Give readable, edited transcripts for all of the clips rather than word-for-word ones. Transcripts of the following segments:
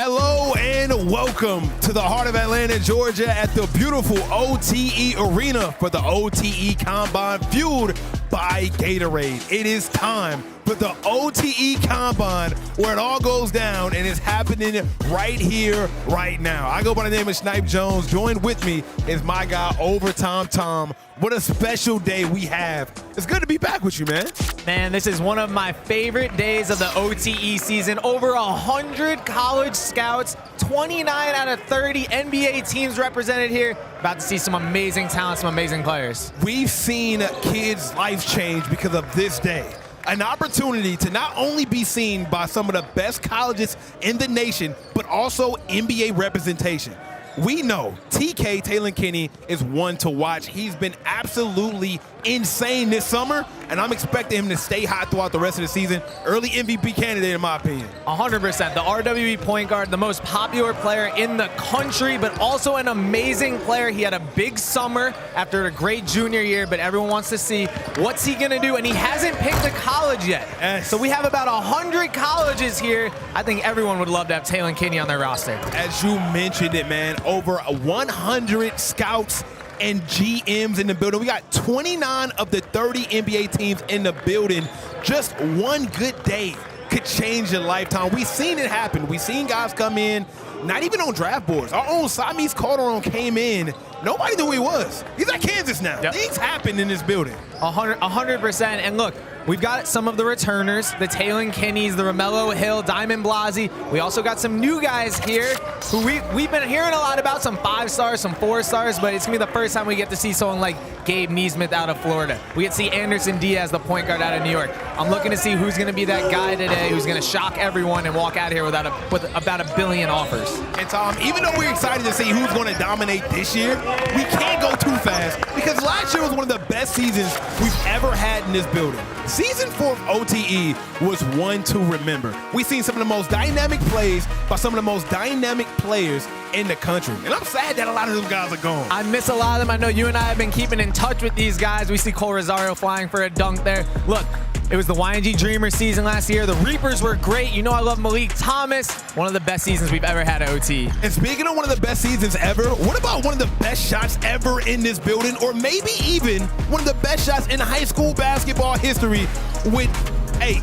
Hello and welcome to the heart of Atlanta, Georgia at the beautiful OTE Arena for the OTE Combine fueled by Gatorade. It is time for the OTE Combine where it all goes down, and it's happening right here, right now. I go by the name of Snipe Jones. Joined with me is my guy, Overtime Tom. What a special day we have. It's good to be back with you, man. Man, this is one of my favorite days of the OTE season. Over 100 college scouts, 29 out of 30 NBA teams represented here. About to see some amazing talent, some amazing players. We've seen kids' lives change because of this day. An opportunity to not only be seen by some of the best colleges in the nation, but also NBA representation. We know TK, Talen Kinney, is one to watch. He's been absolutely insane this summer, and I'm expecting him to stay hot throughout the rest of the season. Early MVP candidate, in my opinion. 100%. The RWE point guard, the most popular player in the country, but also an amazing player. He had a big summer after a great junior year, but everyone wants to see what's he going to do, and he hasn't picked a college yet. Yes. So we have about 100 colleges here. I think everyone would love to have Talen Kinney on their roster. As you mentioned it, man, over 100 scouts and GMs in the building. We got 29 of the 30 NBA teams in the building. Just one good day could change your lifetime. We've seen it happen. We've seen guys come in, not even on draft boards. Our own Siamese Calderon came in. Nobody knew who he was. He's at Kansas now. Yep. Things happen in this building. 100%. And look, we've got some of the returners, the Talen Kinneys, the Romello Hill, Diamond Blasi. We also got some new guys here who we've been hearing a lot about, some 5-stars, some 4-stars, but it's going to be the first time we get to see someone like Gabe Nesmith out of Florida. We get to see Anderson Diaz, the point guard out of New York. I'm looking to see who's going to be that guy today who's going to shock everyone and walk out of here with about a billion offers. And Tom, even though we're excited to see who's going to dominate this year, we can't go too fast because last year was one of the best seasons we've ever had in this building. Season 4 of OTE was one to remember. We've seen some of the most dynamic plays by some of the most dynamic players in the country. And I'm sad that a lot of those guys are gone. I miss a lot of them. I know you and I have been keeping in touch with these guys. We see Cole Rosario flying for a dunk there. Look, it was the YNG Dreamerz season last year. The Reapers were great. You know I love Malik Thomas. One of the best seasons we've ever had at OT. And speaking of one of the best seasons ever, what about one of the best shots ever in this building, or maybe even one of the best shots in high school basketball history with,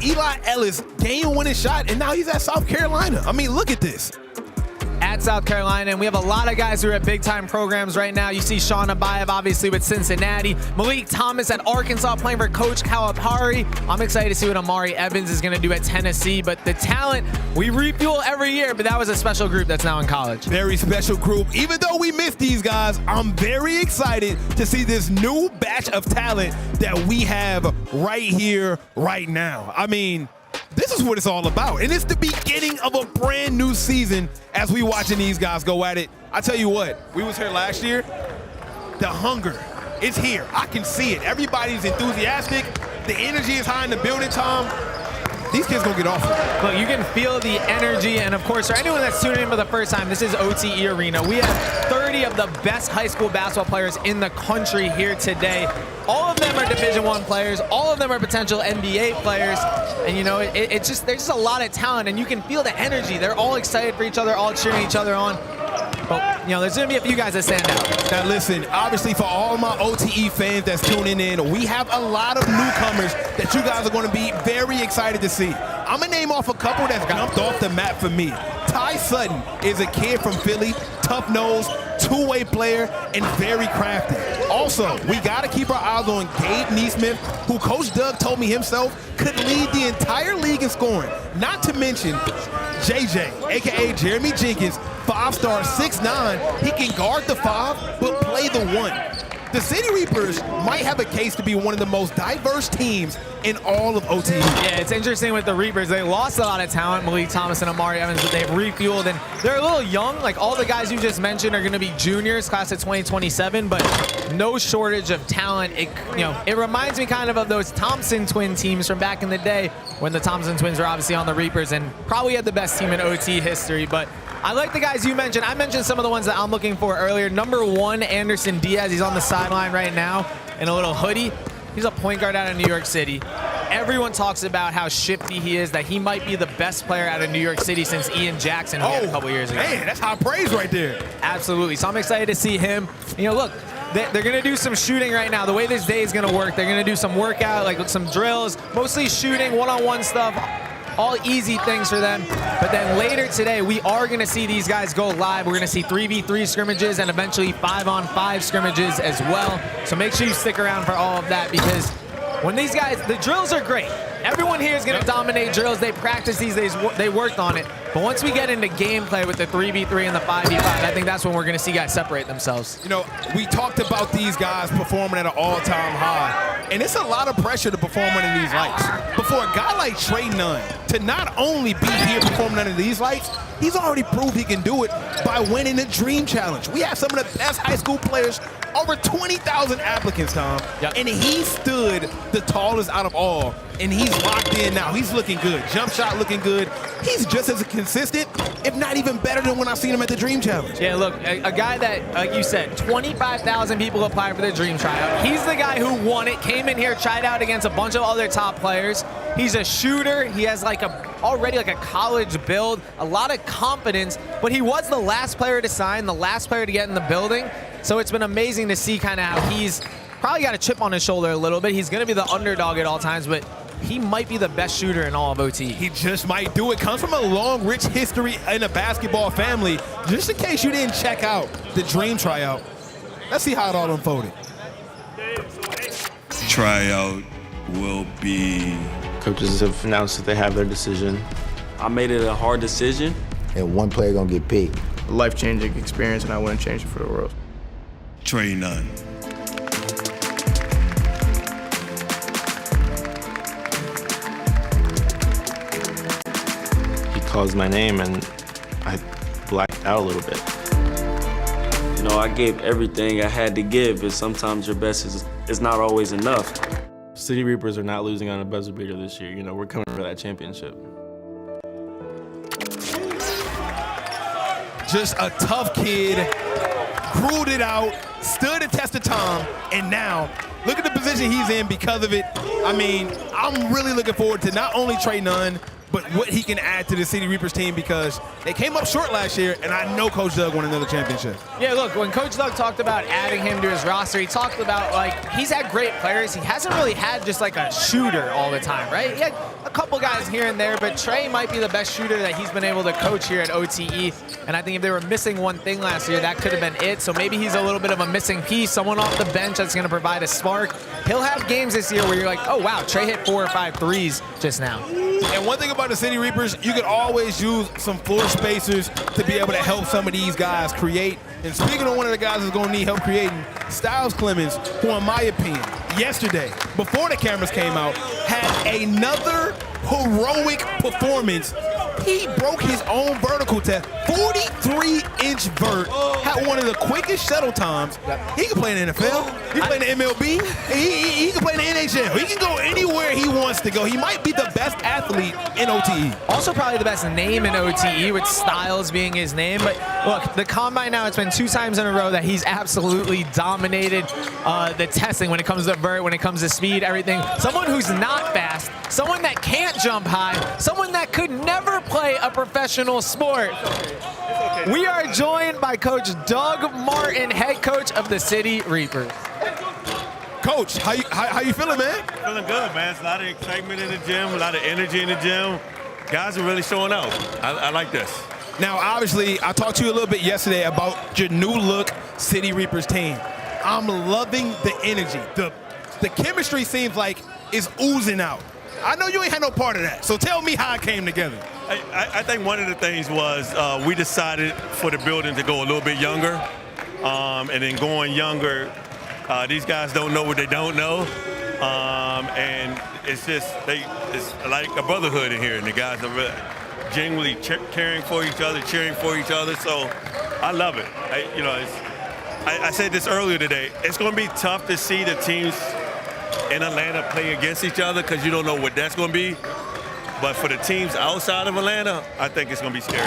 Eli Ellis, game-winning shot, and now he's at South Carolina. I mean, look at this. At South Carolina, and we have a lot of guys who are at big-time programs right now. You see Sean Abayev, obviously, with Cincinnati. Malik Thomas at Arkansas playing for Coach Calipari. I'm excited to see what Amari Evans is going to do at Tennessee, but the talent, we refuel every year, but that was a special group that's now in college. Very special group. Even though we missed these guys, I'm very excited to see this new batch of talent that we have right here, right now. I mean, this is what it's all about, and it's the beginning of a brand new season as we watching these guys go at it. I tell you what, we was here last year. The hunger is here. I can see it. Everybody's enthusiastic. The energy is high in the building, Tom. These kids gonna get off it. Look, you can feel the energy, and of course, for anyone that's tuning in for the first time, this is OTE Arena. We have 30 of the best high school basketball players in the country here today. All of them are Division I players. All of them are potential NBA players. And you know, there's just a lot of talent, and you can feel the energy. They're all excited for each other, all cheering each other on. But, you know, there's going to be a few guys that stand out. Now, listen, obviously, for all my OTE fans that's tuning in, we have a lot of newcomers that you guys are going to be very excited to see. I'm going to name off a couple that's jumped off the map for me. Ty Sutton is a kid from Philly, tough nose, two-way player, and very crafty. Also, we got to keep our eyes on Gabe Nesmith, who Coach Doug told me himself could lead the entire league in scoring. Not to mention JJ, a.k.a. Jeremy Jenkins, 5-star, 6'9". He can guard the 5, but play the 1. The City Reapers might have a case to be one of the most diverse teams in all of OTE. Yeah, it's interesting with the Reapers. They lost a lot of talent, Malik Thomas and Amari Evans, but they've refueled, and they're a little young. Like, all the guys you just mentioned are going to be juniors, class of 2027, but no shortage of talent. It reminds me kind of those Thompson twin teams from back in the day when the Thompson twins were obviously on the Reapers and probably had the best team in OT history. But I like the guys you mentioned. I mentioned some of the ones that I'm looking for earlier. Number 1, Anderson Diaz. He's on the sideline right now in a little hoodie. He's a point guard out of New York City. everyone talks about how shifty he is, that he might be the best player out of New York City since Ian Jackson a couple years ago. Man, that's high praise right there. Absolutely. So I'm excited to see him. You know, look, they're going to do some shooting right now. The way this day is going to work, they're going to do some workout, like some drills, mostly shooting, one-on-one stuff, all easy things for them. But then later today, we are going to see these guys go live. We're going to see 3v3 scrimmages and eventually 5-on-5 scrimmages as well. So make sure you stick around for all of that, because when these guys, the drills are great. Everyone here is going to dominate drills. They practice these days. They worked on it. But once we get into gameplay with the 3v3 and the 5v5, I think that's when we're going to see guys separate themselves. You know, we talked about these guys performing at an all-time high, and it's a lot of pressure to perform under these lights. But for a guy like Trey Nunn to not only be here performing under these lights, he's already proved he can do it by winning the Dream Challenge. We have some of the best high school players, over 20,000 applicants, Tom, and he stood the tallest out of all, and he's locked in now. He's looking good. Jump shot looking good. He's just as consistent, if not even better than when I've seen him at the Dream Challenge. Yeah, look, a guy that, like you said, 25,000 people applied for the Dream tryout. He's the guy who won it, came in here, tried out against a bunch of other top players. He's a shooter. He has already a college build, a lot of confidence, but he was the last player to sign, the last player to get in the building. So it's been amazing to see kind of how he's probably got a chip on his shoulder a little bit. He's going to be the underdog at all times, but he might be the best shooter in all of OTE. He just might do it. Comes from a long, rich history in a basketball family. Just in case you didn't check out the Dream tryout, let's see how it all unfolded. Tryout will be... Coaches have announced that they have their decision. I made it a hard decision. And one player gonna get picked. A life-changing experience, and I wouldn't change it for the world. Trey Nunn. He calls my name, and I blacked out a little bit. You know, I gave everything I had to give, but sometimes your best is not always enough. City Reapers are not losing on a buzzer beater this year. You know, we're coming for that championship. Just a tough kid, grewed it out, stood the test of time, and now look at the position he's in because of it. I mean, I'm really looking forward to not only Trey Nunn, but what he can add to the City Reapers team, because they came up short last year, and I know Coach Doug won another championship. Yeah, look, when Coach Doug talked about adding him to his roster, he talked about, he's had great players. He hasn't really had just a shooter all the time, right? He had a couple guys here and there, but Trey might be the best shooter that he's been able to coach here at OTE. And I think if they were missing one thing last year, that could have been it. So maybe he's a little bit of a missing piece, someone off the bench that's going to provide a spark. He'll have games this year where you're like, oh, wow, Trey hit 4 or 5 threes just now. And one thing about the City Reapers, you could always use some floor spacers to be able to help some of these guys create. And speaking of one of the guys that's going to need help creating, Styles Clemens, who in my opinion, yesterday, before the cameras came out, had another heroic performance. He broke his own vertical test, 43-inch vert, had one of the quickest shuttle times. He can play in the NFL, he can play in the MLB, he can play in the NHL. He can go anywhere he wants to go. He might be the best athlete in OTE. Also probably the best name in OTE, with Styles being his name. But look, the Combine now, it's been 2 times in a row that he's absolutely dominated the testing when it comes to vert, when it comes to speed, everything. Someone who's not fast, someone that can't jump high, someone that could never play a professional sport. We are joined by Coach Doug Martin, head coach of the City Reapers. Coach, how you feeling, man? Feeling good, man. It's a lot of excitement in the gym, a lot of energy in the gym. Guys are really showing out. I like this. Now, obviously, I talked to you a little bit yesterday about your new look City Reapers team. I'm loving the energy. The chemistry seems like it's oozing out. I know you ain't had no part of that, so tell me how it came together. I think one of the things was we decided for the building to go a little bit younger, and then going younger, these guys don't know what they don't know, and it's like a brotherhood in here, and the guys are really genuinely caring for each other, cheering for each other. So I love it. I said this earlier today. It's going to be tough to see the teams in Atlanta play against each other because you don't know what that's going to be. But for the teams outside of Atlanta, I think it's going to be scary.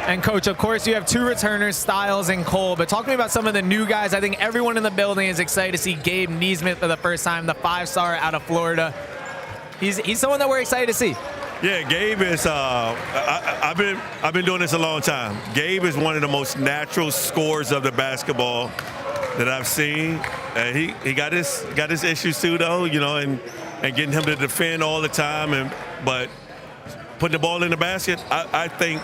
And Coach, of course, you have 2 returners, Styles and Cole, but talk to me about some of the new guys. I think everyone in the building is excited to see Gabe Nesmith for the first time, the 5-star out of Florida. he's someone that we're excited to see. Yeah, Gabe is. I've been doing this a long time. Gabe is one of the most natural scorers of the basketball that I've seen. He got his issues too, though. You know, and getting him to defend all the time, but putting the ball in the basket. I think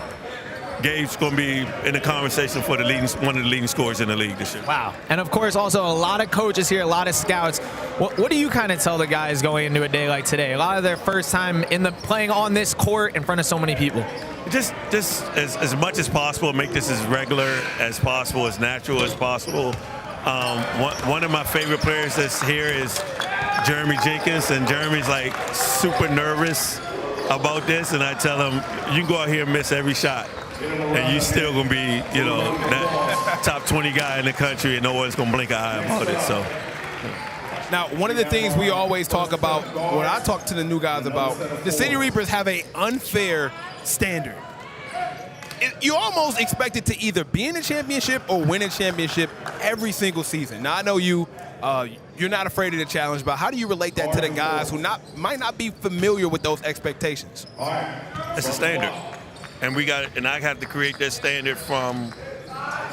Gabe's going to be in the conversation for one of the leading scorers in the league this year. Wow. And, of course, also a lot of coaches here, a lot of scouts. What do you kind of tell the guys going into a day like today? A lot of their first time playing on this court in front of so many people. Just as much as possible, make this as regular as possible, as natural as possible. One of my favorite players that's here is Jenkins, and Jeremy's like super nervous about this, and I tell him, you can go out here and miss every shot, and you're still going to be, you know, that top 20 guy in the country, and no one's going to blink an eye about it. So. Now, one of the things we always talk about, when I talk to the new guys about, the City Reapers have an unfair standard. You almost expect it to either be in a championship or win a championship every single season. Now, I know you're not afraid of the challenge, but how do you relate that to the guys who might not be familiar with those expectations? It's a standard, and I have to create that standard from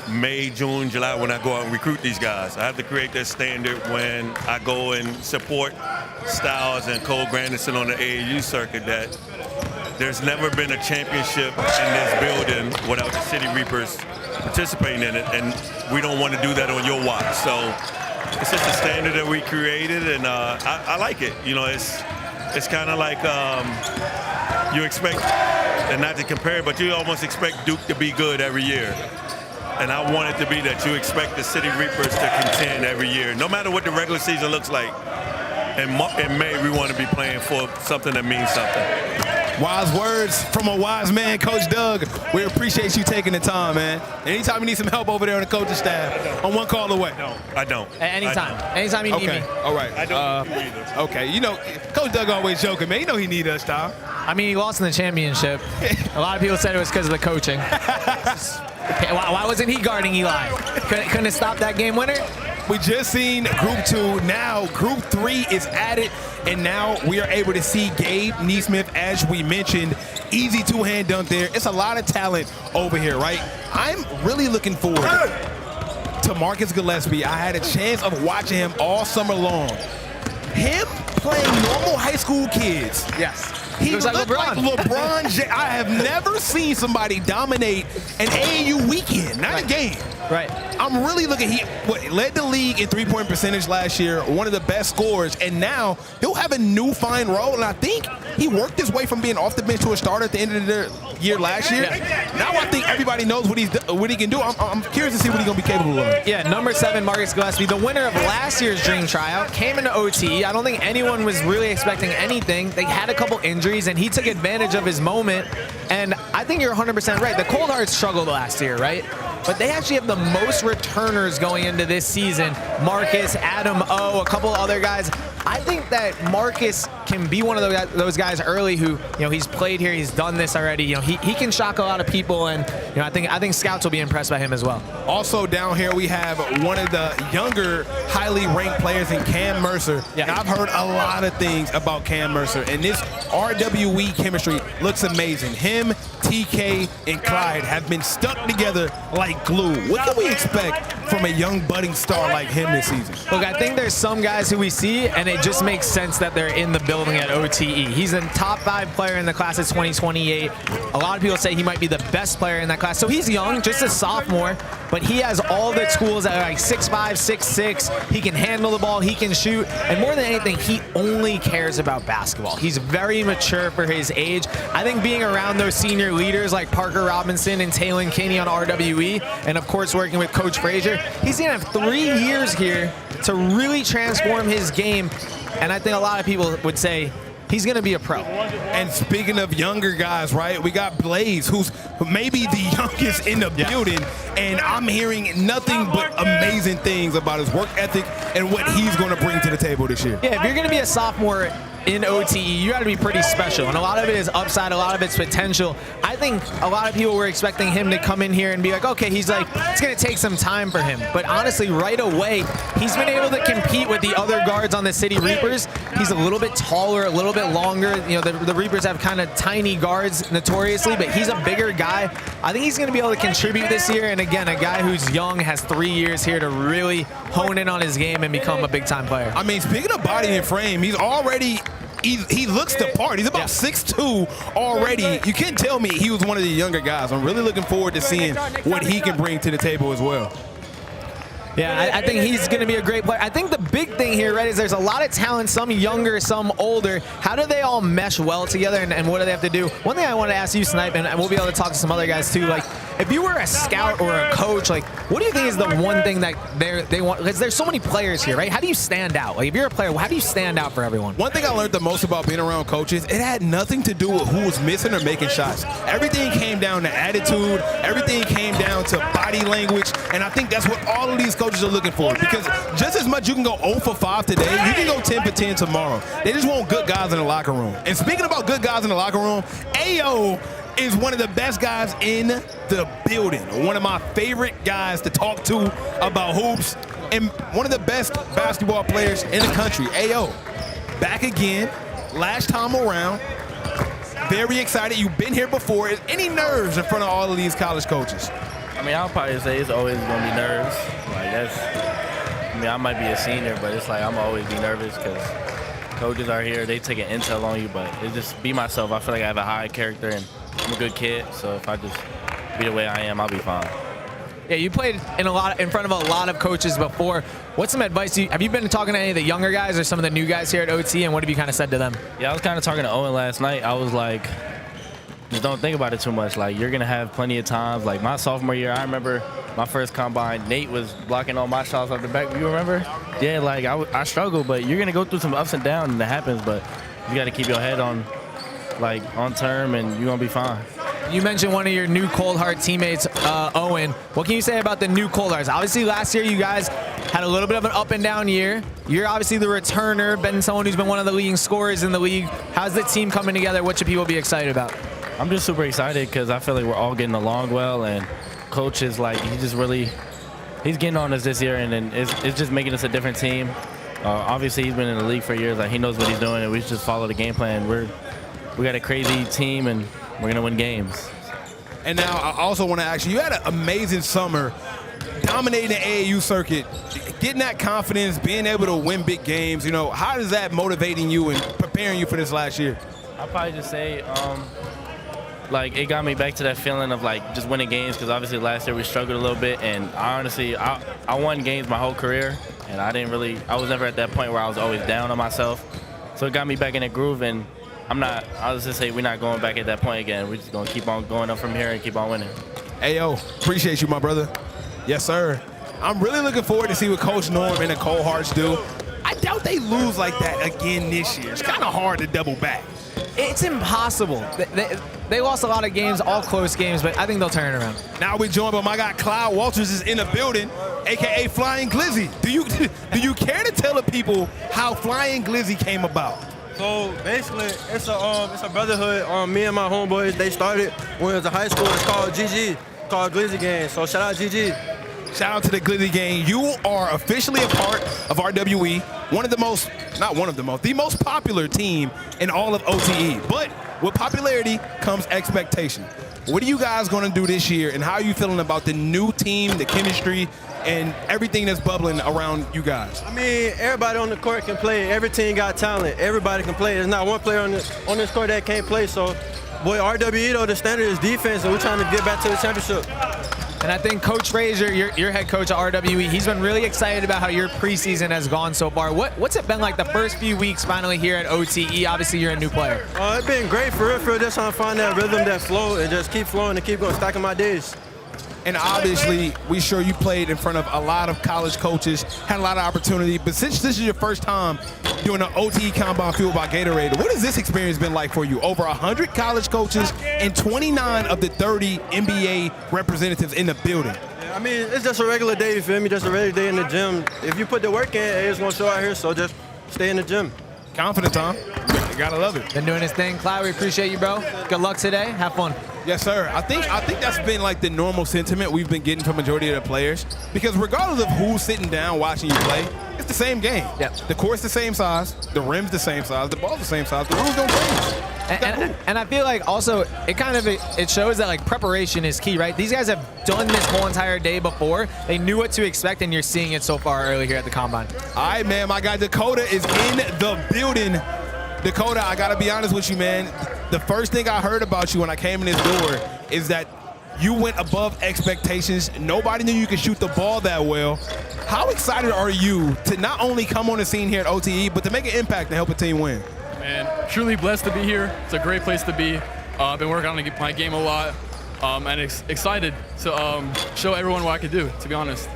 May, June, July when I go out and recruit these guys. I have to create that standard when I go and support Styles and Cole Grandison on the AAU circuit, that there's never been a championship in this building without the City Reapers participating in it, and we don't want to do that on your watch. So it's just a standard that we created, and I like it. You know, it's kind of like you expect, and not to compare, but you almost expect Duke to be good every year. And I want it to be that you expect the City Reapers to contend every year, no matter what the regular season looks like. In May, we want to be playing for something that means something. Wise words from a wise man, Coach Doug. We appreciate you taking the time, man. Anytime you need some help over there on the coaching staff, I'm one call away. No, I don't. Anytime. Anytime you need me. All right. I don't need you either. Okay. You know, Coach Doug always joking, man. You know he need us, Tom. I mean, he lost in the championship. A lot of people said it was because of the coaching. Why wasn't he guarding Eli? Couldn't have stopped that game winner? We just seen Group 2. Now Group 3 is added, and now we are able to see Gabe, Nesmith, as we mentioned. Easy two-hand dunk there. It's a lot of talent over here, right? I'm really looking forward to Marcus Gillespie. I had a chance of watching him all summer long. Him playing normal high school kids. Yes. He looked like LeBron. I have never seen somebody dominate an AAU weekend, not a game. Right. I'm really looking. He led the league in three-point percentage last year, one of the best scorers, and now he'll have a new fine role. And I think he worked his way from being off the bench to a starter at the end of the year last year. Yeah. Now I think everybody knows what he can do. I'm curious to see what he's going to be capable of. Yeah, number 7, Marcus Gillespie, the winner of last year's dream tryout, came into OTE. I don't think anyone was really expecting anything. They had a couple injuries, and he took advantage of his moment. And I think you're 100% right. The Cold Hearts struggled last year, right? But they actually have the most returners going into this season. Marcus, Adam O, a couple other guys. I think that Marcus can be one of those guys early who, you know, he's played here, he's done this already. You know, he can shock a lot of people, and you know, I think scouts will be impressed by him as well. Also down here we have one of the younger, highly ranked players in Cam Mercer. Yeah. And I've heard a lot of things about Cam Mercer, and this RWE chemistry looks amazing. Him, TK, and Clyde have been stuck together like glue. What can we expect from a young budding star like him this season? Look, I think there's some guys who we see, and it just makes sense that they're in the building at OTE. He's a top 5 player in the class of 2028. A lot of people say he might be the best player in that class. So he's young, just a sophomore, but he has all the tools that are like 6'5", 6'6". He can handle the ball, he can shoot, and more than anything, he only cares about basketball. He's very mature for his age. I think being around those senior leaders like Parker Robinson and Talen Kinney on RWE, and of course working with Coach Frasier, he's gonna have 3 years here to really transform his game. And I think a lot of people would say he's going to be a pro. And speaking of younger guys, right, we got Blaze, who's maybe the youngest in the building, and I'm hearing nothing but amazing things about his work ethic and what he's going to bring to the table this year. Yeah, if you're going to be a sophomore in OTE, you got to be pretty special. And a lot of it is upside, a lot of it's potential. I think a lot of people were expecting him to come in here and be like, okay, he's like, it's going to take some time for him. But honestly, right away, he's been able to compete with the other guards on the City Reapers. He's a little bit taller, a little bit longer. You know, the Reapers have kind of tiny guards notoriously, but he's a bigger guy. I think he's going to be able to contribute this year. And again, a guy who's young, has 3 years here to really hone in on his game and become a big-time player. I mean, speaking of body and frame, he's already he looks the part. He's about 6'2" already. You can't tell me he was one of the younger guys. I'm really looking forward to seeing what he can bring to the table as well. Yeah, I think he's going to be a great player. I think the big thing here, right, is there's a lot of talent, some younger, some older. How do they all mesh well together, and what do they have to do? One thing I want to ask you, Snipe, and we'll be able to talk to some other guys too, like, if you were a scout or a coach, like, what do you think is the one thing that they want? Because there's so many players here, right? How do you stand out? Like, if you're a player, how do you stand out for everyone? One thing I learned the most about being around coaches, it had nothing to do with who was missing or making shots. Everything came down to attitude. Everything came down to body language. And I think that's what all of these coaches are looking for. Because just as much you can go 0 for 5 today, you can go 10 for 10 tomorrow. They just want good guys in the locker room. And speaking about good guys in the locker room, Ayo is one of the best guys in the building. One of my favorite guys to talk to about hoops, and one of the best basketball players in the country. Ayo, back again, last time around. Very excited. You've been here before. Any nerves in front of all of these college coaches? I mean, I'll probably say it's always going to be nerves. Like, I mean, I might be a senior, but it's like I'm always be nervous because coaches are here. They take an intel on you, but it's just be myself. I feel like I have a high character, and I'm a good kid, so if I just be the way I am, I'll be fine. Yeah, you played in front of a lot of coaches before. What's some advice have you been talking to any of the younger guys or some of the new guys here at OT, and what have you kind of said to them? Yeah, I was kind of talking to Owen last night. I was like, just don't think about it too much. Like, you're going to have plenty of times. Like, my sophomore year, I remember my first combine, Nate was blocking all my shots off the back. You remember? Yeah, like, I struggled, but you're going to go through some ups and downs, and that happens, but you got to keep your head on term, and you're going to be fine. You mentioned one of your new Cold Heart teammates, Owen. What can you say about the new Cold Hearts? Obviously, last year you guys had a little bit of an up and down year. You're obviously the returner, been someone who's been one of the leading scorers in the league. How's the team coming together? What should people be excited about? I'm just super excited because I feel like we're all getting along well, and Coach is like, he's getting on us this year, and it's just making us a different team. Obviously, he's been in the league for years. Like, he knows what he's doing, and we just follow the game plan. We got a crazy team, and we're going to win games. And now I also want to ask you had an amazing summer, dominating the AAU circuit, getting that confidence, being able to win big games. You know, how is that motivating you and preparing you for this last year? I'll probably just say, like, it got me back to that feeling of, like, just winning games, because obviously last year we struggled a little bit, and I won games my whole career, and I was never at that point where I was always down on myself. So it got me back in the groove, and I was just say we're not going back at that point again. We're just going to keep on going up from here and keep on winning. Ayo, appreciate you, my brother. Yes, sir. I'm really looking forward to see what Coach Norm and the Cold Hearts do. I doubt they lose like that again this year. It's kind of hard to double back. It's impossible. They lost a lot of games, all close games, but I think they'll turn it around. Now we're joined by my guy Clyde Walters is in the building, a.k.a. Flying Glizzy. Do you care to tell the people how Flying Glizzy came about? So basically, it's a brotherhood. Me and my homeboys, they started when it was in high school. It's called GG, called Glizzy Gang. So shout out GG. Shout out to the Glizzy Gang. You are officially a part of RWE, the most popular team in all of OTE. But with popularity comes expectation. What are you guys going to do this year, and how are you feeling about the new team, the chemistry, and everything that's bubbling around you guys? I mean, everybody on the court can play. Every team got talent. Everybody can play. There's not one player on this court that can't play. So, boy, RWE, though, the standard is defense, and we're trying to get back to the championship. And I think Coach Frasier, your head coach at RWE, he's been really excited about how your preseason has gone so far. What's it been like the first few weeks finally here at OTE? Obviously, you're a new player. It's been great for real. Just trying to find that rhythm, that flow, and just keep flowing and keep going, stacking my days. And obviously, we sure you played in front of a lot of college coaches, had a lot of opportunity. But since this is your first time doing an OTE Combine fueled by Gatorade, what has this experience been like for you? Over 100 college coaches and 29 of the 30 NBA representatives in the building. I mean, it's just a regular day, you feel me? Just a regular day in the gym. If you put the work in, it's going to show out here, so just stay in the gym. Confidence, huh? Gotta love it. Been doing his thing. Cloud, we appreciate you, bro. Good luck today. Have fun. Yes, sir. I think that's been like the normal sentiment we've been getting from majority of the players. Because regardless of who's sitting down watching you play, it's the same game. Yep. The court's the same size, the rim's the same size, the ball's the same size, the rules don't change. And I feel like also it shows that like preparation is key, right? These guys have done this whole entire day before. They knew what to expect, and you're seeing it so far early here at the Combine. All right, man. My guy Dakota is in the building. Dakota, I got to be honest with you, man. The first thing I heard about you when I came in this door is that you went above expectations. Nobody knew you could shoot the ball that well. How excited are you to not only come on the scene here at OTE, but to make an impact and help a team win? Man, truly blessed to be here. It's a great place to be. I've been working on my game a lot, and excited to show everyone what I can do, to be honest.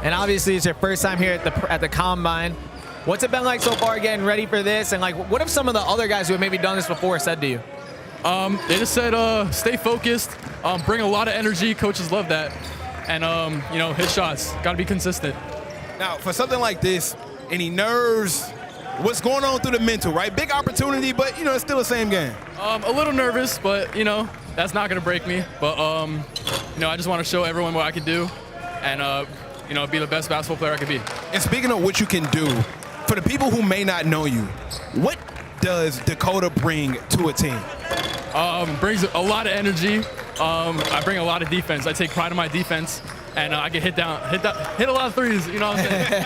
And obviously, it's your first time here at the Combine. What's it been like so far getting ready for this? And like, what have some of the other guys who have maybe done this before said to you? They just said, stay focused, bring a lot of energy. Coaches love that. And, you know, hit shots. Got to be consistent. Now, for something like this, any nerves? What's going on through the mental, right? Big opportunity, but, you know, it's still the same game. A little nervous, but, you know, that's not going to break me. But, you know, I just want to show everyone what I can do and, you know, be the best basketball player I can be. And speaking of what you can do, for the people who may not know you, what does Dakota bring to a team? Brings a lot of energy. I bring a lot of defense. I take pride in my defense, and I get hit a lot of threes. You know what I'm saying?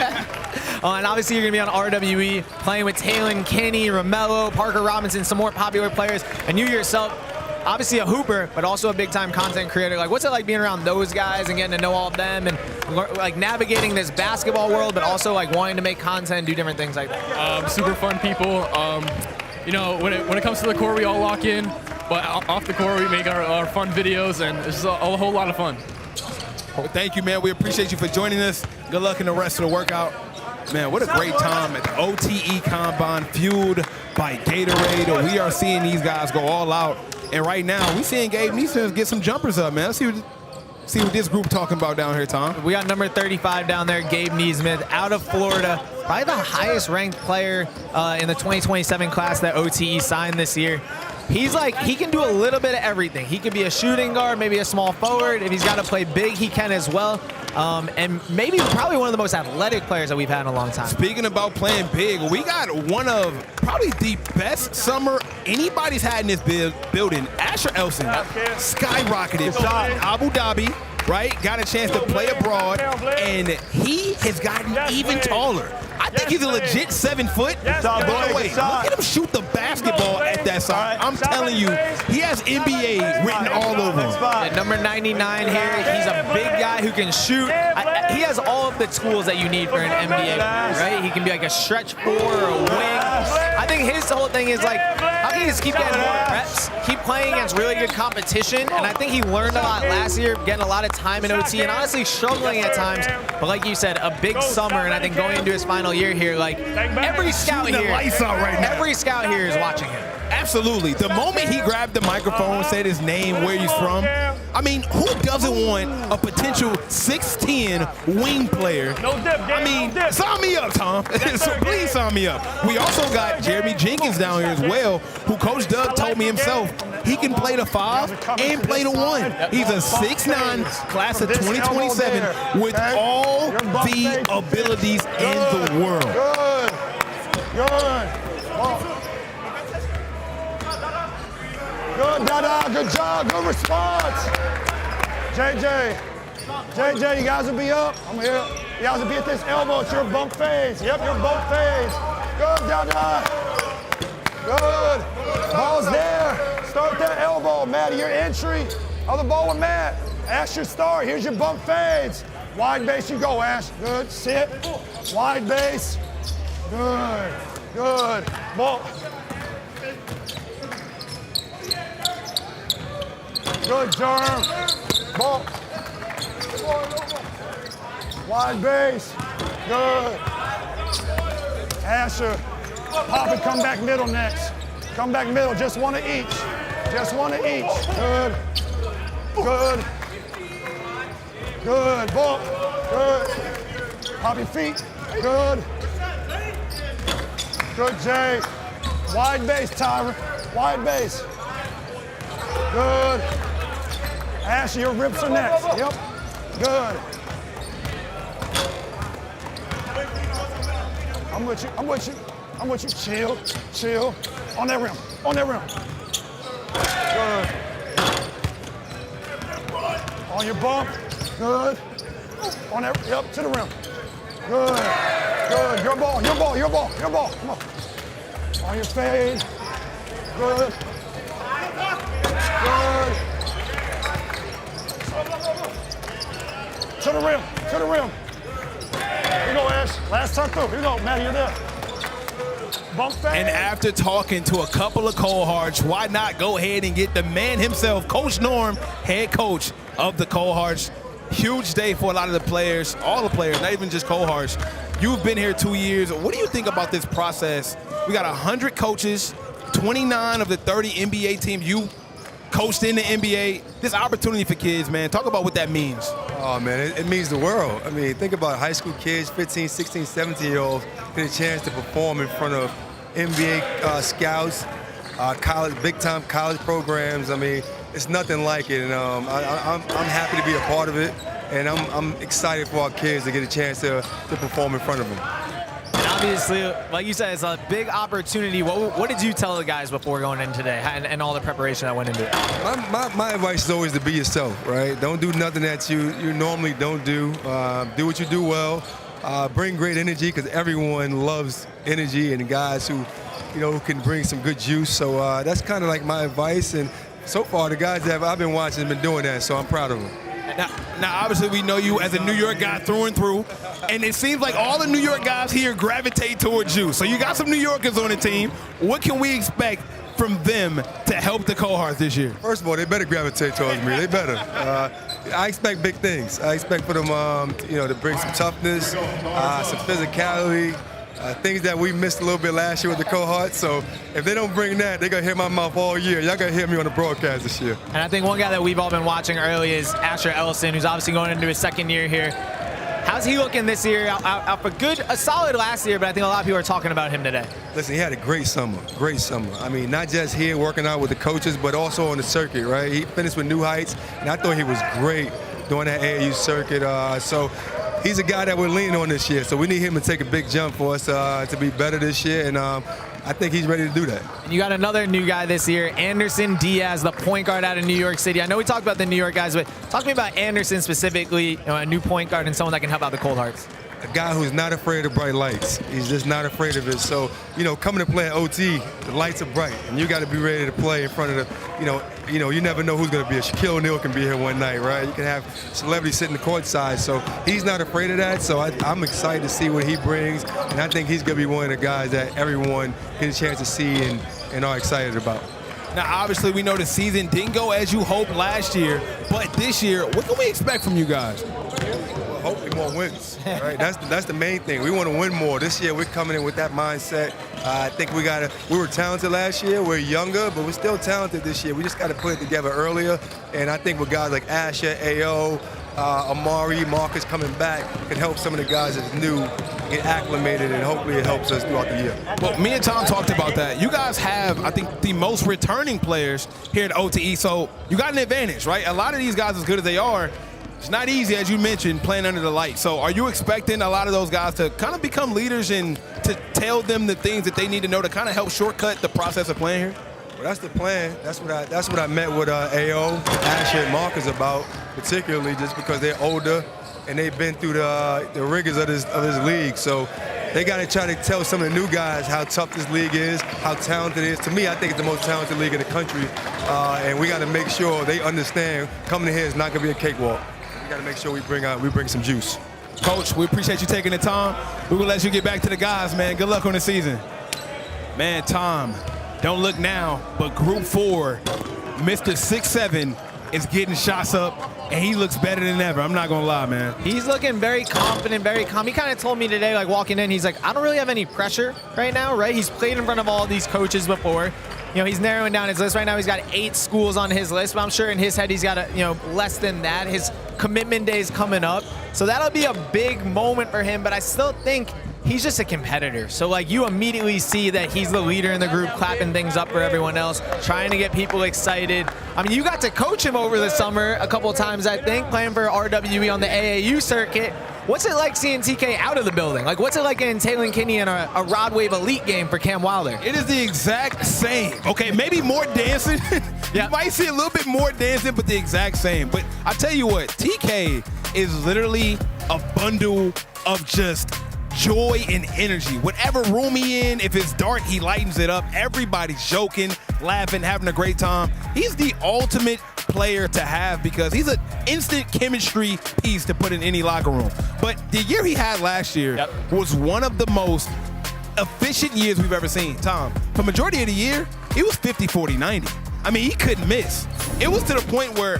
And obviously you're gonna be on RWE playing with Talen, Kenny, Romello, Parker Robinson, some more popular players, and you yourself, obviously a hooper, but also a big-time content creator. Like, what's it like being around those guys and getting to know all of them and like navigating this basketball world, but also like wanting to make content and do different things like that? Super fun people. You know, when it comes to the court, we all lock in, but off the court, we make our fun videos, and it's just a whole lot of fun. Well, thank you, man. We appreciate you for joining us. Good luck in the rest of the workout. Man, what a great time at the OTE Combine, fueled by Gatorade. We are seeing these guys go all out. And right now, we're seeing Gabe Nesmith get some jumpers up, man. Let's see what this group talking about down here, Tom. We got number 35 down there, Gabe Nesmith, out of Florida. Probably the highest ranked player in the 2027 class that OTE signed this year. He's like, he can do a little bit of everything. He could be a shooting guard, maybe a small forward. If he's got to play big, he can as well. And maybe probably one of the most athletic players that we've had in a long time. Speaking about playing big, we got one of probably the best summer anybody's had in this building. Asher Elson skyrocketed Abu Dhabi, right? Got a chance to play abroad, and he has gotten even taller. I think he's a legit 7 foot. By the way, look at him shoot the basketball at that side. I'm telling you, he has NBA written all over him. At number 99 here, he's a big guy who can shoot. He has all of the tools that you need for an NBA, right? He can be like a stretch four or a wing. I think his whole thing is like, how can he just keep getting more reps, keep playing against really good competition? And I think he learned a lot last year, getting a lot of time in OT, and honestly struggling at times. But like you said, a big summer, and I think going into his final year here, like every scout here, every scout here is watching him. Absolutely. The moment he grabbed the microphone, said his name, where he's from, I mean, who doesn't want a potential 6'10" wing player? I mean, sign me up, Tom. So please sign me up. We also got Jeremy Jenkins down here as well, who Coach Doug told me himself he can play the 5 and play the 1. He's a 6'9", class of 2027 with all the abilities in the world. Good, Dada. Good job. Good response. JJ, you guys will be up. I'm here. You guys will be at this elbow. It's your bump phase. Yep, your bump phase. Good, Dada. Good. Ball's there. Start that elbow, Matt. Your entry of the ball with Matt. Ash your start. Here's your bump fades. Wide base you go, Ash. Good. Sit. Wide base. Good. Good. Ball. Good, Germ. Ball. Wide base. Good. Asher. Pop it, come back middle next. Come back middle, just one of each. Just one of each. Good. Good. Good. Ball. Good. Pop your feet. Good. Good, Jay. Wide base, Tyron. Wide base. Good. Ashley, your rips are next. Yep. Good. I'm with you. I'm with you. I'm with you. Chill. Chill. On that rim. On that rim. Good. On your bump. Good. On that. Yep. To the rim. Good. Good. Your ball. Your ball. Your ball. Your ball. Come on. On your fade. Good. Good. To the rim. To the rim. Here you go, Ash. Last tuck through. Here you go. Maddie, you're there. Bump fade. And after talking to a couple of cold hearts, why not go ahead and get the man himself, Coach Norm, head coach of the Cold Hearts. Huge day for a lot of the players, all the players, not even just Cold Hearts. You've been here 2 years. What do you think about this process? We got 100 coaches, 29 of the 30 NBA teams. You coached in the NBA. This opportunity for kids, man. Talk about what that means. Oh, man, it means the world. I mean, think about high school kids, 15, 16, 17-year-olds, get a chance to perform in front of NBA scouts, college, big-time college programs. I mean, it's nothing like it, and I'm happy to be a part of it, and I'm excited for our kids to get a chance to perform in front of them. And obviously, like you said, it's a big opportunity. What did you tell the guys before going in today and all the preparation that went into it? My advice is always to be yourself, right? Don't do nothing that you normally don't do. Do what you do well. Bring great energy, because everyone loves energy and guys who can bring some good juice. So that's kind of like my advice. And so far, the guys that I've been watching have been doing that, so I'm proud of them. Now, obviously, we know you as a New York guy through and through, and it seems like all the New York guys here gravitate towards you. So you got some New Yorkers on the team. What can we expect from them to help the Cold Hearts this year? First of all, they better gravitate towards me. They better. I expect big things. I expect for them, to bring some toughness, some physicality, things that we missed a little bit last year with the Cold Hearts. So if they don't bring that, they're going to hear my mouth all year. Y'all going to hear me on the broadcast this year. And I think one guy that we've all been watching early is Asher Ellison, who's obviously going into his second year here. How's he looking this year? Out for a solid last year, but I think a lot of people are talking about him today. Listen, he had a great summer, great summer. I mean, not just here working out with the coaches, but also on the circuit, right? He finished with new heights, and I thought he was great doing that AAU circuit. So he's a guy that we're leaning on this year, so we need him to take a big jump for us to be better this year, and I think he's ready to do that. And you got another new guy this year, Anderson Diaz, the point guard out of New York City. I know we talked about the New York guys, but talk to me about Anderson specifically, a new point guard and someone that can help out the Cold Hearts. A guy who's not afraid of bright lights. He's just not afraid of it. So, coming to play at OT, the lights are bright, and you got to be ready to play in front of the, you never know who's going to be. Shaquille O'Neal can be here one night, right? You can have celebrities sitting the courtside. So he's not afraid of that. So I'm excited to see what he brings, and I think he's going to be one of the guys that everyone gets a chance to see and are excited about. Now, obviously, we know the season didn't go as you hoped last year, but this year, what can we expect from you guys? Hopefully more wins, right? That's the main thing. We want to win more. This year we're coming in with that mindset. I think we were talented last year. We're younger, but we're still talented this year. We just got to put it together earlier. And I think with guys like Asher, AO, Amari, Marcus coming back can help some of the guys that's new get acclimated, and hopefully it helps us throughout the year. Well, me and Tom talked about that. You guys have, I think, the most returning players here at OTE, so you got an advantage, right? A lot of these guys, as good as they are, it's not easy, as you mentioned, playing under the light. So are you expecting a lot of those guys to kind of become leaders and to tell them the things that they need to know to kind of help shortcut the process of playing here? Well, that's the plan. That's what I met with AO, Asher, and Marcus about, particularly just because they're older and they've been through the rigors of this league. So they got to try to tell some of the new guys how tough this league is, how talented it is. To me, I think it's the most talented league in the country, and we got to make sure they understand coming here is not going to be a cakewalk. We got to make sure we bring some juice. Coach, we appreciate you taking the time. We're going to let you get back to the guys, man. Good luck on the season. Man, Tom, don't look now, but Group 4, Mr. 6'7", is getting shots up, and he looks better than ever. I'm not going to lie, man. He's looking very confident, very calm. He kind of told me today, like walking in, he's like, I don't really have any pressure right now, right? He's played in front of all these coaches before. He's narrowing down his list right now. He's got 8 schools on his list, but I'm sure in his head he's got less than that. His commitment day is coming up, so that'll be a big moment for him. But I still think he's just a competitor. So like you immediately see that he's the leader in the group, clapping things up for everyone else, trying to get people excited. I mean, you got to coach him over the summer a couple of times, I think, playing for RWE on the AAU circuit. What's it like seeing TK out of the building? Like, what's it like in Talen Kinney in a Rod Wave Elite game for Cam Wilder? It is the exact same. Okay, maybe more dancing. You might see a little bit more dancing, but the exact same. But I tell you what, TK is literally a bundle of just joy and energy. Whatever room he in, if it's dark, he lightens it up. Everybody's joking, laughing, having a great time. He's the ultimate player to have because he's an instant chemistry piece to put in any locker room. But the year he had last year was one of the most efficient years we've ever seen. Tom, for majority of the year, it was 50, 40, 90. I mean, he couldn't miss. It was to the point where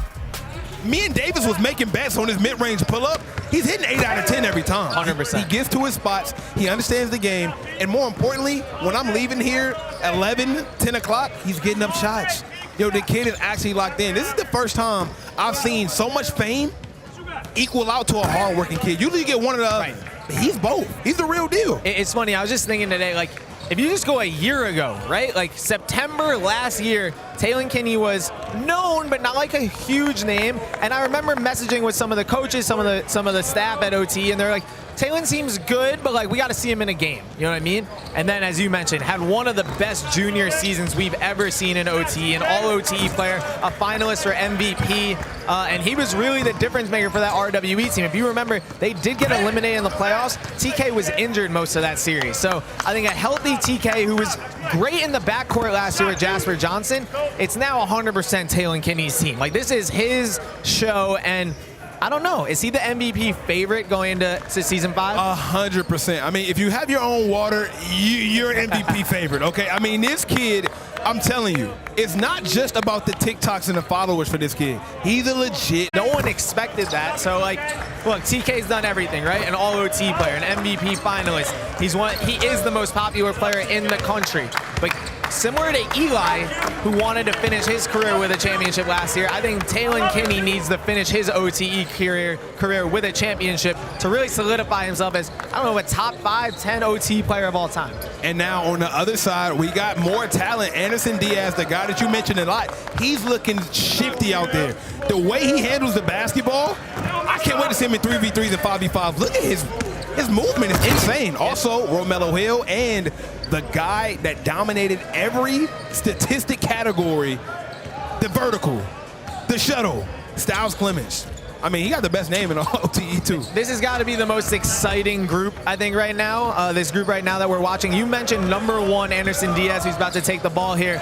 me and Davis was making bets on his mid-range pull-up. He's hitting 8 out of 10 every time. 100%. He gets to his spots. He understands the game. And more importantly, when I'm leaving here 11, 10 o'clock, he's getting up shots. Yo, the kid is actually locked in. This is the first time I've seen so much fame equal out to a hard-working kid. Usually you get one of the other. But he's both. He's the real deal. It's funny. I was just thinking today, like, if you just go a year ago, right? Like September last year, Talen Kinney was known, but not like a huge name. And I remember messaging with some of the coaches, some of the staff at OTE, and they're like, Talen seems good, but like we got to see him in a game. You know what I mean? And then, as you mentioned, had one of the best junior seasons we've ever seen in OTE, an all-OTE player, a finalist for MVP, and he was really the difference maker for that RWE team. If you remember, they did get eliminated in the playoffs. TK was injured most of that series. So I think a healthy TK, who was great in the backcourt last year with Jasper Johnson, it's now 100% Talen Kinney's team. Like, this is his show, and I don't know. Is he the MVP favorite going into season 5? 100%. I mean, if you have your own water, you're an MVP favorite, okay? I mean, this kid, I'm telling you, it's not just about the TikToks and the followers for this kid. He's a legit. No one expected that. So, like, look, TK's done everything, right? An all-OT player, an MVP finalist. He is the most popular player in the country. But similar to Eli, who wanted to finish his career with a championship last year, I think Talen Kinney needs to finish his OTE career with a championship to really solidify himself as, I don't know, a top 5, 10 OT player of all time. And now on the other side, we got more talent. Anderson Diaz, the guy that you mentioned a lot, he's looking shifty out there. The way he handles the basketball, I can't wait to see him in 3v3s and 5v5s. Look at his movement is insane. Also, Romello Hill and the guy that dominated every statistic category, the vertical, the shuttle, Styles Clemens. I mean, he got the best name in OTE too. This has got to be the most exciting group, I think, right now. This group right now that we're watching. You mentioned number 1, Anderson Diaz, who's about to take the ball here.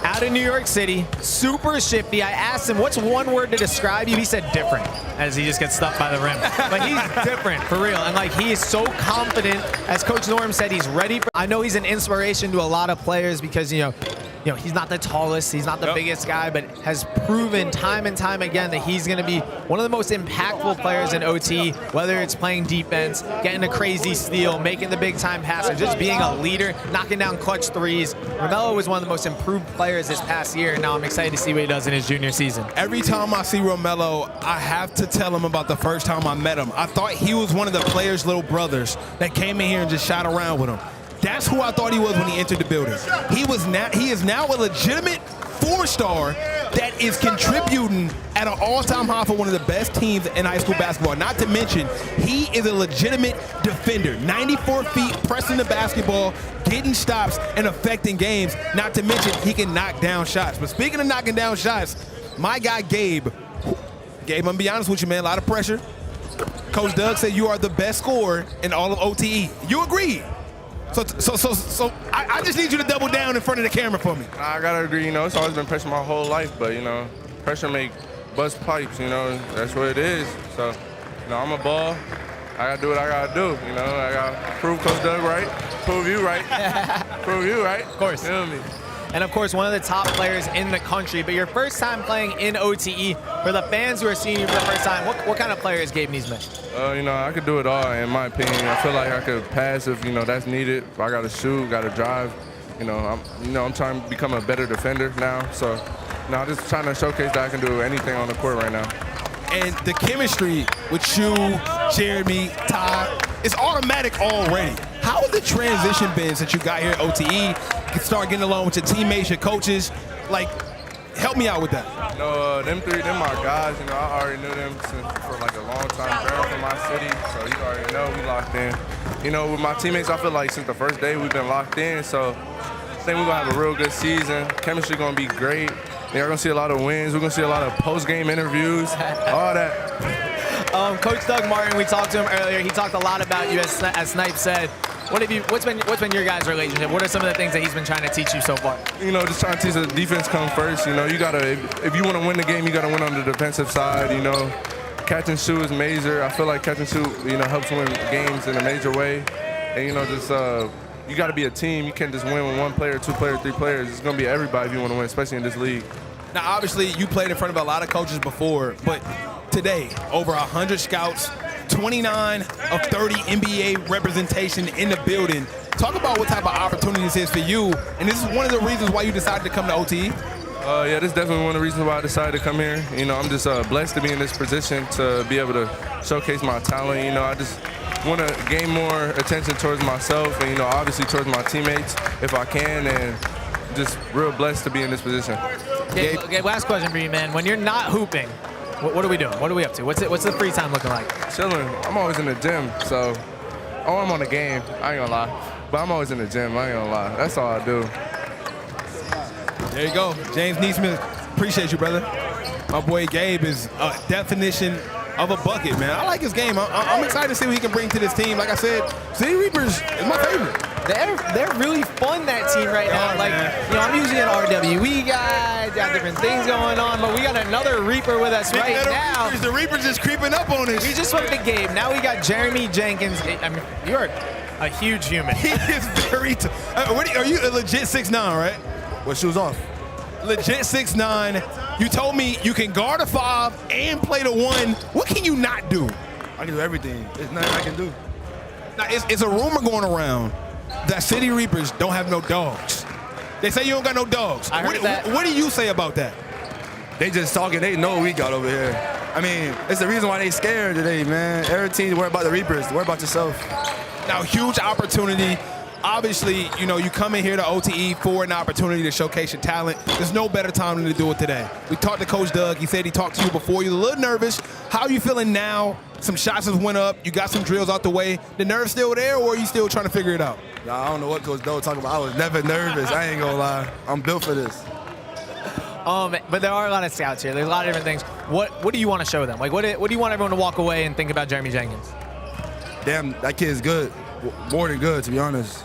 Out of New York City, super shifty. I asked him, what's one word to describe you? He said different, as he just gets stuffed by the rim. But he's different, for real. And like, he is so confident. As Coach Norm said, he's ready. I know he's an inspiration to a lot of players because, you know, he's not the tallest, he's not the biggest guy, but has proven time and time again that he's going to be one of the most impactful players in OT, whether it's playing defense, getting a crazy steal, making the big time pass, or just being a leader, knocking down clutch threes. Romello was one of the most improved players this past year, and now I'm excited to see what he does in his junior season. Every time I see Romello, I have to tell him about the first time I met him. I thought he was one of the players' little brothers that came in here and just shot around with him. That's who I thought he was when he entered the building. He is now a legitimate 4-star that is contributing at an all-time high for one of the best teams in high school basketball. Not to mention, he is a legitimate defender. 94 feet, pressing the basketball, getting stops, and affecting games. Not to mention, he can knock down shots. But speaking of knocking down shots, my guy Gabe, I'm gonna be honest with you, man, a lot of pressure. Coach Doug said you are the best scorer in all of OTE. You agree? So I just need you to double down in front of the camera for me. I gotta agree, you know, it's always been pressure my whole life, but, you know, pressure make bust pipes, you know, that's what it is. So, you know, I'm a ball. I gotta do what I gotta do, you know, I gotta prove Coach Doug right, prove you right, prove you right. Of course. You know me. And of course, one of the top players in the country, but your first time playing in OTE, for the fans who are seeing you for the first time, what kind of player is Gabe Nesmith? You know, I could do it all, in my opinion. I feel like I could pass if, you know, that's needed. If I gotta shoot, gotta drive. I'm trying to become a better defender now. So, I'm just trying to showcase that I can do anything on the court right now. And the chemistry with you, Jeremy, Ty, it's automatic already. How has the transition been since you got here at OTE? You can start getting along with your teammates, your coaches. Like, help me out with that. Them three, them my guys. You know, I already knew them for like a long time. They're from my city, so you already know we locked in. You know, with my teammates, I feel like since the first day we've been locked in. So I think we're gonna have a real good season. Chemistry gonna be great. You're gonna see a lot of wins. We're gonna see a lot of post-game interviews, all that. Coach Doug Martin, we talked to him earlier. He talked a lot about you, as Snipe said. What's been your guys' relationship? What are some of the things that he's been trying to teach you so far? You know, just trying to teach the defense come first. You know, you gotta, if you want to win the game, you gotta win on the defensive side. You know, catch and shoot is major. I feel like catch and shoot, you know, helps win games in a major way. And you know, just you got to be a team. You can't just win with one player, two players, three players. It's gonna be everybody if you want to win, especially in this league. Now, obviously, you played in front of a lot of coaches before, but today, over 100 scouts, 29 of 30 NBA representation in the building. Talk about what type of opportunity this is for you, and this is one of the reasons why you decided to come to OTE. Yeah, this is definitely one of the reasons why I decided to come here. You know, I'm just blessed to be in this position to be able to showcase my talent. You know, I just want to gain more attention towards myself and, you know, obviously towards my teammates if I can, and just real blessed to be in this position. Gabe, last question for you, man. When you're not hooping, what are we doing? What are we up to? What's the free time looking like? Chilling. I'm always in the gym, so I'm on the game. I ain't gonna lie. But I'm always in the gym. I ain't gonna lie. That's all I do. There you go. James Nesmith, appreciate you, brother. My boy Gabe is a definition of a bucket, man. I like his game. I'm excited to see what he can bring to this team. Like I said, City Reapers is my favorite. They're really fun, that team right now. Like, you know, I'm usually an RWE guy, got different things going on, but we got another Reaper with us right now. The Reaper's just creeping up on us. We just went to Gabe. Now we got Jeremy Jenkins. I mean, you're a huge human. He is very are you a legit 6'9", right? With shoes off. Legit 6'9". You told me you can guard a 5 and play the 1. What can you not do? I can do everything. There's nothing I can do. Now, it's a rumor going around that City Reapers don't have no dogs. They say you don't got no dogs. I heard that. What do you say about that? They just talking. They know what we got over here. I mean, it's the reason why they scared today, man. Every team worry about the Reapers. Worry about yourself. Now, huge opportunity. Obviously, you know, you come in here to OTE for an opportunity to showcase your talent. There's no better time than to do it today. We talked to Coach Doug. He said he talked to you before. You're a little nervous. How are you feeling now? Some shots have went up. You got some drills out the way. The nerves still there, or are you still trying to figure it out? Nah, I don't know what Coach Doug talking about. I was never nervous. I ain't gonna lie. I'm built for this. But there are a lot of scouts here. There's a lot of different things. What do you want to show them? Like, what do you want everyone to walk away and think about Jeremy Jenkins? Damn, that kid's good. More than good, to be honest.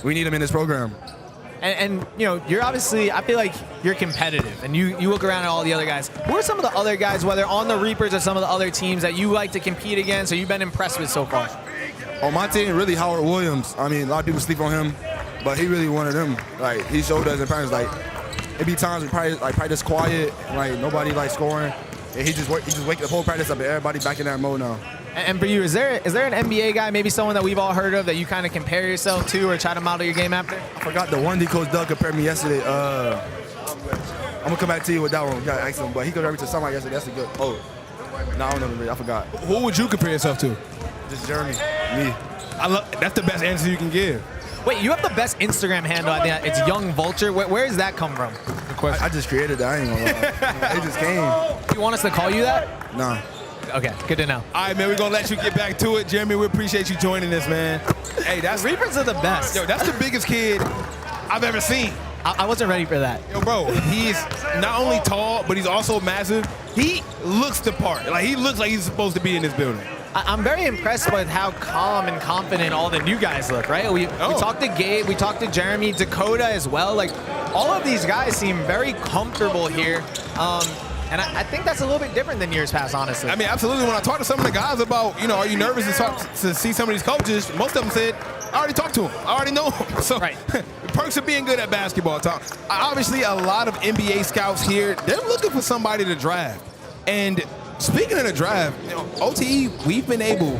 We need him in this program. And you know, you're obviously, I feel like you're competitive, and you look around at all the other guys. Who are some of the other guys, whether on the Reapers or some of the other teams, that you like to compete against, or you've been impressed with so far? On my team, really Howard Williams. I mean, a lot of people sleep on him, but he really one of them. Like, he showed us in practice, like, it be times we practice quiet, like nobody like scoring, and he just wake the whole practice up and everybody back in that mode now. And for you, is there an NBA guy, maybe someone that we've all heard of, that you kind of compare yourself to or try to model your game after? I forgot the one Coach Doug compared me yesterday. I'm gonna come back to you with that one. You gotta ask him, but he compared me to somebody yesterday. That's a good. Oh, no, I don't know. I forgot. Who would you compare yourself to? Just Jeremy, me. That's the best answer you can give. Wait, you have the best Instagram handle. I think it's Young Vulture. Where does that come from? Good question. I just created that. I ain't gonna lie. It just came. You want us to call you that? Nah. Okay, good to know. All right, man, we're going to let you get back to it. Jeremy, we appreciate you joining us, man. Hey, Reapers are the best. Yo, that's the biggest kid I've ever seen. I wasn't ready for that. Yo, bro, he's not only tall, but he's also massive. He looks the part. Like, he looks like he's supposed to be in this building. I'm very impressed with how calm and confident all the new guys look, right? We talked to Gabe, we talked to Jeremy, Dakota as well. Like, all of these guys seem very comfortable here. And I think that's a little bit different than years past, honestly. I mean, absolutely. When I talked to some of the guys about, you know, are you nervous to see some of these coaches, most of them said, I already talked to him. I already know him. So, right. The perks of being good at basketball. Obviously, a lot of NBA scouts here, they're looking for somebody to draft. And speaking of the draft, you know, OTE, we've been able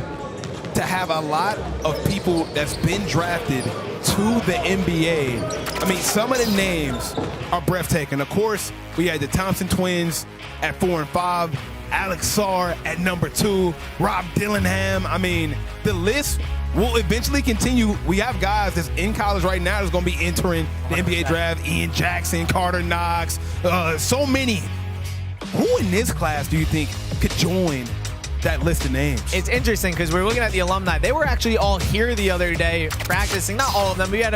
to have a lot of people that's been drafted to the NBA. I mean, some of the names are breathtaking. Of course, we had the Thompson twins at 4 and 5. Alex Sarr at number 2, Rob Dillingham. I mean, the list will eventually continue. We have guys that's in college right now that's going to be entering the NBA draft. Ian Jackson, Carter Knox, so many. Who in this class do you think could join that list of names? It's interesting because we're looking at the alumni. They were actually all here the other day practicing. Not all of them. We had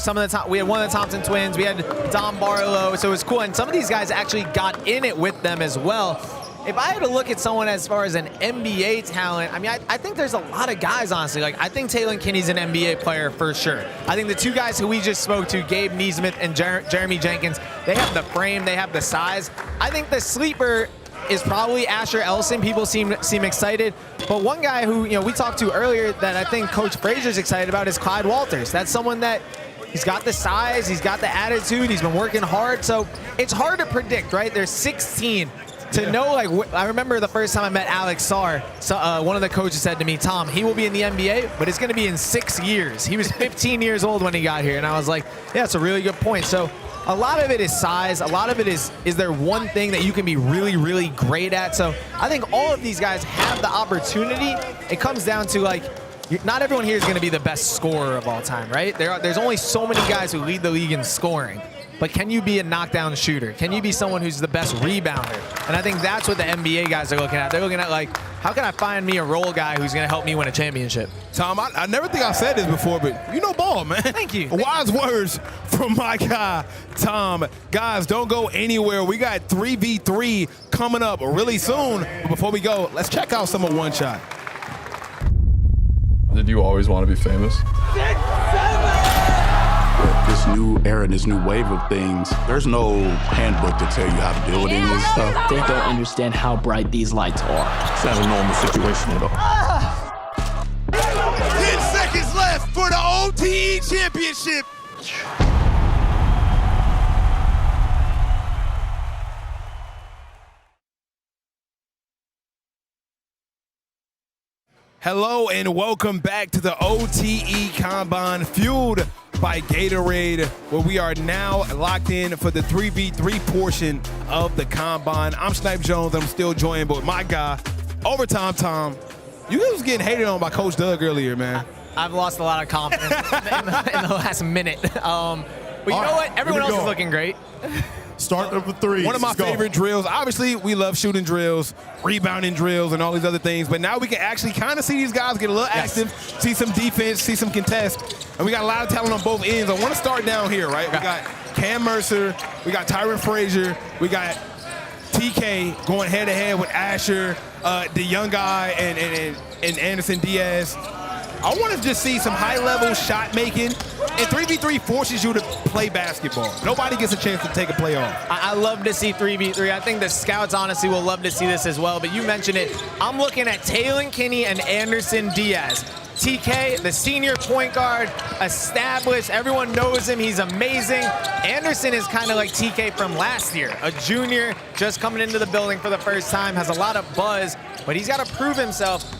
some of the we had one of the Thompson twins. We had Don Barlow. So it was cool. And some of these guys actually got in it with them as well. If I had to look at someone as far as an NBA talent, I mean, I think there's a lot of guys, honestly. Like, I think Talen Kinney's an NBA player for sure. I think the 2 guys who we just spoke to, Gabe Nesmith and Jeremy Jenkins, they have the frame, they have the size. I think the sleeper is probably Asher Elson. People seem excited. But one guy who, you know, we talked to earlier that I think Coach Frasier's excited about is Clyde Walters. That's someone that he's got the size, he's got the attitude, he's been working hard. So it's hard to predict, right? There's 16. To know, like, I remember the first time I met Alex Sarr, one of the coaches said to me, Tom, he will be in the NBA, but it's going to be in 6 years. He was 15 years old when he got here. And I was like, yeah, it's a really good point. So a lot of it is size. A lot of it is there one thing that you can be really, really great at? So I think all of these guys have the opportunity. It comes down to, like, not everyone here is going to be the best scorer of all time, right? There's only so many guys who lead the league in scoring. But can you be a knockdown shooter? Can you be someone who's the best rebounder? And I think that's what the NBA guys are looking at. They're looking at, like, how can I find me a role guy who's going to help me win a championship? Tom, I never think I said this before, but you know ball, man. Thank you. Wise words from my guy, Tom. Guys, don't go anywhere. We got 3v3 coming up really soon. But before we go, let's check out some of One Shot. Did you always want to be famous? 6, 7! This new era, this new wave of things, there's no handbook to tell you how to deal with any of this stuff. They don't understand how bright these lights are. It's not a normal situation at all. 10 seconds left for the OTE Championship. Hello and welcome back to the OTE Combine, fueled by Gatorade, where we are now locked in for the 3v3 portion of the Combine. I'm Snipe Jones. I'm still joined with my guy, Overtime Tom. You was getting hated on by Coach Doug earlier, man. I've lost a lot of confidence in the last minute. But you know what? Everyone else is looking great. Start number 3. One of my favorite drills. Obviously, we love shooting drills, rebounding drills, and all these other things. But now we can actually kind of see these guys get a little active, see some defense, see some contest. And we got a lot of talent on both ends. I want to start down here, right? We got Cam Mercer, we got Tyron Frasier, we got TK going head-to-head with Asher, the young guy, and Anderson Diaz. I want to just see some high-level shot making, and 3v3 forces you to play basketball. Nobody gets a chance to take a play off. I love to see 3v3. I think the scouts honestly will love to see this as well, but you mentioned it. I'm looking at Talen Kinney and Anderson Diaz. TK, the senior point guard, established. Everyone knows him. He's amazing. Anderson is kind of like TK from last year, a junior just coming into the building for the first time, has a lot of buzz, but he's got to prove himself.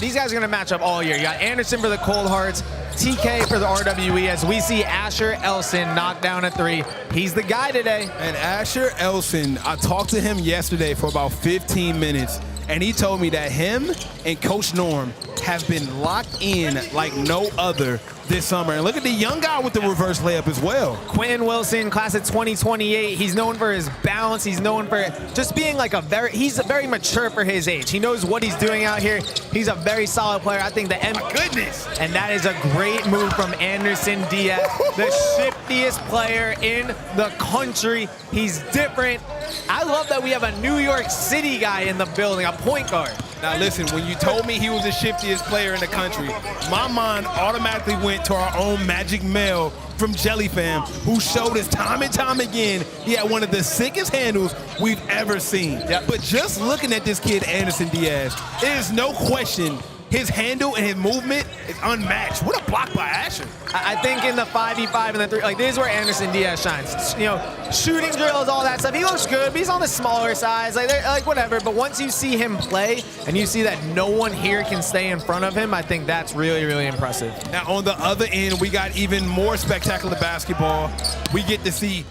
These guys are going to match up all year. You got Anderson for the Cold Hearts, TK for the RWE, as we see Asher Elson knock down a 3. He's the guy today. And Asher Elson, I talked to him yesterday for about 15 minutes, and he told me that him and Coach Norm have been locked in like no other this summer. And look at the young guy with the reverse layup as well. Quinn Wilson, class of 2028. He's known for his balance. He's known for just being like he's very mature for his age. He knows what he's doing out here. He's a very solid player. I think goodness. And that is a great move from Anderson Diaz, the shiftiest player in the country. He's different. I love that we have a New York City guy in the building, a point guard. Now listen, when you told me he was the shiftiest player in the country, my mind automatically went to our own Magic Mel from JellyFam, who showed us time and time again he had one of the sickest handles we've ever seen. Yep. But just looking at this kid, Anderson Diaz, there's no question his handle and his movement is unmatched. What a block by Asher. I think in the 5v5 and the 3, like, this is where Anderson Diaz shines. You know, shooting drills, all that stuff. He looks good, but he's on the smaller size, like whatever. But once you see him play and you see that no one here can stay in front of him, I think that's really, really impressive. Now on the other end, we got even more spectacular basketball. We get to see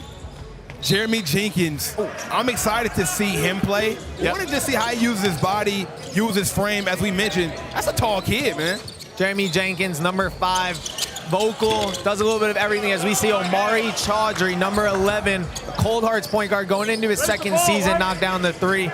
Jeremy Jenkins. I'm excited to see him play. I wanted to see how he uses his body, uses his frame. As we mentioned, that's a tall kid, man. Jeremy Jenkins, number 5, vocal, does a little bit of everything. As we see Omari Chaudhry, number 11, Cold Hearts point guard, going into his second season, knocked down the 3.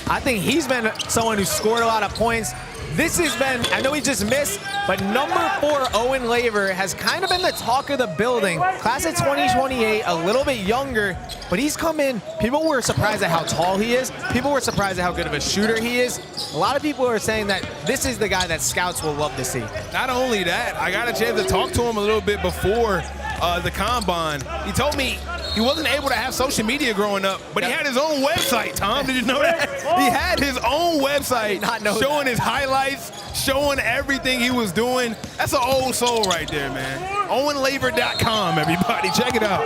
I think he's been someone who scored a lot of points. This has been, I know he just missed, but number 4, Owen Laver, has kind of been the talk of the building. Class of 2028, a little bit younger, but he's come in. People were surprised at how tall he is. People were surprised at how good of a shooter he is. A lot of people are saying that this is the guy that scouts will love to see. Not only that, I got a chance to talk to him a little bit before the Combine. He told me he wasn't able to have social media growing up, but he had his own website, Tom. Did you know that? He had his own website showing his highlights, showing everything he was doing. That's an old soul right there, man. OwenLaver.com, everybody. Check it out.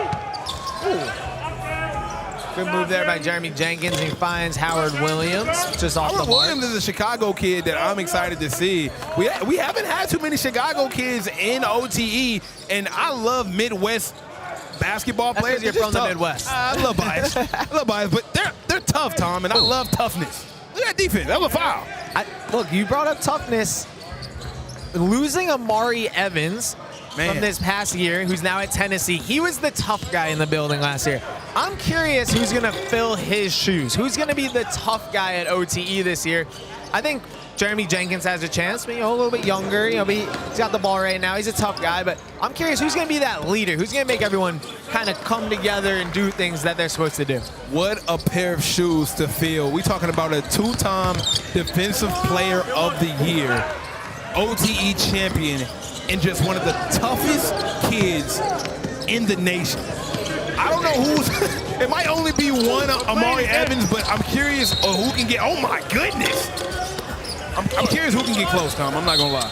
Good move there by Jeremy Jenkins. He finds Howard Williams just off the mark. Howard Williams is a Chicago kid that I'm excited to see. We haven't had too many Chicago kids in OTE, and I love Midwest basketball players. You're from the Midwest. I love bias. I love bias, but they're tough, Tom, and I love toughness. Look at that defense. That was a foul. Look, you brought up toughness. Losing Amari Evans from this past year, who's now at Tennessee, he was the tough guy in the building last year. I'm curious who's going to fill his shoes. Who's going to be the tough guy at OTE this year? I think Jeremy Jenkins has a chance, but, a little bit younger. He's got the ball right now. He's a tough guy, but I'm curious who's going to be that leader. Who's going to make everyone kind of come together and do things that they're supposed to do? What a pair of shoes to fill. We're talking about a 2-time Defensive Player of the Year, OTE champion, and just one of the toughest kids in the nation. I don't know who's, it might only be one Amari Evans, but I'm curious who can get, oh my goodness. I'm curious who can get close, Tom. I'm not going to lie.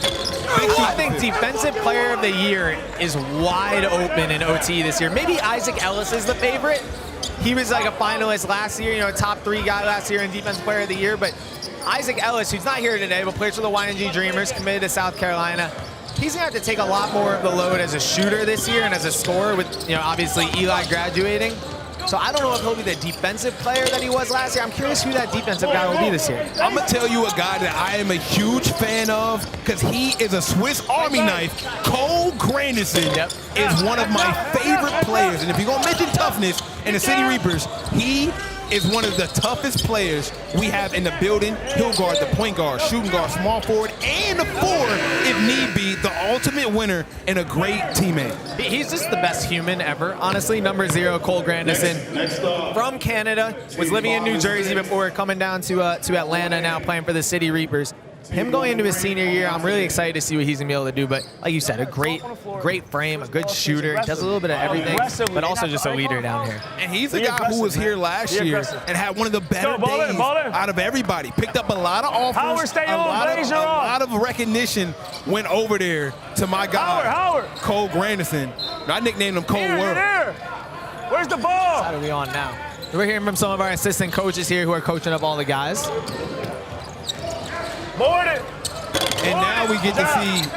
I think Defensive Player of the Year is wide open in OTE this year. Maybe Isaac Ellis is the favorite. He was like a finalist last year, a top 3 guy last year in Defensive Player of the Year. But Isaac Ellis, who's not here today, but plays for the YNG Dreamerz, committed to South Carolina. He's going to have to take a lot more of the load as a shooter this year and as a scorer with, obviously Eli graduating. So I don't know if he'll be the defensive player that he was last year. I'm curious who that defensive guy will be this year. I'm going to tell you a guy that I am a huge fan of because he is a Swiss Army knife. Cole Granderson is one of my favorite players. And if you're going to mention toughness in the City Reapers, he is one of the toughest players we have in the building. He'll guard the point guard, shooting guard, small forward, and the forward, if need be, the ultimate winner and a great teammate. He's just the best human ever, honestly. Number 0, Cole Granderson. From Canada, was living in New Jersey before coming down to Atlanta, now playing for the City Reapers. Him going into his senior year, I'm really excited to see what he's going to be able to do. But like you said, a great frame, a good shooter, does a little bit of everything, but also just a leader down here. And he's a guy who was here last year and had one of the better days out of everybody. Picked up a lot of offers, a lot of recognition went over there to my guy, Cole Granderson. I nicknamed him Cold World. Where's the ball? How are we on now? We're hearing from some of our assistant coaches here who are coaching up all the guys. And now we get to see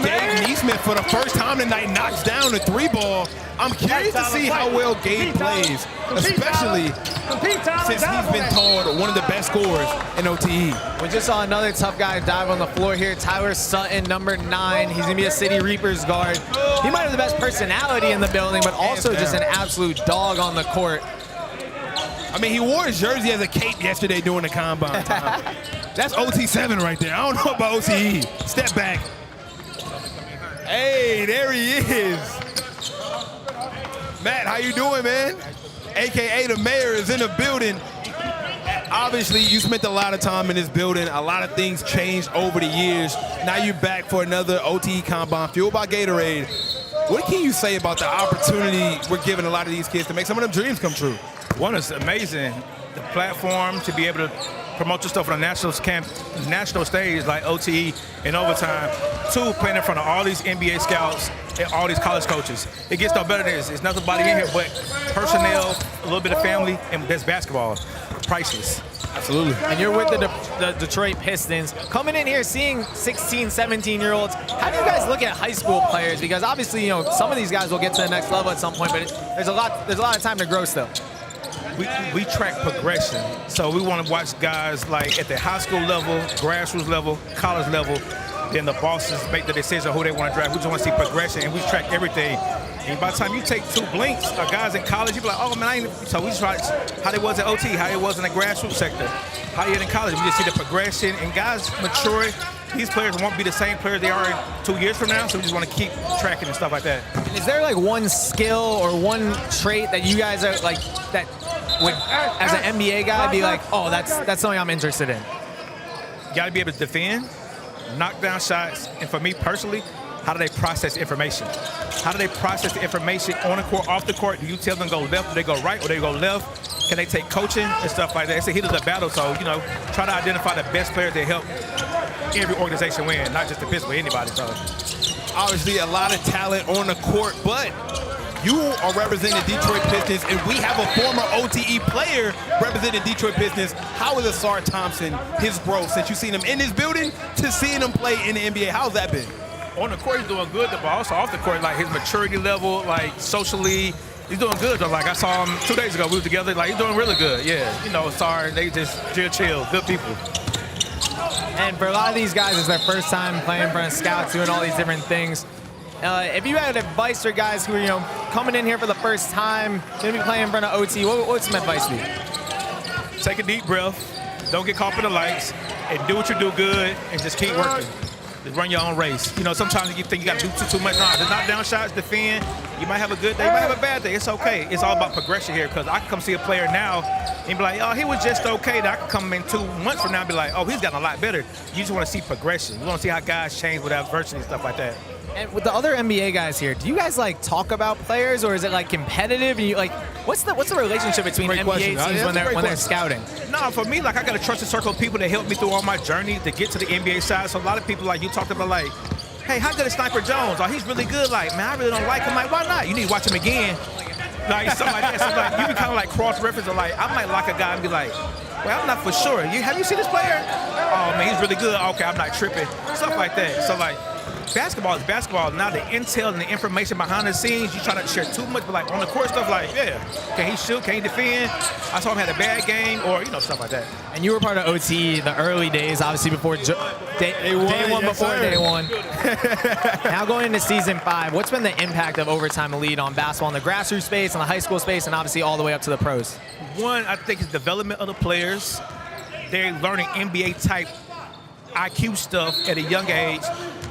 Gabe Nesmith for the first time tonight knocks down the 3-ball. I'm curious to see how well Gabe plays, especially since he's been called one of the best scorers in OTE. We just saw another tough guy dive on the floor here. Tyler Sutton, number 9. He's going to be a City Reapers guard. He might have the best personality in the building, but also just an absolute dog on the court. I mean, he wore his jersey as a cape yesterday during the Combine. That's OT7 right there. I don't know about OTE. Step back. Hey, there he is. Matt, how you doing, man? AKA the mayor is in the building. Obviously, you spent a lot of time in this building. A lot of things changed over the years. Now you're back for another OTE Combine fueled by Gatorade. What can you say about the opportunity we're giving a lot of these kids to make some of them dreams come true? One, is amazing. The platform to be able to promote your stuff on a national stage like OTE in overtime. 2, playing in front of all these NBA scouts and all these college coaches. It gets no better than this. There's nothing in here but personnel, a little bit of family, and that's basketball. Priceless. Absolutely. And you're with the Detroit Pistons. Coming in here, seeing 16, 17-year-olds, how do you guys look at high school players? Because obviously, you know, some of these guys will get to the next level at some point, but there's a lot of time to grow still. We track progression. So we want to watch guys like at the high school level, grassroots level, college level. Then the bosses make the decision who they want to draft. We just want to see progression, and we track everything. And by the time you take 2 blinks of guys in college, you be like, oh man, I ain't. So we just watch how they was at OT, how they was in the grassroots sector, how they in college. We just see the progression, and guys mature. These players won't be the same players they are 2 years from now, so we just want to keep tracking and stuff like that. Is there like one skill or one trait that you guys are like that would, as an NBA guy, be like, oh, that's something I'm interested in? You got to be able to defend, knock down shots, and for me personally, how do they process information? How do they process the information on the court, off the court? Do you tell them go left, or they go right, or they go left? Can they take coaching and stuff like that? It's a heat of the battle, so, you know, try to identify the best players that help every organization win, not just the Pistons, but anybody. So obviously a lot of talent on the court, but you are representing Detroit Pistons, and we have a former OTE player representing Detroit Pistons. How is Asar Thompson, his growth, since you've seen him in this building to seeing him play in the NBA? How's that been? On the court, he's doing good, but also off the court, like his maturity level, like socially, he's doing good. Like I saw him 2 days ago, we were together, like he's doing really good. Yeah, you know, Asar, they just chill, good people. And for a lot of these guys, it's their first time playing in front of scouts, doing all these different things. If you had advice for guys who are, you know, coming in here for the first time, going to be playing in front of OT, what would some advice be? Take a deep breath, don't get caught in the lights, and do what you do good, and just keep working. Just run your own race. You know, sometimes you think you got to do too much. No, just knock down shots, defend. You might have a good day, you might have a bad day. It's okay. It's all about progression here, because I can come see a player now and be like, oh, he was just okay. Then I can come in 2 months from now and be like, oh, he's gotten a lot better. You just want to see progression. You want to see how guys change with adversity and stuff like that. And with the other NBA guys here, do you guys like talk about players, or is it like competitive? And you like, what's the relationship between NBA teams when they're scouting? No, for me, like I got a trusted circle of people that help me through all my journey to get to the NBA side. So a lot of people, like you talked about, like, hey, how good is Sniper Jones? Oh, he's really good. Like, man, I really don't like him. Like, why not? You need to watch him again. Like something like that. So like you can kind of like cross-reference, or like I might like a guy and be like, well, I'm not for sure. Have you seen this player? Oh man, he's really good. Okay, I'm not tripping. Stuff like that. So like, basketball is basketball. Now the intel and the information behind the scenes, you try not to share too much, but like on the court stuff, like, yeah, can he shoot? Can he defend? I saw him had a bad game, or, you know, stuff like that. And you were part of OT the early days, obviously before day one, before day one. Now going into season 5, what's been the impact of Overtime Elite on basketball in the grassroots space, on the high school space, and obviously all the way up to the pros? One, I think it's development of the players. They're learning NBA-type IQ stuff at a young age.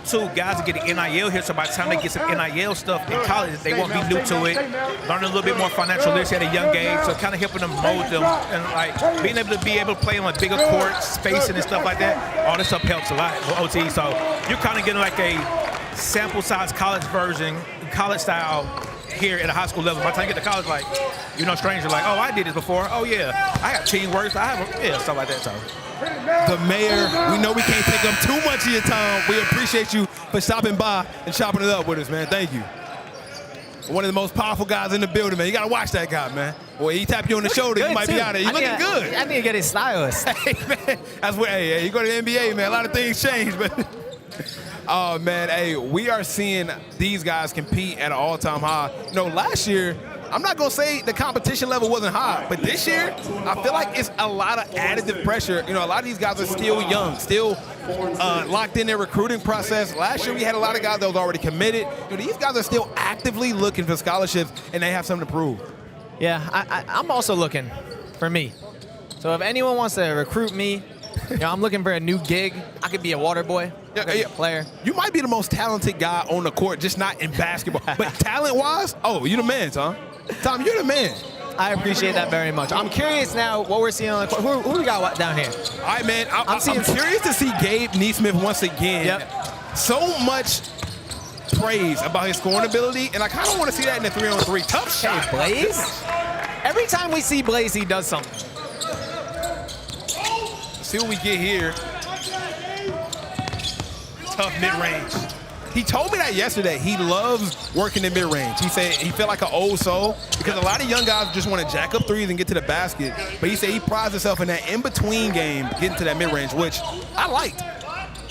2, guys are getting NIL here, so by the time they get some NIL stuff in college, they won't be new to it. Learning a little bit more financial literacy at a young age, so kind of helping them mold them, and like being able to play on a bigger court, spacing and stuff like that. All this stuff helps a lot with OT. So you're kind of getting like a sample size college version, college style here at a high school level. By the time you get to college, like, you're no stranger. Like, oh, I did this before. Oh yeah, I have teamwork. Stuff like that. So. The mayor, we know we can't take up too much of your time. We appreciate you for stopping by and chopping it up with us, man. Thank you. One of the most powerful guys in the building, man. You got to watch that guy, man. Boy, he tap you on the shoulder, you might be out there. You looking good. I need to get his stylist. Hey, man. That's what, hey, you go to the NBA, man. A lot of things change, man. Oh, man, hey, we are seeing these guys compete at an all-time high. You know, last year, I'm not going to say the competition level wasn't high, but this year, I feel like it's a lot of additive pressure. You know, a lot of these guys are still young, still locked in their recruiting process. Last year, we had a lot of guys that was already committed. You know, these guys are still actively looking for scholarships, and they have something to prove. Yeah, I'm also looking for me. So if anyone wants to recruit me, you know, I'm looking for a new gig. I could be a water boy. I could be a player. You might be the most talented guy on the court, just not in basketball. But talent-wise, oh, you're the man, Tom. Tom, you're the man. I appreciate that very much. I'm curious now what we're seeing on the court. Who we got down here? All right, man. I'm curious to see Gabe Nesmith once again. Yep. So much praise about his scoring ability, and I kind of want to see that in the 3-on-3. Tough shot. Hey, Blaze? Every time we see Blaze, he does something. See what we get here. Tough mid-range. He told me that yesterday. He loves working in mid-range. He said he felt like an old soul because a lot of young guys just want to jack up threes and get to the basket. But he said he prides himself in that in-between game, getting to that mid-range, which I liked.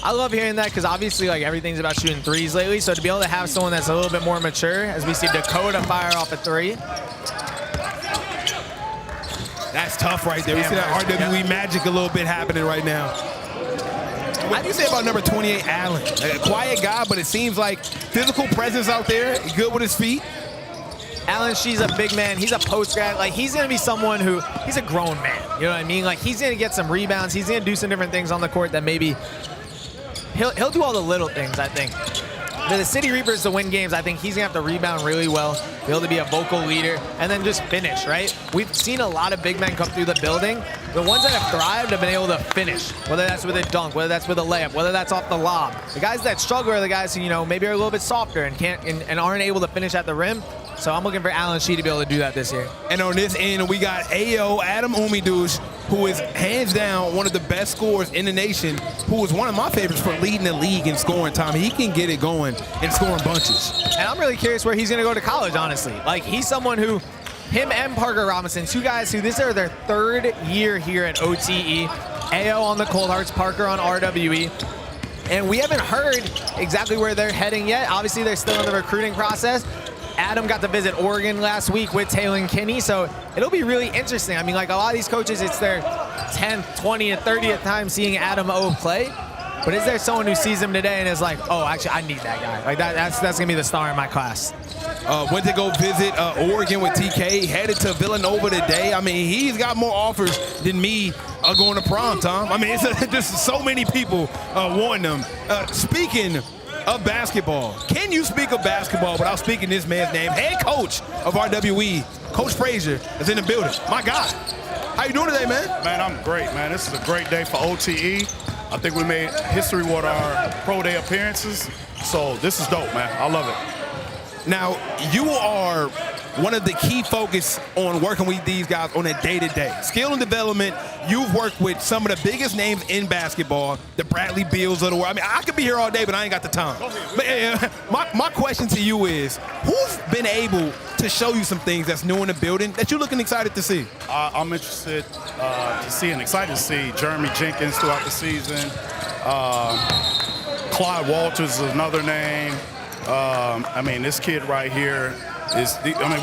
I love hearing that because obviously like everything's about shooting threes lately. So to be able to have someone that's a little bit more mature, as we see Dakota fire off a three. That's tough right there. We see that RWE magic a little bit happening right now. What do you say about number 28, Allen? A quiet guy, but it seems like physical presence out there, good with his feet. Allen, she's a big man. He's a post grad. Like, he's going to be someone who, he's a grown man. You know what I mean? Like, he's going to get some rebounds. He's going to do some different things on the court that maybe he'll do all the little things, I think. For the City Reapers to win games, I think he's going to have to rebound really well, be able to be a vocal leader, and then just finish, right? We've seen a lot of big men come through the building. The ones that have thrived have been able to finish, whether that's with a dunk, whether that's with a layup, whether that's off the lob. The guys that struggle are the guys who, you know, maybe are a little bit softer and can't and aren't able to finish at the rim. So I'm looking for Allen Shee to be able to do that this year. And on this end, we got AO, Adam Umidouche, who is hands down one of the best scorers in the nation, who is one of my favorites for leading the league in scoring time. He can get it going and scoring bunches. And I'm really curious where he's going to go to college, honestly. Like, he's someone who, him and Parker Robinson, two guys who this is their third year here at OTE. AO on the Cold Hearts, Parker on RWE. And we haven't heard exactly where they're heading yet. Obviously, they're still in the recruiting process. Adam got to visit Oregon last week with Talen Kinney, so it'll be really interesting. I mean, like a lot of these coaches, it's their 10th, 20th, 30th time seeing Adam O play. But is there someone who sees him today and is like, oh, actually, I need that guy? Like that's going to be the star in my class. Went to go visit Oregon with TK, headed to Villanova today. I mean, he's got more offers than me going to prom, Tom. I mean, it's just so many people wanting them. Speaking of basketball, can you speak of basketball without speaking this man's name? Head coach of RWE, Coach Frasier, is in the building. My God. How you doing today, man? Man, I'm great, man. This is a great day for OTE. I think we made history with our pro day appearances. So this is dope, man. I love it. Now, you are one of the key focus on working with these guys on a day-to-day. Skill and development, you've worked with some of the biggest names in basketball, the Bradley Beals of the world. I mean, I could be here all day, but I ain't got the time. But my question to you is, who's been able to show you some things that's new in the building that you're looking excited to see? I'm interested to see and excited to see Jeremy Jenkins throughout the season. Clyde Walters is another name. I mean, this kid right here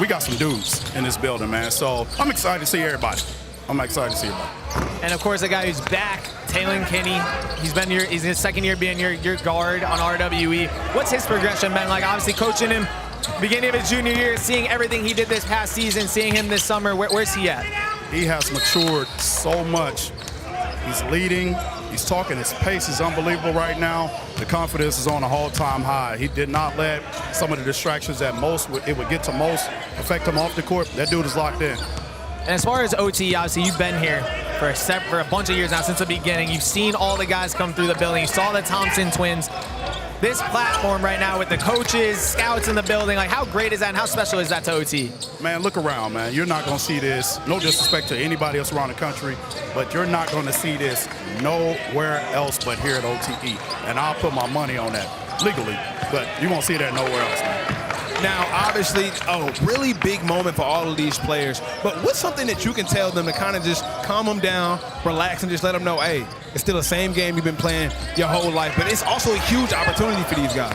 we got some dudes in this building, man. So I'm excited to see everybody. And of course, the guy who's back, Talen Kinney. He's in his second year being your guard on RWE. What's his progression been like? Obviously, coaching him beginning of his junior year, seeing everything he did this past season, seeing him this summer. Where's he at? He has matured so much. He's leading. He's talking. His pace is unbelievable right now. The confidence is on an all-time high. He did not let some of the distractions that it would get to most affect him off the court. That dude is locked in. And as far as OTE, obviously, you've been here for a bunch of years now, since the beginning. You've seen all the guys come through the building. You saw the Thompson twins. This platform right now with the coaches, scouts in the building, like how great is that and how special is that to OTE? Man, look around, man. You're not going to see this. No disrespect to anybody else around the country, but you're not going to see this nowhere else but here at OTE. And I'll put my money on that legally, but you won't see that nowhere else, man. Now, obviously, a really big moment for all of these players, but what's something that you can tell them to kind of just calm them down, relax, and just let them know, hey, it's still the same game you've been playing your whole life, but it's also a huge opportunity for these guys?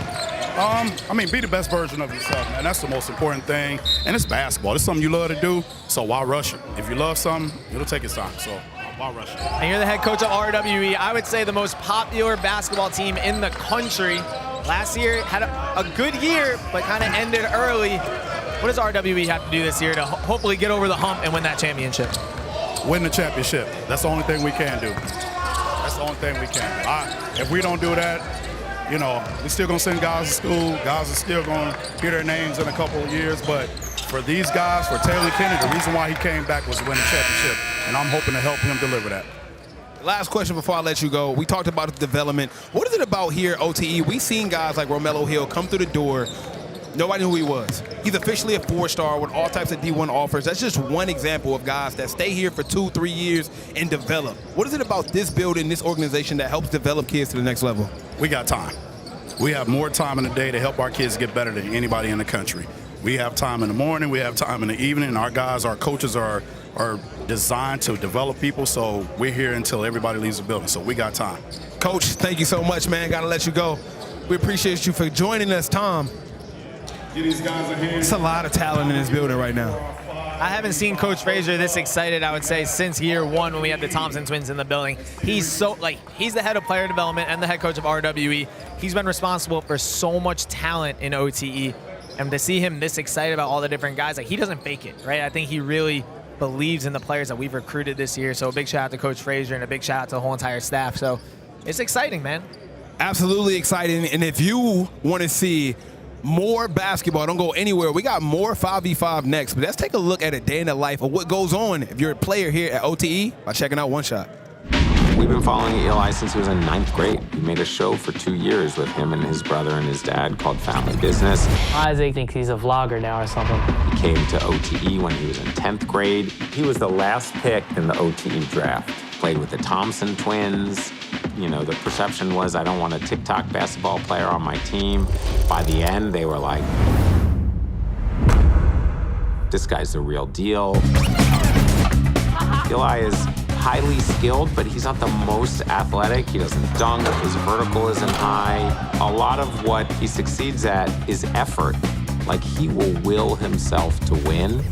I mean, be the best version of yourself, man. That's the most important thing. And it's basketball. It's something you love to do, so why rush it? If you love something, it'll take its time, so why rush it? And you're the head coach of RWE. I would say the most popular basketball team in the country. Last year had a good year, but kind of ended early. What does RWE have to do this year to hopefully get over the hump and win that championship? Win the championship. That's the only thing we can do. That's the only thing we can do. If we don't do that, you know, we're still going to send guys to school. Guys are still going to hear their names in a couple of years. But for these guys, for Talen Kinney, the reason why he came back was to win the championship. And I'm hoping to help him deliver that. Last question before I let you go. We talked about the development. What is it about here at OTE? We've seen guys like Romello Hill come through the door. Nobody knew who he was. He's officially a 4-star with all types of D1 offers. That's just one example of guys that stay here for 2-3 years and develop. What is it about this building, this organization that helps develop kids to the next level? We got time. We have more time in the day to help our kids get better than anybody in the country. We have time in the morning, we have time in the evening. Our guys, our coaches are designed to develop people, so we're here until everybody leaves the building, so we got time. Coach, thank you so much, man. Got to let you go. We appreciate you for joining us, Tom. It's a lot of talent in this building right now. I haven't seen Coach Frasier this excited, I would say, since year one when we had the Thompson twins in the building. He's he's the head of player development and the head coach of RWE. He's been responsible for so much talent in OTE. And to see him this excited about all the different guys, he doesn't fake it, right? I think he really believes in the players that we've recruited this year. So a big shout out to Coach Frasier and a big shout out to the whole entire staff. So it's exciting, man. Absolutely exciting. And if you want to see more basketball, don't go anywhere. We got more 5v5 next, but let's take a look at a day in the life of what goes on if you're a player here at OTE by checking out One Shot. We've been following Eli since he was in 9th grade. We made a show for 2 years with him and his brother and his dad called Family Business. Isaac thinks he's a vlogger now or something. He came to OTE when he was in 10th grade. He was the last pick in the OTE draft. Played with the Thompson twins. You know, the perception was I don't want a TikTok basketball player on my team. By the end, they were like, this guy's the real deal. Eli is highly skilled, but he's not the most athletic. He doesn't dunk, his vertical isn't high. A lot of what he succeeds at is effort. Like, he will himself to win.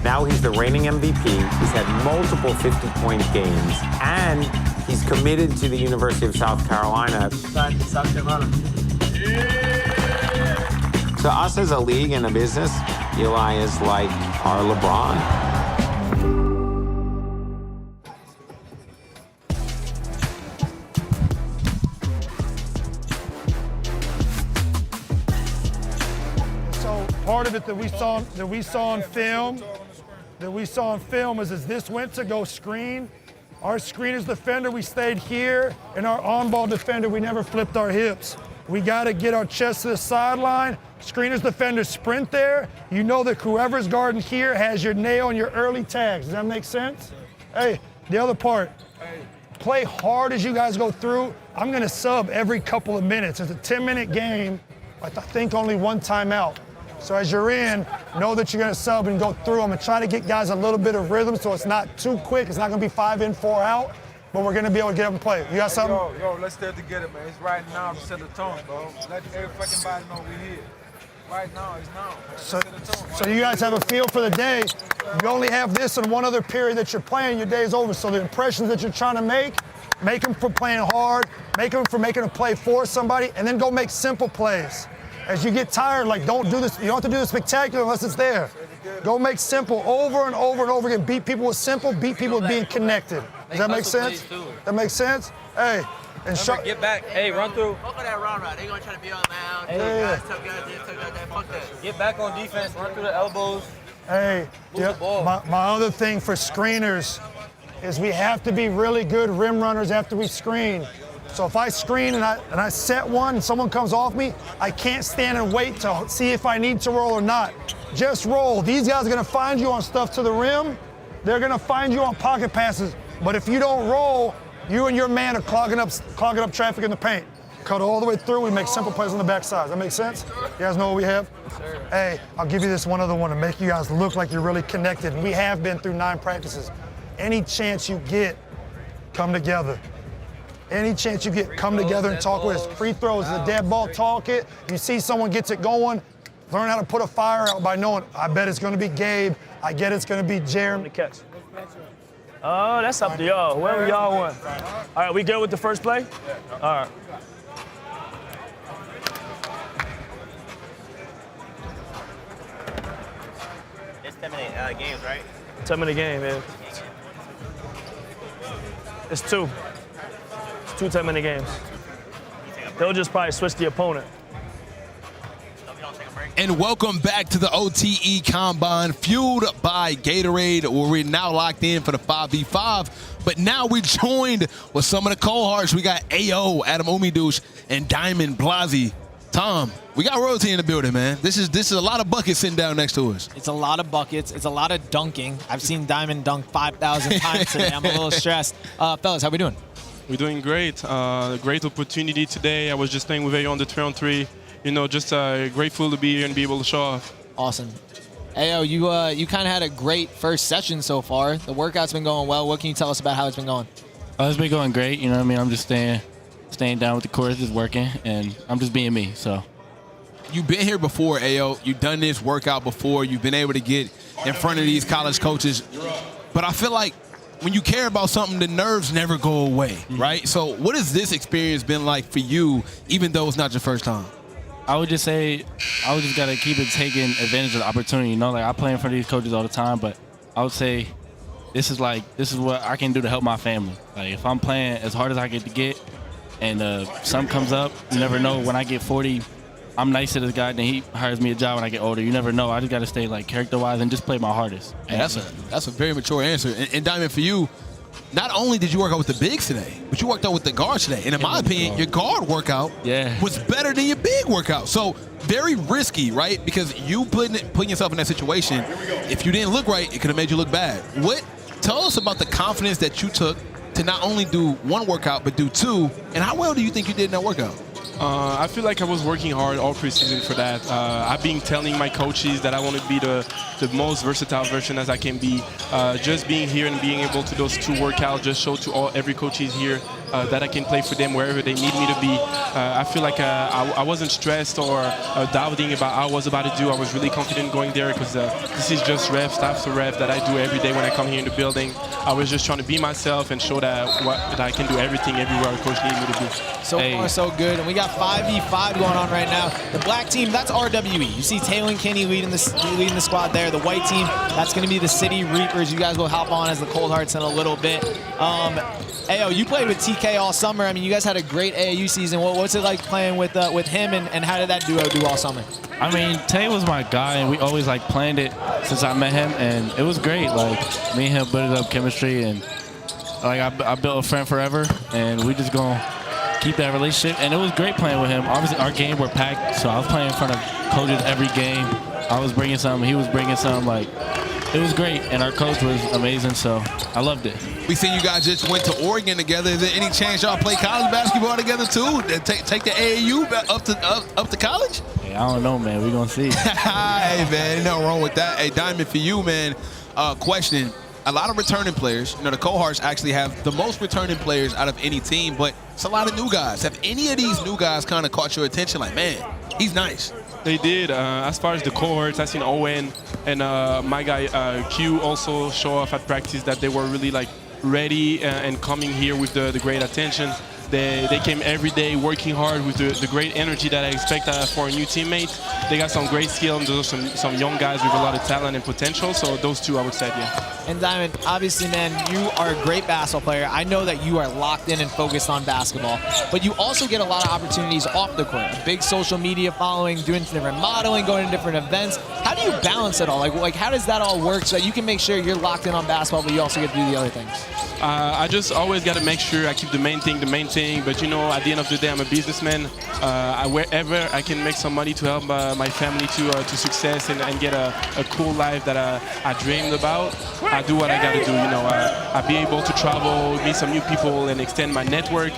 Now he's the reigning MVP. He's had multiple 50-point games, and he's committed to the University of South Carolina. To us as a league and a business, Eli is like our LeBron. Part of it that we saw in film is as this went to go screen, our screeners defender, we stayed here, and our on-ball defender, we never flipped our hips. We got to get our chest to the sideline. Screeners defender sprint there. You know that whoever's guarding here has your nail and your early tags. Does that make sense? Hey, the other part, play hard as you guys go through. I'm going to sub every couple of minutes. It's a 10-minute game, but I think only one timeout. So as you're in, know that you're going to sub and go through them and try to get guys a little bit of rhythm so it's not too quick. It's not going to be 5 in, 4 out, but we're going to be able to get up and play. You got something? Yo, let's stay together, man. It's right now to set the tone, bro. Let every fucking body know we're here. Right now, it's now. So you guys have a feel for the day. You only have this in one other period that you're playing, your day's over. So the impressions that you're trying to make them for playing hard, make them for making a play for somebody, and then go make simple plays. As you get tired, don't do this. You don't have to do the spectacular unless it's there. Go make simple over and over and over again. Beat people with simple, beat people with being connected. Does that make sense? That makes sense? Hey, and get back. Hey, run through. Fuck that run. They gonna try to be on mound. Yeah. Tough guys, that. Fuck that. Get back on defense. Run through the elbows. Hey, my other thing for screeners is we have to be really good rim runners after we screen. So if I screen and I set one and someone comes off me, I can't stand and wait to see if I need to roll or not. Just roll. These guys are gonna find you on stuff to the rim. They're gonna find you on pocket passes. But if you don't roll, you and your man are clogging up traffic in the paint. Cut all the way through, we make simple plays on the backside. Does that make sense? You guys know what we have? Hey, I'll give you this one other one to make you guys look like you're really connected. We have been through 9 practices. Any chance you get, come together. Any chance you get, come together and talk with us. Free throws, the dead ball, talk it. You see someone gets it going, learn how to put a fire out by knowing, I bet it's gonna be Gabe, I get it's gonna be Jeremy. Catch. Oh, that's up to y'all, whoever y'all want. All right, we good with the first play? All right. It's 10-minute games, right? 10-minute game, man. It's 2. 2 10-minute games. They'll just probably switch the opponent. And welcome back to the OTE Combine, fueled by Gatorade, where we're now locked in for the 5v5. But now we're joined with some of the cohorts. We got AO, Adam Umidouche, and Diamond Blasi. Tom, we got royalty in the building, man. This is a lot of buckets sitting down next to us. It's a lot of buckets. It's a lot of dunking. I've seen Diamond dunk 5,000 times today. I'm a little stressed. Fellas, how we doing? We're doing great. Great opportunity today. I was just playing with AO on the 3-on-3. You know, just grateful to be here and be able to show off. Awesome. AO, you kind of had a great first session so far. The workout's been going well. What can you tell us about how it's been going? It's been going great. You know what I mean? I'm just staying down with the course, just working, and I'm just being me. So. You've been here before, AO. You've done this workout before. You've been able to get in front of these college coaches. But I feel like when you care about something, the nerves never go away, right? So what has this experience been like for you, even though it's not your first time? I would just say I would just got to keep taking advantage of the opportunity. You know, like I play in front of these coaches all the time, but I would say this is what I can do to help my family. Like if I'm playing as hard as I get to get and something comes up, you never know. When I get 40, I'm nice to this guy, then he hires me a job when I get older. You never know. I just got to stay like character-wise and just play my hardest. Hey, that's a very mature answer. And Diamond, for you, not only did you work out with the bigs today, but you worked out with the guards today. And in my opinion, your guard workout was better than your big workout. So very risky, right? Because you putting yourself in that situation, if you didn't look right, it could have made you look bad. Tell us about the confidence that you took to not only do one workout, but do two. And how well do you think you did in that workout? I feel like I was working hard all preseason for that. I've been telling my coaches that I want to be the most versatile version as I can be. Just being here and being able to those two workouts just show to every coaches here that I can play for them wherever they need me to be. I feel like I wasn't stressed or doubting about what I was about to do. I was really confident going there because this is just reps after rep that I do every day when I come here in the building. I was just trying to be myself and show that I can do everything everywhere a coach needs me to be. So far, so good. And we got 5v5 going on right now. The black team, that's RWE. You see Talen Kinney leading the squad there. The white team, that's going to be the City Reapers. You guys will hop on as the Cold Hearts in a little bit. AO, you played with TK all summer. I mean, you guys had a great AAU season. What's it like playing with him, and how did that duo do all summer? I mean, Tay was my guy, and we always like planned it since I met him, and it was great. Like me and him built up chemistry, and like I built a friend forever, and we just gonna keep that relationship. And it was great playing with him. Obviously, our game were packed, so I was playing in front of coaches every game. I was bringing something, he was bringing something. Like it was great, and our coach was amazing, so I loved it. We seen you guys just went to Oregon together. Is there any chance y'all play college basketball together too? Take the AAU up to college? Hey, I don't know, man. We're gonna see. Hey, man, ain't nothing wrong with that. Hey, Diamond, for you, man. Question: a lot of returning players. You know, the Cohorts actually have the most returning players out of any team, but it's a lot of new guys. Have any of these new guys kind of caught your attention? Like, man, he's nice. They did. As far as the cohorts, I seen Owen and my guy Q also show off at practice that they were really like ready and coming here with the great attention. They came every day working hard with the great energy that I expect for a new teammate. They got some great skill, and those are some young guys with a lot of talent and potential. So those two, I would say, yeah. And Diamond, obviously, man, you are a great basketball player. I know that you are locked in and focused on basketball, but you also get a lot of opportunities off the court. A big social media following, doing different modeling, going to different events. How do you balance it all? Like how does that all work so that you can make sure you're locked in on basketball, but you also get to do the other things? I just always got to make sure I keep the main thing. But, you know, at the end of the day, I'm a businessman. Wherever I can make some money to help my family to success and get a cool life that I dreamed about, I do what I got to do. You know, I be able to travel, meet some new people, and extend my network,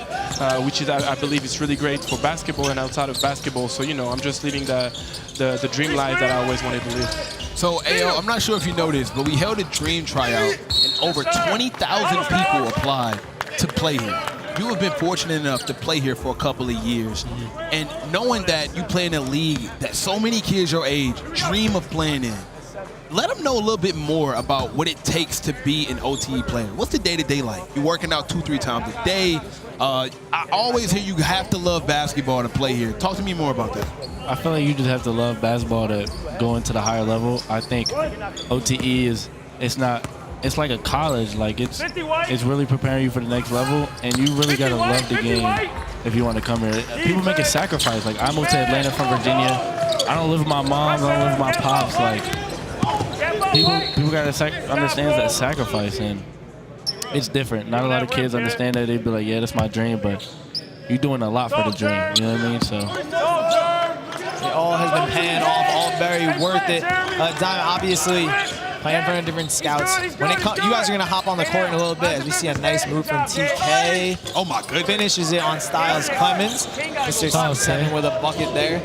which is, I believe, is really great for basketball and outside of basketball. So, you know, I'm just living the dream life that I always wanted to live. So, AO, I'm not sure if you know this, but we held a dream tryout, and over 20,000 people applied to play here. You have been fortunate enough to play here for a couple of years, and knowing that you play in a league that so many kids your age dream of playing in, let them know a little bit more about what it takes to be an OTE player. What's the day-to-day like? You're working out 2-3 times a day. I always hear you have to love basketball to play here. Talk to me more about that. I feel like you just have to love basketball to go into the higher level. I think OTE it's like a college. Like it's really preparing you for the next level, and you really gotta love the game if you want to come here. People make a sacrifice. Like I moved to Atlanta from Virginia. I don't live with my mom. I don't live with my pops. Like people gotta understand that sacrifice, and it's different. Not a lot of kids understand that. They'd be like, yeah, that's my dream, but you're doing a lot for the dream. You know what I mean? So. It all has been paying off, all very worth it. Diamond, obviously, playing for different scouts. When it comes, you guys are gonna hop on the court in a little bit as we see a nice move from TK. Oh my goodness. Finishes it on Styles Clemens. Mr. 7 with a bucket there.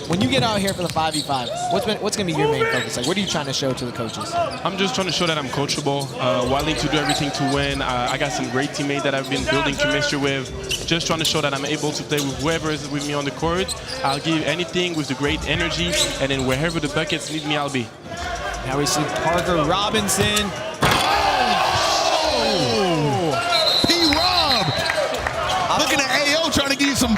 When you get out here for the 5v5, what's gonna be your main focus? Like, what are you trying to show to the coaches? I'm just trying to show that I'm coachable, willing to do everything to win. I got some great teammates that I've been building chemistry with. Just trying to show that I'm able to play with whoever is with me on the court. I'll give anything with the great energy, and then wherever the buckets need me, I'll be. Now we see Parker Robinson. Oh! P-Rob! Looking at AO trying to give you some...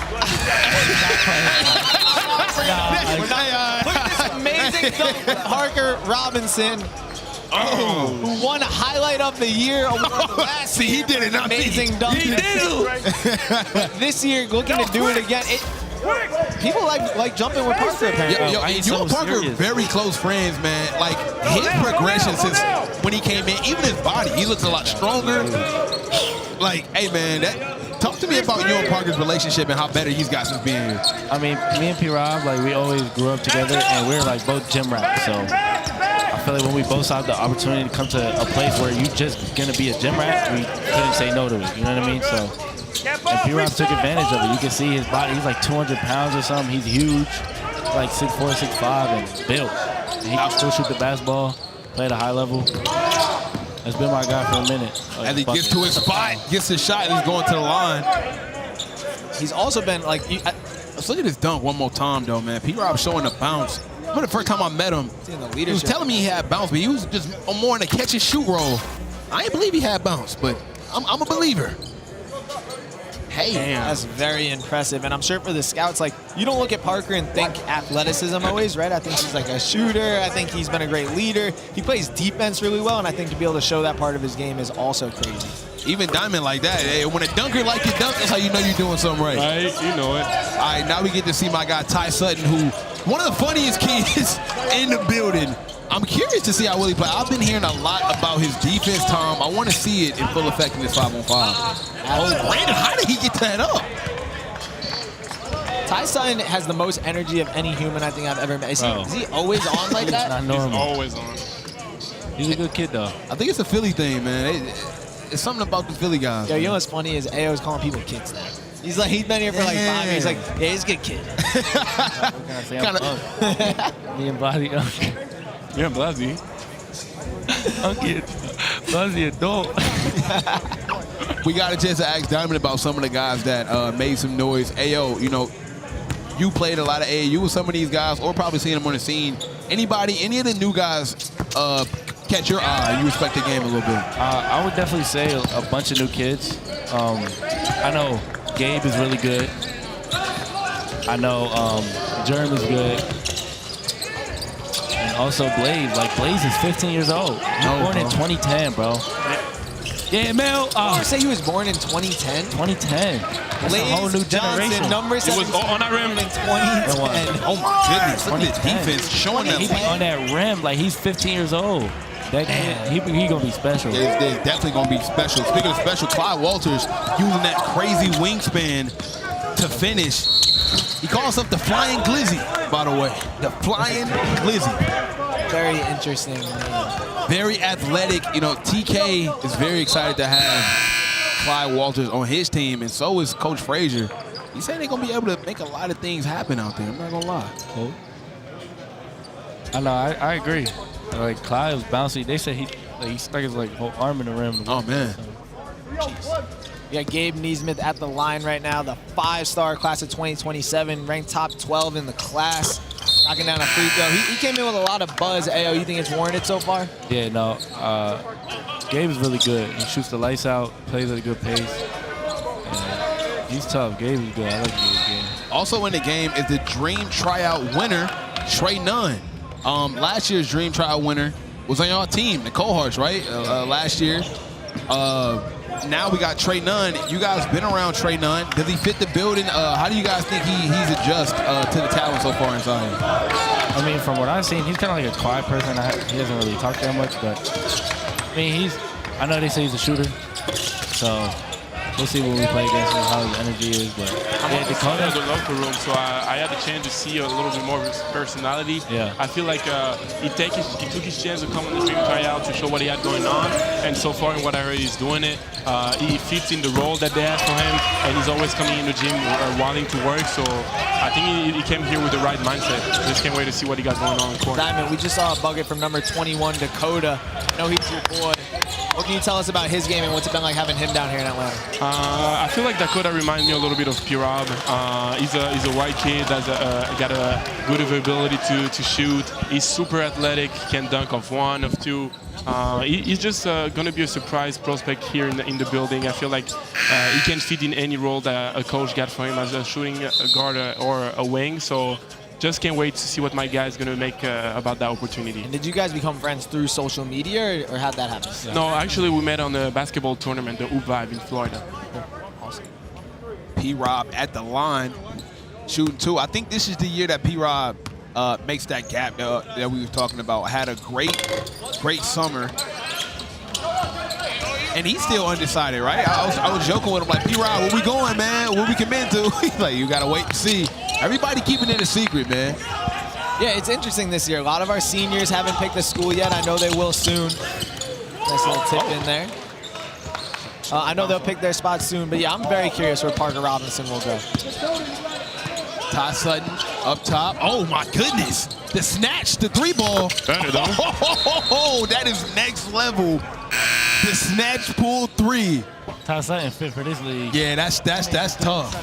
Look at this amazing dunk from Parker Robinson, who won a highlight of the year award last See, he did it, not amazing me. dunk. He did it. This year, looking to do it again. People like jumping with Parker, apparently. You and Parker are very close friends, man. Like, his progression since when he came in, even his body, he looks a lot stronger. Like, hey, man, talk to me about you and Parker's relationship and how better he's got since being here. I mean, me and P-Rob, like, we always grew up together, and we're, like, both gym rats. So I feel like when we both saw the opportunity to come to a place where you just going to be a gym rat, we couldn't say no to it. You know what I mean? So, and P-Rob took advantage of it. You can see his body. He's like 200 pounds or something. He's huge, like 6'4", 6'5", and built. And he can still shoot the basketball, play at a high level. That's been my guy for a minute. As he gets to his spot, gets his shot, and he's going to the line. He's also been like... Let's look at his dunk one more time, though, man. P-Rob showing the bounce. Remember the first time I met him, he was telling me he had bounce, but he was just more in a catch-and-shoot role. I didn't believe he had bounce, but I'm a believer. Hey, that's very impressive. And I'm sure for the scouts, like, you don't look at Parker and think athleticism always, right? I think he's like a shooter. I think he's been a great leader. He plays defense really well, and I think to be able to show that part of his game is also crazy. Even diamond like that. Hey, when a dunker like you dunk, that's how you know you're doing something right. Right, you know it. All right, now we get to see my guy Ty Sutton, who one of the funniest kids in the building. I'm curious to see how Willie play. I've been hearing a lot about his defense, Tom. I want to see it in full effect in this 5-on-5. Oh, Brandon, how did he get that up? Ty Sutton has the most energy of any human I think I've ever met. Is he always on like that? Not normal. He's always on. He's a good kid, though. I think it's a Philly thing, man. It's something about the Philly guys. Yo, you know what's funny is AO's calling people kids now. He's like, he's been here for like 5 years. He's like, yeah, he's a good kid. What can I say? Me and Bobby. Yeah, Blasi. I'm getting Blasi adult. We got a chance to ask Diamond about some of the guys that made some noise. Ayo, you know, you played a lot of AAU with some of these guys, or probably seen them on the scene. Any of the new guys catch your eye? You respect the game a little bit. I would definitely say a bunch of new kids. I know Gabe is really good. I know Germ is good. And also Blaze. Like, Blaze is 15 years old. He was born in 2010, bro. Yeah, Mel. You say he was born in 2010? 2010. That's Blaze a whole new generation. Number It was on that rim. in 2010. Oh my goodness! Look at the defense showing that. He be on that rim like he's 15 years old. That kid, he gonna be special. They're definitely gonna be special. Speaking of special, Clyde Walters using that crazy wingspan to finish. He calls himself the Flying Glizzy, by the way. The Flying Glizzy. Very interesting name. Very athletic. You know, TK is very excited to have Clyde Walters on his team, and so is Coach Frasier. He said they're going to be able to make a lot of things happen out there. I'm not going to lie. Cool. I know, I agree. Like, Clyde was bouncy. They said he stuck his whole arm in the rim. Oh, man. Jeez. We got Gabe Nesmith at the line right now, the 5-star class of 2027, ranked top 12 in the class, knocking down a free throw. He came in with a lot of buzz. Ayo, you think it's warranted so far? Yeah, no. Gabe is really good. He shoots the lights out, plays at a good pace. And he's tough. Gabe is good. I like Gabe's game. Also in the game is the Dream Tryout winner, Trey Nunn. Last year's Dream Tryout winner was on your team, the Cohorts, right? Last year. Now we got Trey Nunn. You guys been around Trey Nunn. Does he fit the building? How do you guys think he's adjust to the talent so far inside? I mean, from what I've seen, he's kind of like a quiet person. He doesn't really talk that much, but I mean, I know they say he's a shooter, so we'll see when we play against him how his energy is. But I'm Dakota in the locker room, so I had the chance to see a little bit more of his personality. Yeah. I feel like he took his chance to come on the spring tryout to show what he had going on, and so far in what I heard, he's doing it. He fits in the role that they have for him, and he's always coming in the gym wanting to work. So I think he came here with the right mindset. Just can't wait to see what he got going on in court. Diamond, we just saw a bucket from number 21, Dakota. I know he's your boy. What can you tell us about his game and what's it been like having him down here in Atlanta? I feel like Dakota reminds me a little bit of P-Rob. He's a white kid that's got a good ability to shoot. He's super athletic, can dunk off one, of two. He's just going to be a surprise prospect here in the building. I feel like he can fit in any role that a coach got for him as a shooting guard or a wing. So just can't wait to see what my guy is going to make about that opportunity. And did you guys become friends through social media, or how'd that happen? Yeah. No, actually we met on the basketball tournament, the Hoop Vibe in Florida. Awesome. P-Rob at the line, shooting two. I think this is the year that P-Rob makes that gap that we were talking about. Had a great summer. And he's still undecided, right? I was joking with him, like, P-Rob, where we going, man? Where we commit to? He's like, you got to wait and see. Everybody keeping it a secret, man. Yeah, it's interesting this year. A lot of our seniors haven't picked a school yet. I know they will soon. Nice little tip in there. I know they'll pick their spot soon, but yeah, I'm very curious where Parker Robinson will go. Ty Sutton up top. Oh, my goodness. The snatch, the three ball. That is next level. The snatch pull three. Ty Sutton fit for this league. Yeah, that's tough.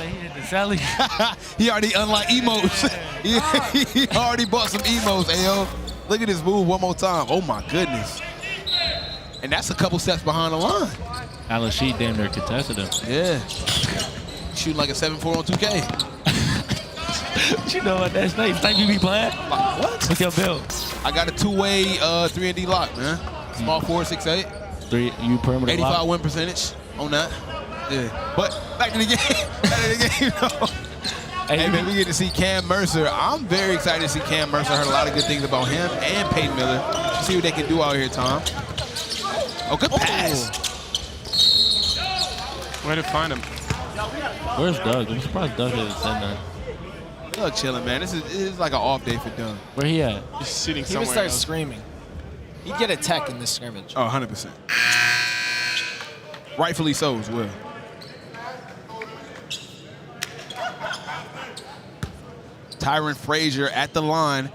He already unlocked emotes. He already bought some emotes, ayo. Look at this move one more time. Oh my goodness. And that's a couple steps behind the line. Alan Sheet damn near contested him. Yeah. Shooting like a 7-4 on 2K. You know what that snake you be playing? Like, what? With your build. I got a two-way 3-and-D lock, man. Small 4, 6'8". You perimeter 85 lock. win percentage on that. Yeah. But back to the game. Hey, man, we get to see Cam Mercer. I'm very excited to see Cam Mercer. I heard a lot of good things about him and Peyton Miller. See what they can do out here, Tom. Oh, good pass. Where to find him? Where's Doug? I'm surprised Doug hasn't said nothing. Doug chilling, man. This is like an off day for Doug. Where he at? He's sitting He somewhere would start else. screaming. He'd get a tech in this scrimmage. Oh, 100%. Rightfully so as well. Tyron Frasier at the line.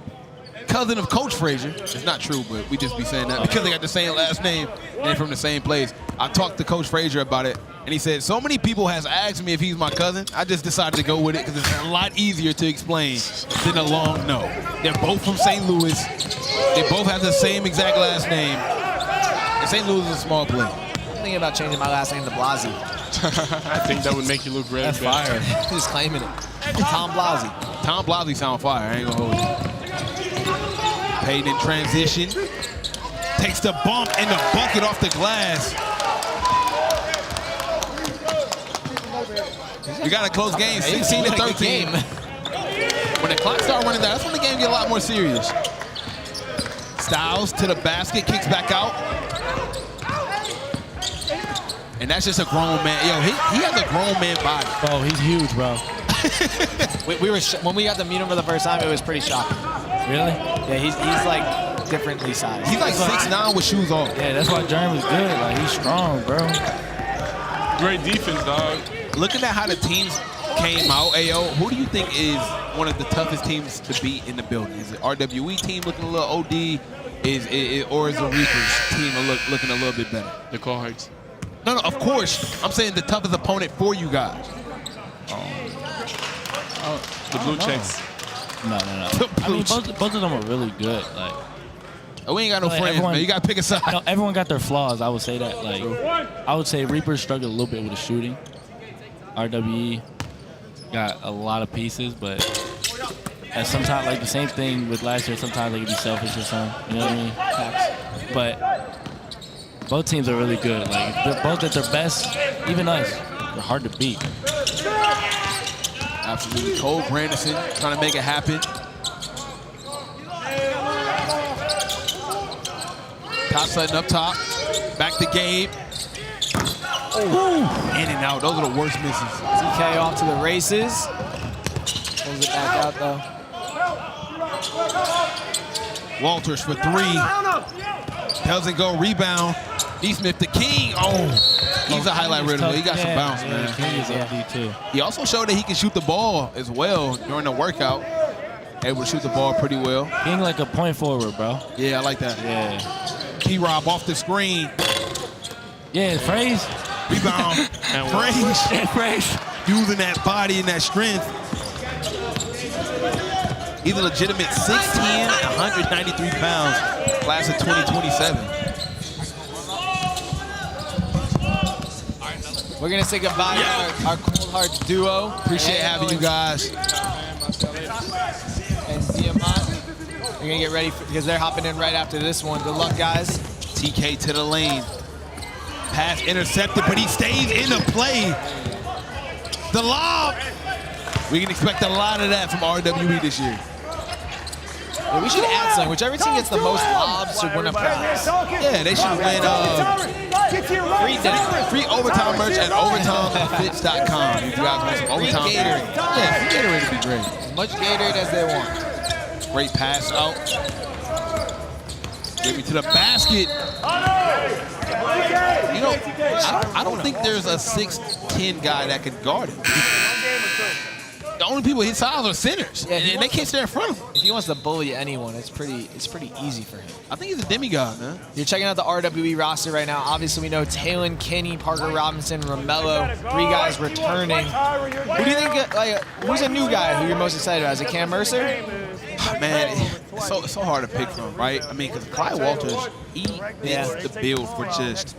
Cousin of Coach Frasier. It's not true, but we just be saying that because they got the same last name and they're from the same place. I talked to Coach Frasier about it, and he said, so many people has asked me if he's my cousin. I just decided to go with it because it's a lot easier to explain than a long no. They're both from St. Louis. They both have the same exact last name. And St. Louis is a small place. I'm thinking about changing my last name to Blasi. I think that would make you look really That's fire. Just claiming it. Tom Blasi. Tom Blasi sound fire. I ain't gonna hold you. Payton in transition. Takes the bump and the bucket off the glass. We got a close game, 16-13. When the clock starts running down, that's when the game get a lot more serious. Styles to the basket, kicks back out. And that's just a grown man. Yo, he has a grown man body. Bro, he's huge, bro. When we got to meet him for the first time, it was pretty shocking. Really? Yeah, he's like differently sized. He's like 6'9" with shoes off. Yeah, that's why Dreamerz was good. Like, he's strong, bro. Great defense, dog. Looking at how the teams came out, AO, who do you think is one of the toughest teams to beat in the building? Is it RWE team looking a little OD, or is the Reapers team looking a little bit better? The Cohorts. No, of course. I'm saying the toughest opponent for you guys. The Blue Checks. No. I mean, both of them are really good. Like, we ain't got no friends, man. You got to pick a side. No, everyone got their flaws. I would say that. Like, I would say Reapers struggled a little bit with the shooting. RWE got a lot of pieces, but and sometimes, like the same thing with last year, sometimes they can be selfish or something. You know what I mean? But both teams are really good. Like, if they're both at their best, even us, they're hard to beat. Absolutely. Cole Granderson trying to make it happen. Top Sutton up top. Back to Gabe. Oh, in and out. Those are the worst misses. TK off to the races. Pulls it back out, though. Walters for 3. Doesn't go. Rebound. Nesmith, the king. Oh, he's a highlight reel. He got some bounce, man. King is OD too. He also showed that he can shoot the ball as well during the workout. Able to shoot the ball pretty well. King like a point forward, bro. Yeah, I like that. Yeah. T-Rob off the screen. Yeah, Phrase. Rebound. Phrase. Using that body and that strength. He's a legitimate 6'10", 193 pounds, class of 2027. We're going to say goodbye to our Cold Hearts duo. Appreciate having you guys. And Diamant. We're going to get ready because they're hopping in right after this one. Good luck, guys. TK to the lane. Pass intercepted, but he stays in the play. The lob. We can expect a lot of that from RWE this year. Yeah, we should add something. Whichever team gets the most lobs should win a prize. Yeah, they should win free overtime merch at overtimefits.com. If you guys want some overtime. Gatorade. Yeah, free Gatorade would be great. As much Gatorade as they want. Great pass out. Get me to the basket. You know, I don't think there's a 6'10" guy that can guard him. The only people his size are centers, and they can't stay in front of him. If he wants to bully anyone, it's pretty easy for him. I think he's a demigod, man. You're checking out the RWE roster right now. Obviously, we know Talen, Kenny, Parker Robinson, Romello, 3 guys returning. Who do you think, who's a new guy who you're most excited about? Is it Cam Mercer? Man, it's so hard to pick from, right? I mean, because Clyde Walters, he fits the bill for just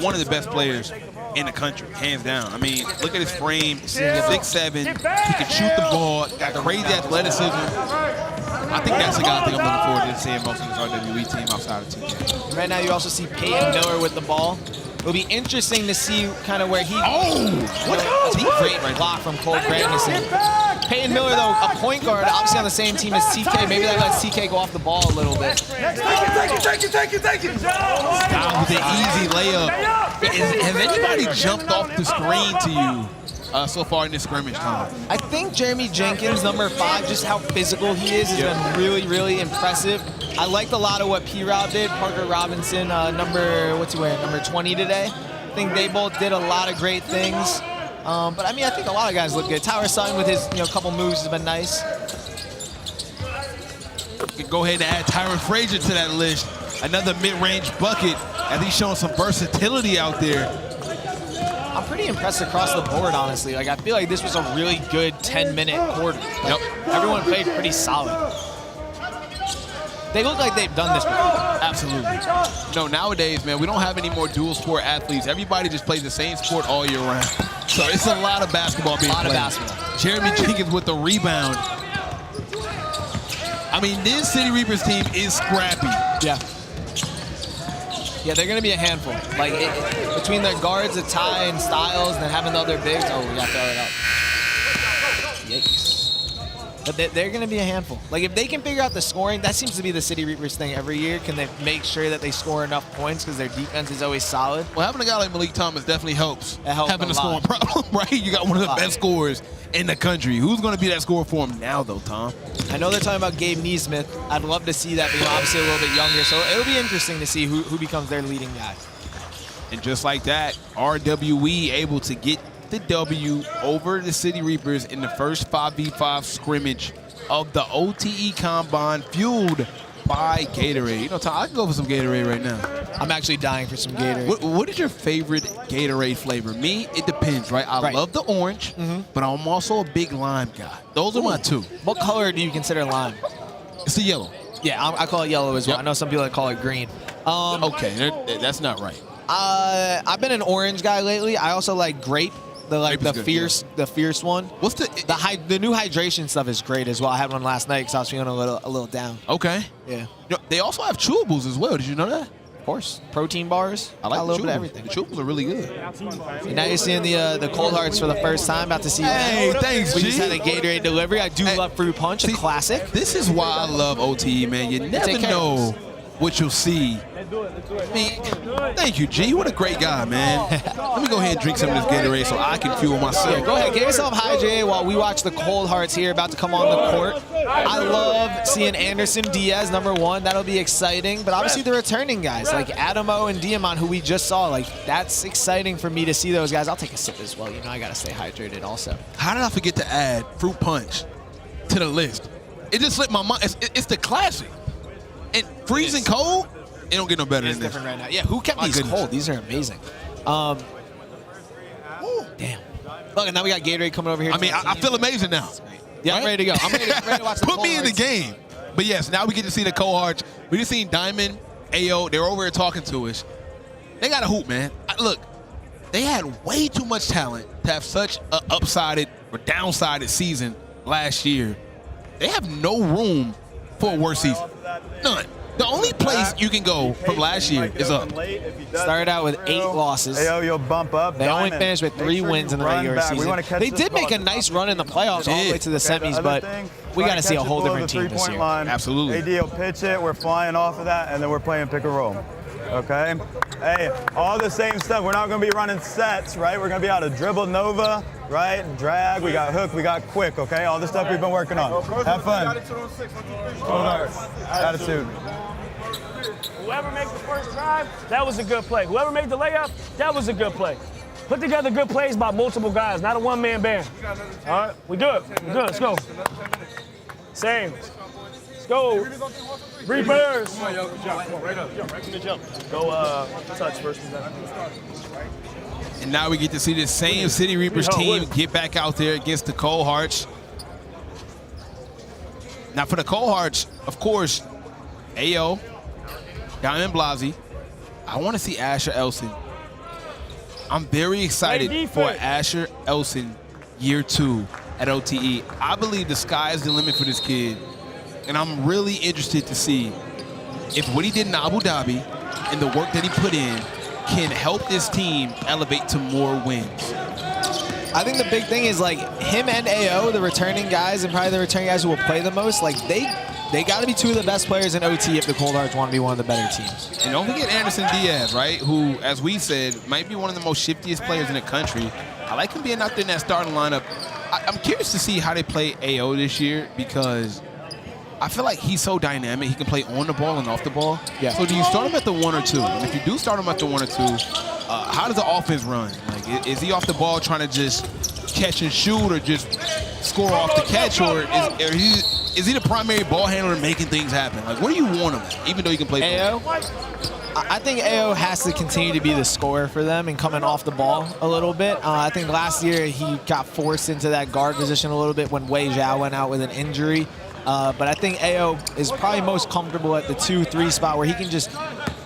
one of the best players in the country, hands down. I mean, look at his frame, 6'7", he can shoot the ball, got crazy athleticism. I think that's the guy I think I'm looking forward to seeing most of this RWE team outside of 2K. Right now, you also see Peyton Miller with the ball. It'll be interesting to see kind of where he. That's a great block from Cole Grandison. Peyton Miller, though, a point guard, obviously on the same team as TK. Maybe that lets TK go off the ball a little bit. Take it. Down with the easy layup. Has anybody jumped off the screen to you so far in this scrimmage time? I think Jeremy Jenkins, number 5, just how physical he is, has been really, really impressive. I liked a lot of what P-Rob did. Parker Robinson, number 20 today. I think they both did a lot of great things. But I mean, I think a lot of guys look good. Tyler Sutton with his couple moves has been nice. Go ahead and add Tyron Frasier to that list. Another mid-range bucket as he's showing some versatility out there. I'm pretty impressed across the board, honestly. Like, I feel like this was a really good 10-minute quarter. Like, everyone played pretty solid. They look like they've done this before. Absolutely. No, nowadays, man, we don't have any more dual sport athletes. Everybody just plays the same sport all year round. So it's a lot of basketball being played. Jeremy Jenkins with the rebound. I mean, this City Reapers team is scrappy. Yeah, they're going to be a handful. Like, between their guards, the Ty and Styles, and then having the other bigs. Oh, we got to throw it out. Yikes. But they're going to be a handful. Like, if they can figure out the scoring, that seems to be the City Reapers thing every year. Can they make sure that they score enough points because their defense is always solid? Well, having a guy like Malik Thomas definitely helps. It helps having a scoring problem, right? You got one of the best scorers in the country. Who's going to be that scorer for him now, though, Tom? I know they're talking about Gabe Nesmith. I'd love to see that, but obviously a little bit younger. So it'll be interesting to see who becomes their leading guy. And just like that, RWE able to get the W over the City Reapers in the first 5v5 scrimmage of the OTE Combine, fueled by Gatorade. You know, Tom, I can go for some Gatorade right now. I'm actually dying for some Gatorade. What is your favorite Gatorade flavor? Me, it depends, right? I love the orange, but I'm also a big lime guy. Those are my 2. What color do you consider lime? It's a yellow. Yeah, I call it yellow as well. I know some people that call it green. Okay, that's not right. I've been an orange guy lately. I also like grape. The fierce one. What's the new hydration stuff is great as well. I had one last night because I was feeling a little down. Okay. Yeah. You know, they also have chewables as well. Did you know that? Of course. Protein bars. I like a little bit of everything. The chewables are really good. And now you're seeing the Cold Hearts for the first time. About to see. Hey, thanks, We G. just had a Gatorade delivery. I do love Fruit Punch, a classic. This is why I love OTE, man. You never know what you'll see I mean, thank you, G. What a great guy, man. Let me go ahead and drink some of this Gatorade so I can fuel myself. Yeah, go ahead, get yourself hydrated while we watch the Cold Hearts here about to come on the court. I love seeing Anderson Diaz, #1. That'll be exciting. But obviously the returning guys like Adamo and Diamond, who we just saw, like that's exciting for me to see those guys. I'll take a sip as well. You know, I gotta stay hydrated also. How did I forget to add Fruit Punch to the list? It just slipped my mind. It's the classic. And freezing cold, it don't get no better than this. Different right now. Yeah, who kept these cold? These are amazing. Damn. Look, and now we got Gatorade coming over here. I mean, I feel amazing now. Yeah, I'm ready to go. I'm ready to watch the Put me in the game. But yes, now we get to see the cohorts. We just seen Diamond, AO. They're over here talking to us. They got a hoop, man. Look, they had way too much talent to have such an upsided or downsided season last year. They have no room for a worse season. None. The only place you can go from last year is up. Started out with 8 losses. You'll bump up. They only finished with 3 wins in the regular season. They did make a nice run in the playoffs all the way to the semis, but we got to see a whole different team this year. Absolutely. AD will pitch it. We're flying off of that, and then we're playing pick and roll. Okay? Hey, all the same stuff. We're not going to be running sets, right? We're going to be able to dribble Nova, right? Drag. We got hook. We got quick, okay? All the stuff we've been working on. Have fun. Attitude. Whoever makes the first drive, that was a good play. Whoever made the layup, that was a good play. Put together good plays by multiple guys, not a one-man band. All right, we good. We good. Let's go. Same. Let's go. Reapers. Go touch first. And now we get to see the same City Reapers team get back out there against the Cold Hearts. Now for the Cold Hearts, of course, AO, Diamond Blasi. I want to see Asher Elson. I'm very excited for Asher Elson year 2 at OTE. I believe the sky is the limit for this kid. And I'm really interested to see if what he did in Abu Dhabi and the work that he put in can help this team elevate to more wins. I think the big thing is like him and AO, the returning guys, and probably the returning guys who will play the most, like they got to be 2 of the best players in OT if the Cold Hearts want to be one of the better teams. And don't forget Anderson Diaz, right? Who, as we said, might be one of the most shiftiest players in the country. I like him being out there in that starting lineup. I'm curious to see how they play AO this year because I feel like he's so dynamic. He can play on the ball and off the ball. Yeah. So do you start him at the 1 or 2? And if you do start him at the 1 or 2, how does the offense run? Like, is he off the ball trying to just catch and shoot or just score off the catch, or is he the primary ball handler making things happen? Like, what do you want him, even though he can play AO? I think AO has to continue to be the scorer for them and coming off the ball a little bit. I think last year he got forced into that guard position a little bit when Wei Zhao went out with an injury. But I think AO is probably most comfortable at the 2-3 spot where he can just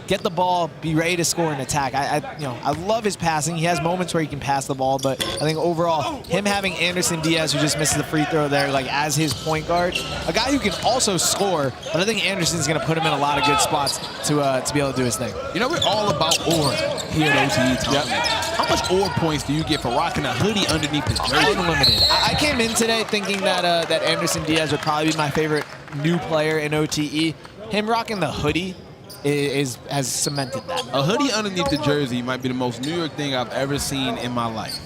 get the ball, be ready to score and attack. I love his passing. He has moments where he can pass the ball, but I think overall, him having Anderson Diaz, who just misses the free throw there, like as his point guard, a guy who can also score, but I think Anderson's going to put him in a lot of good spots to be able to do his thing. You know, we're all about OR here at OTE, Tom. Yep. How much OR points do you get for rocking a hoodie underneath the jersey? Unlimited. I came in today thinking that that Anderson Diaz would probably be my favorite new player in OTE. Him rocking the hoodie has cemented that. A hoodie underneath the jersey might be the most New York thing I've ever seen in my life.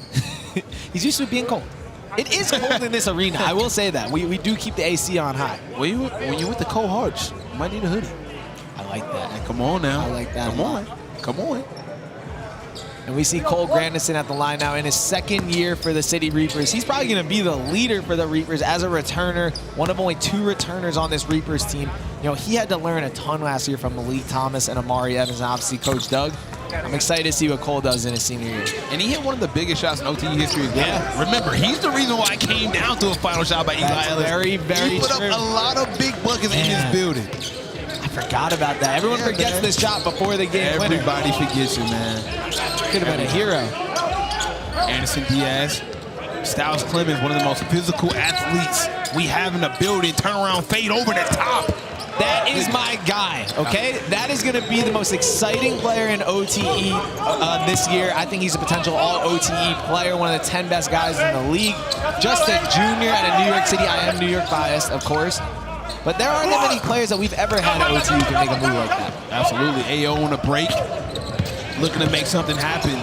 He's used to it being cold. It is cold in this arena. I will say that. We do keep the AC on high. When you're with the Cold Hearts, you might need a hoodie. I like that. Hey, come on now. I like that. Come on. And we see Cole Grandison at the line now in his 2nd year for the City Reapers. He's probably going to be the leader for the Reapers as a returner, one of only 2 returners on this Reapers team. You know, he had to learn a ton last year from Malik Thomas and Amari Evans and obviously Coach Doug. I'm excited to see what Cole does in his senior year. And he hit one of the biggest shots in OTE history as well. Yeah. Remember, he's the reason why I came down to a final shot by Eli Ellis. Very, very He put up a lot of big buckets in this building. I forgot about that. Everyone forgets this shot before the game winner. Everybody forgets it, man. Could have been a hero. Anderson Diaz. Styles Clemens, one of the most physical athletes we have in the building. Turnaround fade over the top. That is my guy, okay? That is going to be the most exciting player in OTE this year. I think he's a potential all-OTE player, one of the 10 best guys in the league. Just a junior out of New York City. I am New York biased, of course. But there aren't that many players that we've ever had at OTE who can make a move like that. Absolutely. AO on a break, looking to make something happen.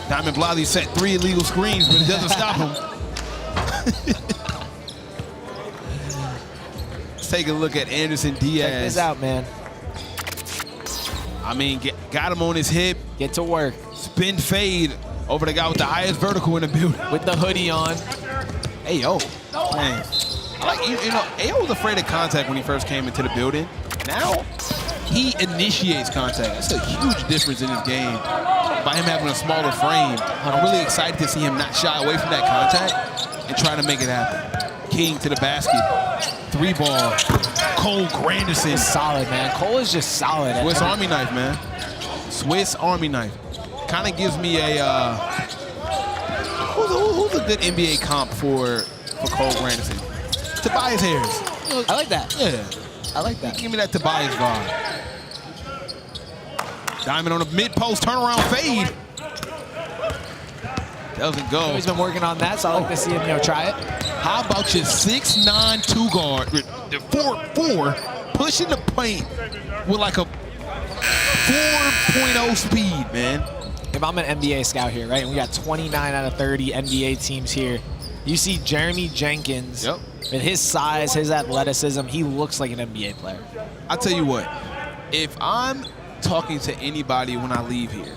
Diamond Blolly set 3 illegal screens, but it doesn't stop him. Let's take a look at Anderson Diaz. Check this out, man. I mean, got him on his hip. Get to work. Spin fade over the guy with the highest vertical in the building. With the hoodie on. AO, man. I like, you know, AO was afraid of contact when he first came into the building. Now, he initiates contact. That's a huge difference in his game. By him having a smaller frame, I'm really excited to see him not shy away from that contact and try to make it happen. King to the basket. 3-ball. Cole Granderson. He's solid, man. Cole is just solid. Swiss Army knife, man. Swiss Army knife. Kind of gives me a, who's a good NBA comp for Cole Granderson? Tobias Harris. I like that. Yeah. I like that. Give me that Tobias vibe. Diamond on the mid-post turnaround fade. Doesn't go. He's been working on that, so I like to see him, try it. How about your 6'9" 2-guard, 4'4", pushing the paint with like a 4.0 speed, man. If I'm an NBA scout here, right, and we got 29 out of 30 NBA teams here, you see Jeremy Jenkins. Yep. With his size, his athleticism, he looks like an NBA player. I'll tell you what, if I'm talking to anybody when I leave here,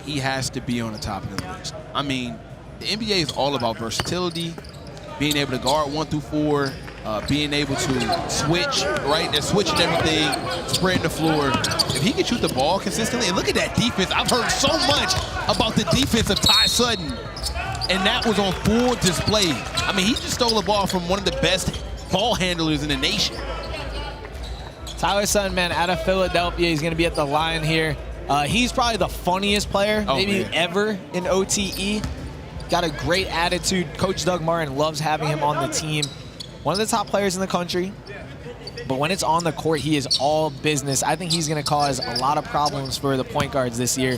he has to be on the top of the list. I mean, the NBA is all about versatility, being able to guard 1 through 4, being able to switch, right? They're switching everything, spreading the floor. If he can shoot the ball consistently, and look at that defense. I've heard so much about the defense of Ty Sutton, and that was on full display. I mean, he just stole the ball from one of the best ball handlers in the nation. Tyler Sutton, man, out of Philadelphia. He's going to be at the line here. He's probably the funniest player maybe ever in OTE. Got a great attitude. Coach Doug Martin loves having him on the team. One of the top players in the country. But when it's on the court, he is all business. I think he's going to cause a lot of problems for the point guards this year.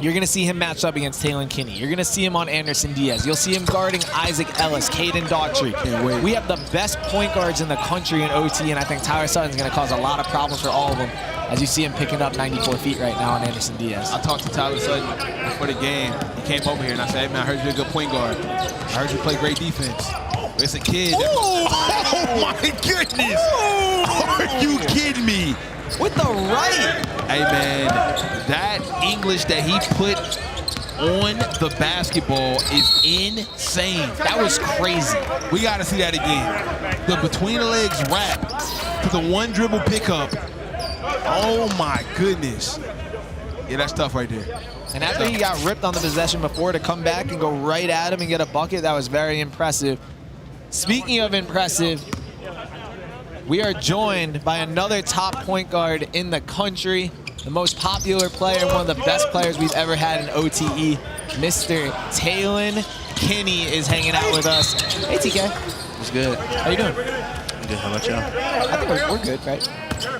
You're going to see him match up against Talen Kinney. You're going to see him on Anderson Diaz. You'll see him guarding Isaac Ellis, Caden Daughtry. We have the best point guards in the country in OT, and I think Tyler Sutton's going to cause a lot of problems for all of them as you see him picking up 94 feet right now on Anderson Diaz. I talked to Tyler Sutton before the game. He came over here, and I said, hey, man, I heard you're a good point guard. I heard you play great defense. It's a kid. Oh, my goodness. Are you kidding me? With the right. Hey, man, that English that he put on the basketball is insane. That was crazy. We got to see that again. The between the legs wrap to the one dribble pickup. Oh, my goodness. Yeah, that's tough right there. And after he got ripped on the possession before, to come back and go right at him and get a bucket, that was very impressive. Speaking of impressive, we are joined by another top point guard in the country, the most popular player, one of the best players we've ever had in OTE. Mr. Talen Kinney is hanging out with us. Hey, TK. What's good? How you doing? I'm good. How about y'all? I think we're good, right?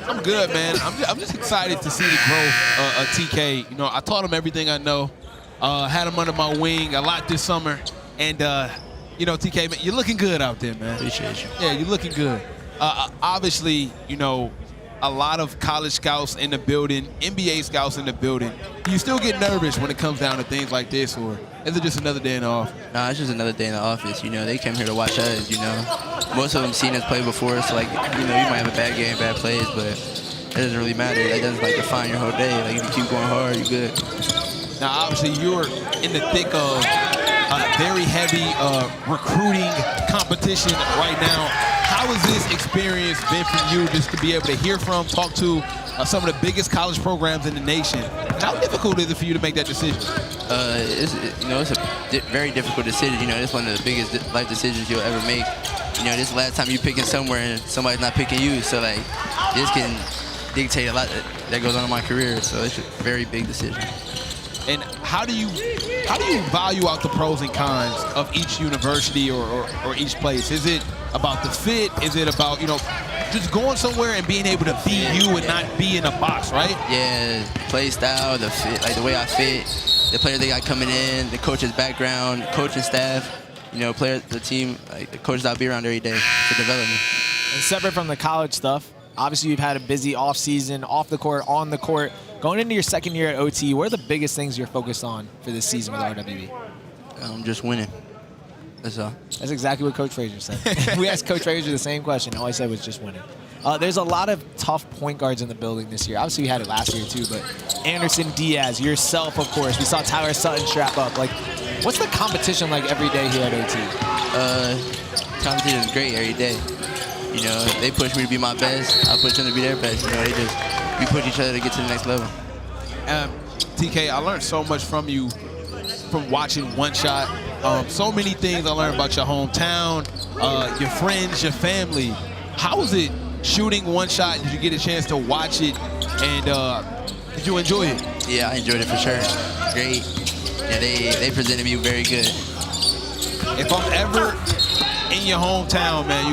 I'm good, man. I'm just excited to see the growth of TK. You know, I taught him everything I know. Had him under my wing a lot this summer. And, you know, TK, man, you're looking good out there, man. Appreciate you. Yeah, you're looking good. Obviously, you know, a lot of college scouts in the building, NBA scouts in the building. Do you still get nervous when it comes down to things like this, or is it just another day in the office? Nah, it's just another day in the office. You know, they came here to watch us, you know. Most of them seen us play before, so, like, you know, you might have a bad game, bad plays, but it doesn't really matter. That doesn't, like, define your whole day. Like, if you keep going hard, you're good. Now, obviously, you're in the thick of very heavy recruiting competition right now. How has this experience been for you, just to be able to hear from, talk to some of the biggest college programs in the nation? How difficult is it for you to make that decision? It's a very difficult decision. You know, it's one of the biggest life decisions you'll ever make. You know, this is the last time you're picking somewhere and somebody's not picking you. So, like, this can dictate a lot that goes on in my career. So it's a very big decision. And how do you value out the pros and cons of each university or each place? Is it about the fit? Is it about, you know, just going somewhere and being able to be you and not be in a box, right? Yeah, play style, the fit, like the way I fit, the players they got coming in, the coach's background, coaching staff, you know, the team, like the coaches I'll be around every day to develop me. And separate from the college stuff, Obviously, you've had a busy offseason, off the court, on the court. Going into your second year at OTE, what are the biggest things you're focused on for this season with RWE? Just winning. That's all. That's exactly what Coach Frasier said. We asked Coach Frasier the same question. All he said was just winning. There's a lot of tough point guards in the building this year. Obviously, we had it last year too, but Anderson, Diaz, yourself, of course. We saw Tyler Sutton strap up. Like, what's the competition like every day here at OTE? Competition is great every day. You know, they push me to be my best. I push them to be their best. You know, we push each other to get to the next level. TK, I learned so much from you from watching One Shot. So many things I learned about your hometown, your friends, your family. How was it shooting One Shot? Did you get a chance to watch it, and did you enjoy it? Yeah, I enjoyed it for sure. Great. Yeah, they presented me very good. If I'm ever in your hometown, man,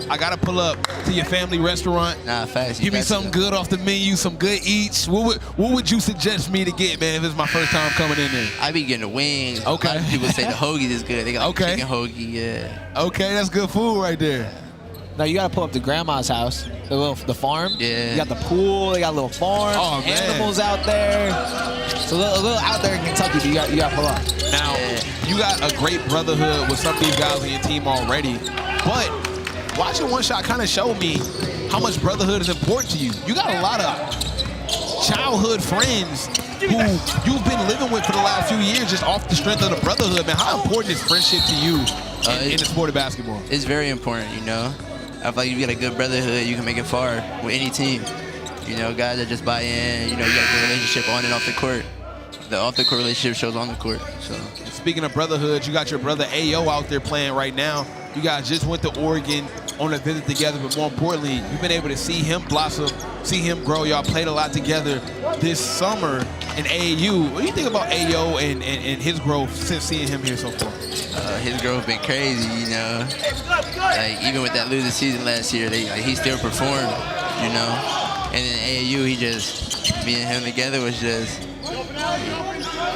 I gotta pull up to your family restaurant. Nah, facts. Give me something good off the menu, some good eats. What would you suggest me to get, man, if it's my first time coming in there? I be getting the wings. Okay. A lot of people say the hoagies is good. They got like chicken hoagie, yeah. Okay, that's good food right there. Now you gotta pull up to Grandma's house, the farm. Yeah. You got the pool. They got a little farm. Oh, man. Animals out there. So a little out there in Kentucky, but you gotta pull up. Now, you got a great brotherhood with some of these guys on your team already, but watching One Shot kind of showed me how much brotherhood is important to you. You got a lot of childhood friends who you've been living with for the last few years just off the strength of the brotherhood, man. How important is friendship to you in the sport of basketball? It's very important, you know. I feel like if you got a good brotherhood, you can make it far with any team. You know, guys that just buy in, you know, you got a good relationship on and off the court. The off-the-court relationship shows on the court. So, speaking of brotherhood, you got your brother Ayo out there playing right now. You guys just went to Oregon on a visit together, but more importantly, you've been able to see him blossom, see him grow. Y'all played a lot together this summer in AAU. What do you think about Ayo and his growth since seeing him here so far? His growth been crazy, you know. Like, even with that losing season last year, he still performed, you know. And then AAU, me and him together was just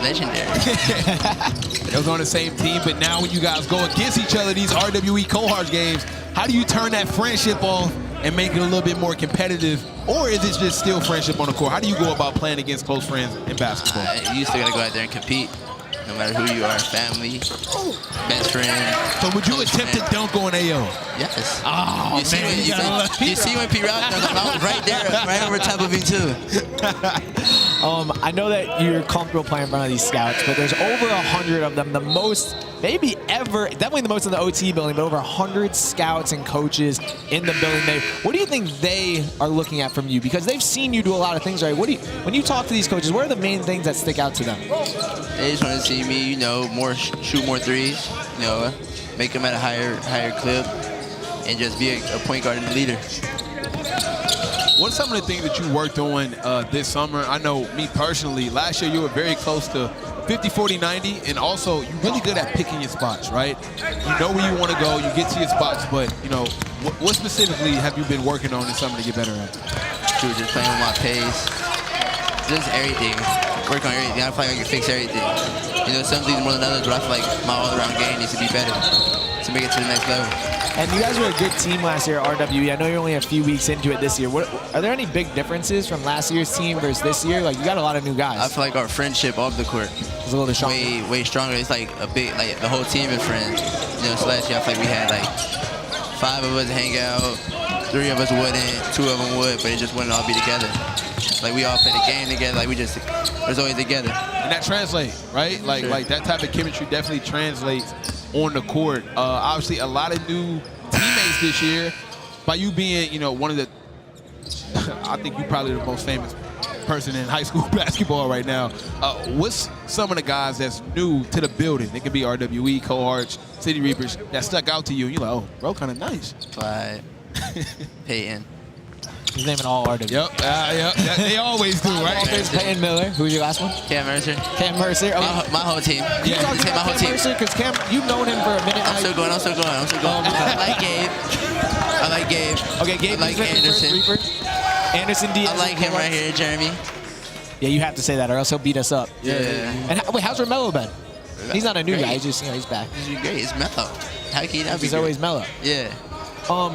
legendary. They was on the same team, but now when you guys go against each other, these RWE cohorts games, how do you turn that friendship off and make it a little bit more competitive? Or is it just still friendship on the court? How do you go about playing against close friends in basketball? You still got to go out there and compete, no matter who you are, family, best friend. So would you attempt to dunk on Ayo? Yes. Oh, you see when P. Rock dunked, I was right there, right over top of him too. I know that you're comfortable playing in front of these scouts, but there's over 100 of them, the most, maybe ever, definitely the most in the OT building, but over 100 scouts and coaches in the building. What do you think they are looking at from you? Because they've seen you do a lot of things, right? When you talk to these coaches, what are the main things that stick out to them? They just want to see me, you know, shoot more threes, you know, make them at a higher clip, and just be a point guard and a leader. What's some of the things that you worked on this summer? I know me personally, last year you were very close to 50, 40, 90, and also you're really good at picking your spots, right? You know where you want to go, you get to your spots, but, you know, what specifically have you been working on this summer to get better at? Dude, just playing with my pace, just everything. Work on everything. I feel like I can fix everything. You know, some things more than others, but I feel like my all-around game needs to be better to make it to the next level. And you guys were a good team last year at RWE. I know you're only a few weeks into it this year. Are there any big differences from last year's team versus this year? Like, you got a lot of new guys. I feel like our friendship off the court is a little stronger. Way stronger. It's like like the whole team is friends. You know, so last year I feel like we had like 5 of us hang out, 3 of us wouldn't, 2 of them would, but it just wouldn't all be together. Like, we all play the game together. Like, was always together. And that translates, right? Like that type of chemistry definitely translates on the court. Obviously, a lot of new teammates this year. By you being, you know, one of the, I think you're probably the most famous person in high school basketball right now. What's some of the guys that's new to the building? They could be RWE, cohorts, City Reapers, that stuck out to you. And you're like, oh, bro, kind of nice. Clyde, Peyton. He's naming all RWE. Yep. They always do, right? Peyton Miller. Who's your last one? Cam Mercer. Cam Mercer. Okay. My whole team. Yeah, my whole team. Because Cam, you've known him for a minute. I'm still going. I like Gabe. Okay, Gabe. I like Anderson. Anderson Diaz. I like him right here, Jeremy. Yeah, you have to say that, or else he'll beat us up. Yeah. And wait, how's Romello been? He's not a new guy. He's just, he's back. He's great. He's mellow. How can you not be? He's always mellow. Yeah.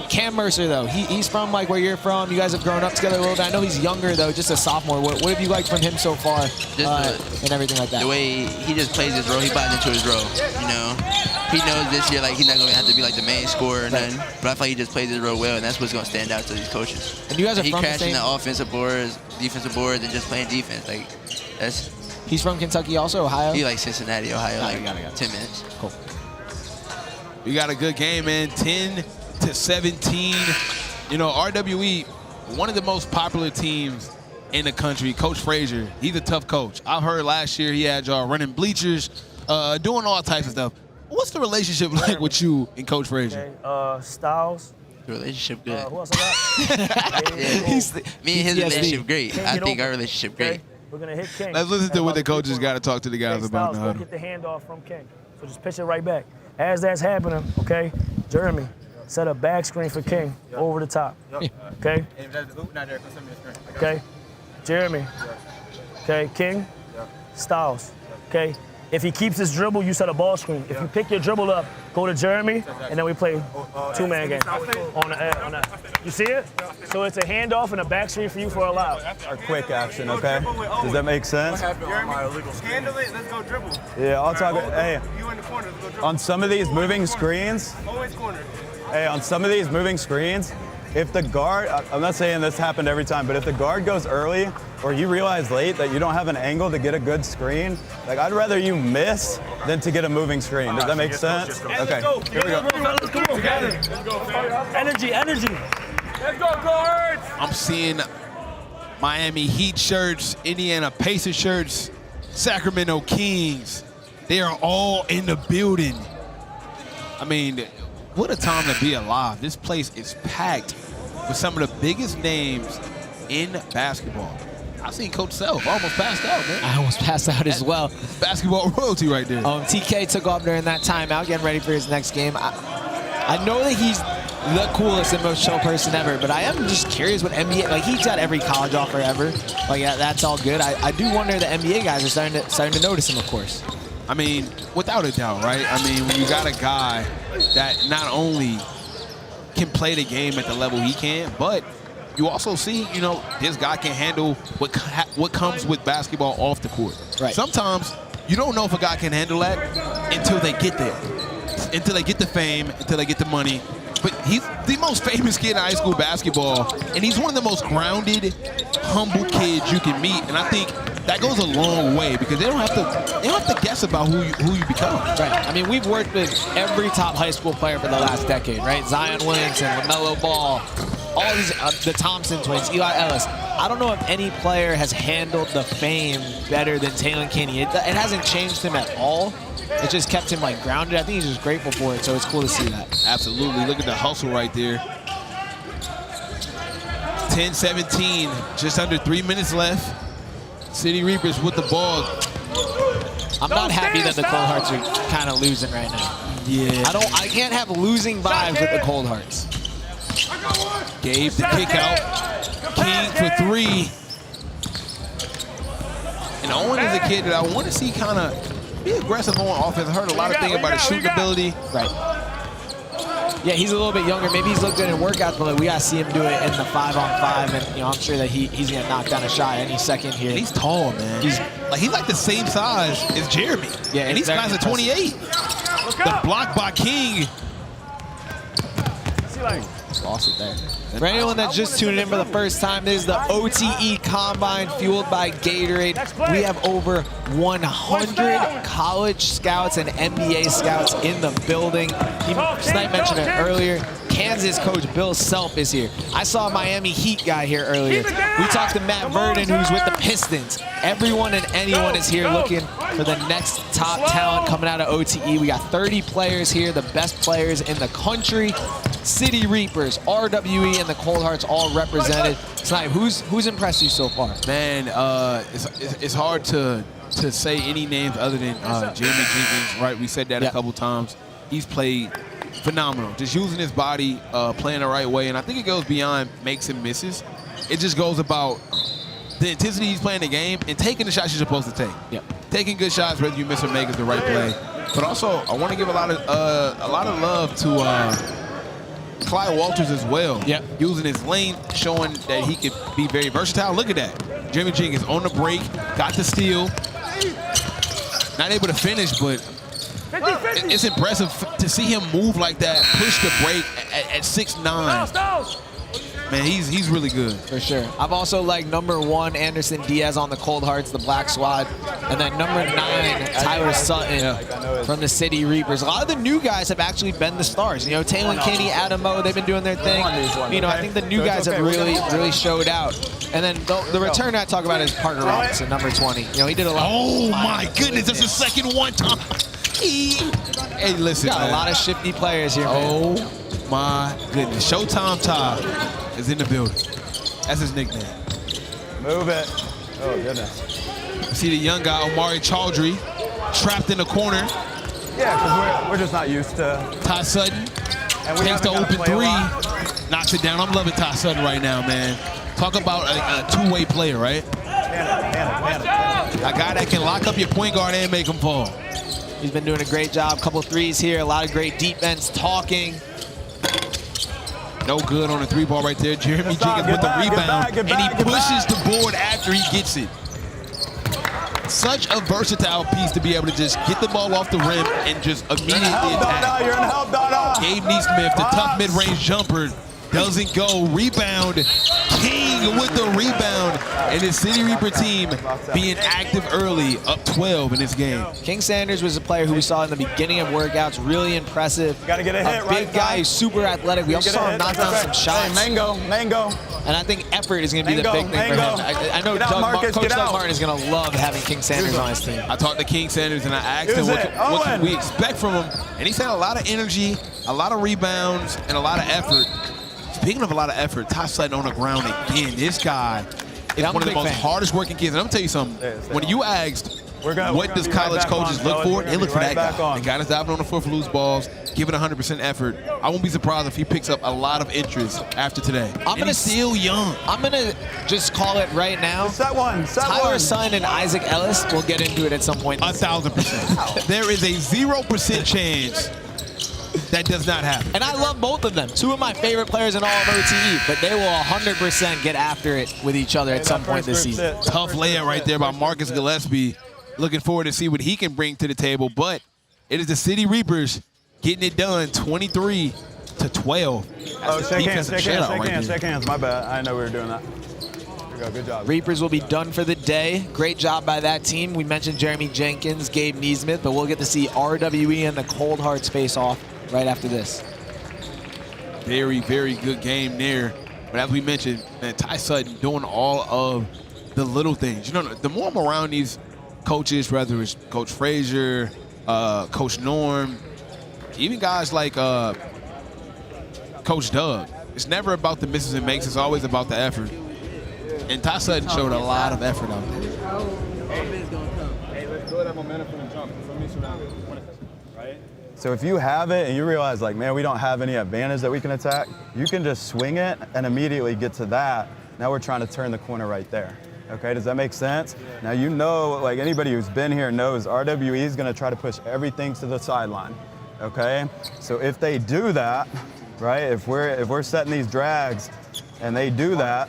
Cam Mercer, though, he's from like where you're from. You guys have grown up together a little bit. I know he's younger, though, just a sophomore. What have you liked from him so far and everything like that? The way he just plays his role, he buys into his role, you know. He knows this year, like, he's not going to have to be like the main scorer or nothing. But I feel like he just plays his role well, and that's what's going to stand out to these coaches. And you guys are he from crashing the offensive boards, defensive boards, and just playing defense. Like, that's. He's from Kentucky also, Ohio? He like Cincinnati, Ohio, like got it. 10 minutes. Cool. We got a good game, man. 10-17. You know, RWE, one of the most popular teams in the country. Coach Frasier, he's a tough coach. I've heard last year he had y'all running bleachers, doing all types of stuff. What's the relationship like with you and Coach Frasier? Okay, Styles. The relationship good. Who else I got? Me and his relationship great. I think our relationship great. We're going to hit King. Let's listen to what the coaches got to talk to the guys about. Styles, go get the handoff from King. So just pitch it right back. As that's happening, okay, Jeremy, set a back screen for King over the top. Okay? Okay? Jeremy. Okay, King, Styles. Okay? If he keeps his dribble, you set a ball screen. If you pick your dribble up, go to Jeremy, and then we play two-man game on the. You see it? So it's a handoff and a back screen for you for a lob. Our quick action, okay? Does that make sense? Handle it, let's go dribble. Yeah, I'll talk. Hey, You in the corner, let's go dribble. on some of these moving screens, Always corner. hey, on some of these moving screens, if the guard, I'm not saying this happened every time, but if the guard goes early or you realize late that you don't have an angle to get a good screen, like I'd rather you miss than to get a moving screen. Does that make sense? Okay, here we go. Let's go. Energy. Let's go, guards. I'm seeing Miami Heat shirts, Indiana Pacers shirts, Sacramento Kings. They are all in the building. I mean, what a time to be alive. This place is packed with some of the biggest names in basketball. I've seen Coach Self almost passed out, man. I almost passed out as well. Basketball royalty right there. TK took off during that timeout, getting ready for his next game. I know that he's the coolest and most chill person ever, but I am just curious what NBA, like he's got every college offer ever. Like that's all good. I do wonder the NBA guys are starting to notice him, of course. I mean, without a doubt, right? I mean, when you got a guy that not only can play the game at the level he can, but you also see, you know, this guy can handle what comes with basketball off the court. Right. Sometimes you don't know if a guy can handle that until they get there, until they get the fame, until they get the money. But he's the most famous kid in high school basketball, and he's one of the most grounded, humble kids you can meet. And I think that goes a long way because they don't have to guess about who you become. Right. I mean, we've worked with every top high school player for the last decade, right? Zion Williamson, LaMelo Ball, all these, the Thompson twins, Eli Ellis. I don't know if any player has handled the fame better than Talen Kinney. It hasn't changed him at all. It just kept him like grounded. I think he's just grateful for it, so it's cool to see that. Absolutely. Look at the hustle right there. 10-17, just under 3 minutes left. City Reapers with the ball. I'm not happy that the Cold Hearts are kind of losing right now. Yeah. I can't have losing vibes with the Cold Hearts. Gabe the kick out. King for three. And Owen is a kid that I want to see kind of be aggressive on offense. I heard a lot of things about his shooting ability. Right. Yeah, he's a little bit younger. Maybe he's looked good in workouts, but we gotta see him do it in the 5-on-5, and you know, I'm sure that he's gonna knock down a shot any second here. And he's tall, man. He's like the same size as Jeremy. Yeah, and these guys are 28. The block by King. Lost it there. For anyone that's just tuning in for the first time, this is the OTE Combine fueled by Gatorade. We have over 100 college scouts and NBA scouts in the building. Snipe mentioned it earlier. Kansas coach Bill Self is here. I saw a Miami Heat guy here earlier. We talked to Matt Verdon, who's with the Pistons. Everyone and anyone is here looking for the next top talent coming out of OTE. We got 30 players here, the best players in the country. City Reapers, RWE, and the Cold Hearts all represented. Snipe, who's impressed you so far? Man, it's hard to say any names other than Jeremy Jenkins, right? We said that a couple times. He's played phenomenal. Just using his body, playing the right way, and I think it goes beyond makes and misses. It just goes about the intensity he's playing the game and taking the shots you're supposed to take. Yep. Taking good shots, whether you miss or make, is the right play. But also, I want to give a lot of love to Clyde Walters as well. Yep. Using his lane, showing that he could be very versatile. Look at that. Jeremy Jenkins on the break, got the steal. Not able to finish, but it's impressive to see him move like that, push the break at 6'9". Man, he's really good. For sure. I've also liked number 1, Anderson Diaz on the Cold Hearts, the Black Squad. And then number 9, Tyler Sutton from the City Reapers. A lot of the new guys have actually been the stars. You know, Talen, Kenny, Adamo, they've been doing their thing. You know, I think the new guys have really showed out. And then the return I talk about is Parker Robinson, number 20. You know, he did a lot. Oh, my goodness. That's the second one time. Hey, listen, got a lot of shifty players here, man. Oh, my goodness. Showtime Ty is in the building. That's his nickname. Move it. Oh, goodness. See the young guy, Omari Chaudhry, trapped in the corner. Yeah, because we're just not used to. Ty Sutton And we takes the haven't open gotta play a 3, lot. knocks it down. I'm loving Ty Sutton right now, man. Talk about a two-way player, right? A guy that can lock up your point guard and make him fall. He's been doing a great job. Couple threes here, a lot of great defense, talking. No good on the 3-ball right there. Jeremy Jenkins with the rebound, and he pushes the board after he gets it. Such a versatile piece to be able to just get the ball off the rim and just immediately attack. You're in help, Dada. Gabe Nesmith, the tough mid-range jumper, doesn't go. Rebound. King with the rebound. And the City Reaper team being active early, up 12 in this game. King Sanders was a player who we saw in the beginning of workouts, really impressive. Gotta get a hit, right? Big guy, who's super athletic. We also saw him knock down some shots. Hey, mango. And I think effort is going to be the big thing for him. I know Coach Doug Martin is going to love having King Sanders on his team. I talked to King Sanders and I asked him what can we expect from him. And he said a lot of energy, a lot of rebounds, and a lot of effort. Speaking of a lot of effort, Ty Sutton on the ground again. This guy is one of the most hardest working kids. And I'm going to tell you something. When you asked what does college coaches look for, they look for that guy. The guy that's diving on the floor for loose balls, giving 100% effort. I won't be surprised if he picks up a lot of interest after today. He's still young. I'm going to just call it right now. Set one. Tyler Sutton and Isaac Ellis will get into it at some point. 1,000%. There is a 0% chance that does not happen. And I love both of them. 2 of my favorite players in all of OTE, but they will 100% get after it with each other at some point this season. Tough layup right there by Marcus Gillespie. Looking forward to see what he can bring to the table, but it is the City Reapers getting it done 23-12. Oh, shake hands. My bad. I didn't know we were doing that. Here we go. Good job. Reapers will be done for the day. Great job by that team. We mentioned Jeremy Jenkins, Gabe Nesmith, but we'll get to see RWE and the Cold Hearts face off right after this. Very, very good game there. But as we mentioned, man, Ty Sutton doing all of the little things. You know, the more I'm around these coaches, whether it's Coach Frasier, Coach Norm, even guys like Coach Doug, it's never about the misses and makes. It's always about the effort. And Ty Sutton showed a lot of effort out there. Hey, let's build that momentum from the jump. Let me surround it. Right? So if you have it and you realize, like, man, we don't have any advantage that we can attack, you can just swing it and immediately get to that. Now we're trying to turn the corner right there. Okay, does that make sense? Now you know, like anybody who's been here knows, RWE is going to try to push everything to the sideline. Okay, so if they do that, right? If we're setting these drags, and they do that,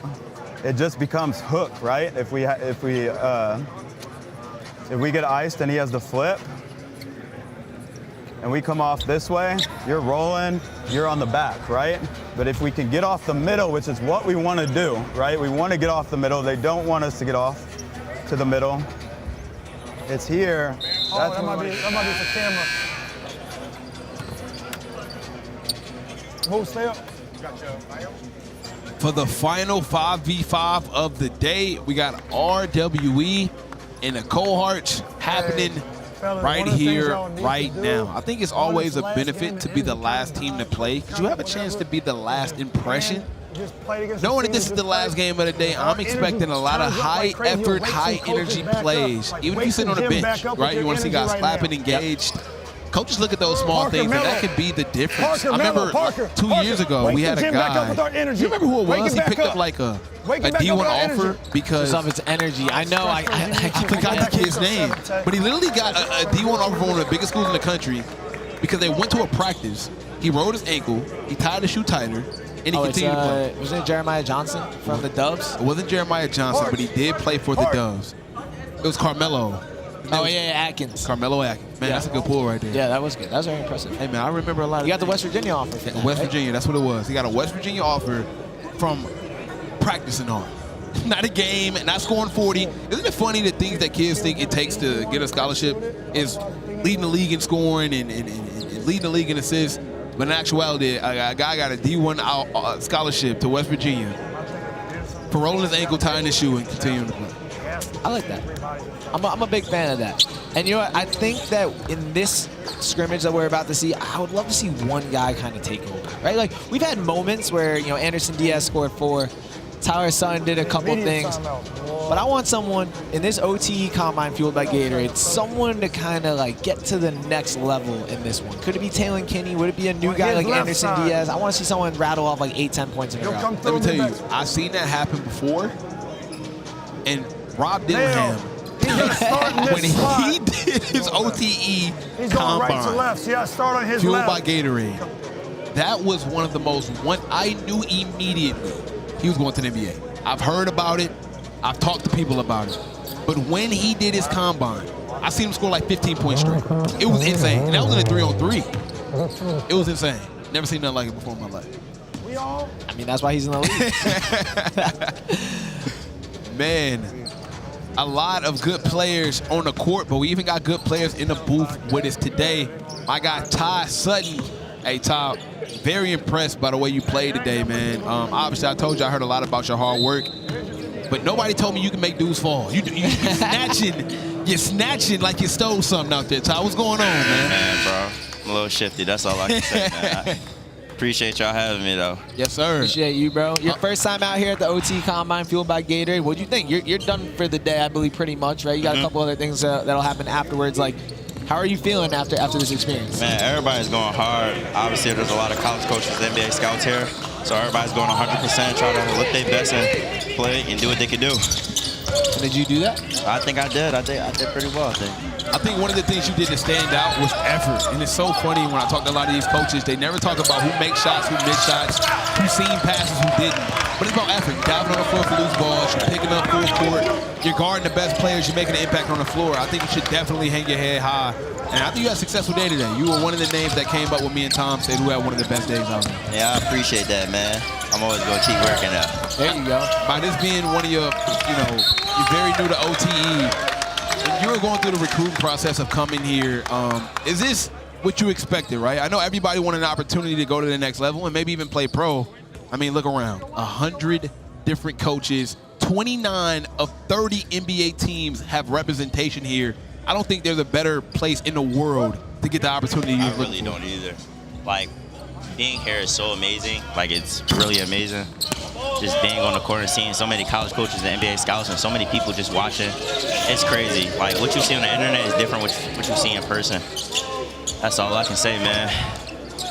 it just becomes hook, right? If we get iced and he has the flip, and we come off this way, you're rolling, you're on the back, right? But if we can get off the middle, which is what we want to do, right? We want to get off the middle. They don't want us to get off to the middle. It's here. That's that might be for camera. Move, stay up. For the final 5v5 of the day, we got RWE and the Cohorts happening right here, right now. I think it's always a benefit to be the last team to play because you have a chance to be the last impression. Knowing that this is the last game of the day, I'm expecting a lot of high effort, high energy plays. Even if you sit on the bench, right? You want to see guys clapping, engaged. Coaches look at those small things, and that could be the difference. I remember 2 years ago, we had a guy. You remember who it was? He picked up like a D1 offer because of its energy. I know. I forgot the kid's name, but he literally got a D1 offer from one of the biggest schools in the country. because they went to a practice. He rolled his ankle, he tied the shoe tighter, and he continued to play. Wasn't it Jeremiah Johnson from the Doves? It wasn't Jeremiah Johnson, but he did play for the Doves. It was Carmelo. Oh, yeah, Atkins. Carmelo Atkins. Man, that's a good pull right there. Yeah, that was good. That was very impressive. Hey, man, I remember a lot of You got the West Virginia offer for that, West right? Virginia, that's what it was. He got a West Virginia offer from practicing on. Not a game, not scoring 40. Isn't it funny the things that kids think it takes to get a scholarship is leading the league in scoring and leading the league in assists? But in actuality, a guy got a D1 scholarship to West Virginia for rolling his ankle, tying his shoe, and continuing to play. I like that. I'm a big fan of that. And you know what? I think that in this scrimmage that we're about to see, I would love to see one guy kind of take over, right? Like, we've had moments where, you know, Anderson Diaz scored 4, Tyler Sutton did a couple things, but I want someone in this OTE Combine fueled by Gatorade, someone to kind of like get to the next level in this one. Could it be Talen Kinney? Would it be a new guy like Anderson Diaz? I want to see someone rattle off like 8-10 points in a row. Let me tell you, I've seen that happen before, and Rob Dillingham, when he did his OTE Combine, fueled by Gatorade, that was one of the most, I knew immediately he was going to the NBA. I've heard about it. I've talked to people about it. But when he did his combine, I seen him score like 15 points straight. It was insane. And that was in a 3-on-3. It was insane. Never seen nothing like it before in my life. I mean, that's why he's in the league. Man, a lot of good players on the court, but we even got good players in the booth with us today. My guy, Ty Sutton. Hey, Ty, very impressed by the way you played today, man. Obviously, I told you I heard a lot about your hard work, but nobody told me you can make dudes fall. You're snatching like you stole something out there, Ty. What's going on, man? Man, bro, I'm a little shifty. That's all I can say, man. I appreciate y'all having me, though. Yes, sir. Appreciate you, bro. Your first time out here at the OTE Combine fueled by Gatorade. What'd you think? You're done for the day, I believe, pretty much, right? You got a couple other things that'll happen afterwards. Like, how are you feeling after this experience? Man, everybody's going hard. Obviously, there's a lot of college coaches, NBA scouts here, so everybody's going 100%, trying to look their best and play and do what they can do. Did you do that? I think I did. I did pretty well, I think. I think one of the things you did to stand out was effort. And it's so funny when I talk to a lot of these coaches, they never talk about who makes shots, who missed shots, who seen passes, who didn't. But it's about effort. You're diving on the floor for loose balls, you're picking up full court, you're guarding the best players, you're making an impact on the floor. I think you should definitely hang your head high. And I think you had a successful day today. You were one of the names that came up with me and Tom said who had one of the best days out there. Yeah, I appreciate that, man. I'm always going to keep working out. There you go. By this being one of your, you're very new to OTE, and you were going through the recruiting process of coming here. Is this what you expected, right? I know everybody wanted an opportunity to go to the next level and maybe even play pro. I mean, look around. 100 different coaches, 29 of 30 NBA teams have representation here. I don't think there's a better place in the world to get the opportunity you're looking for. I really don't either. Like, being here is so amazing. Like, it's really amazing. Just being on the court and seeing so many college coaches and NBA scouts and so many people just watching. It's crazy. Like, what you see on the internet is different from what you see in person. That's all I can say, man.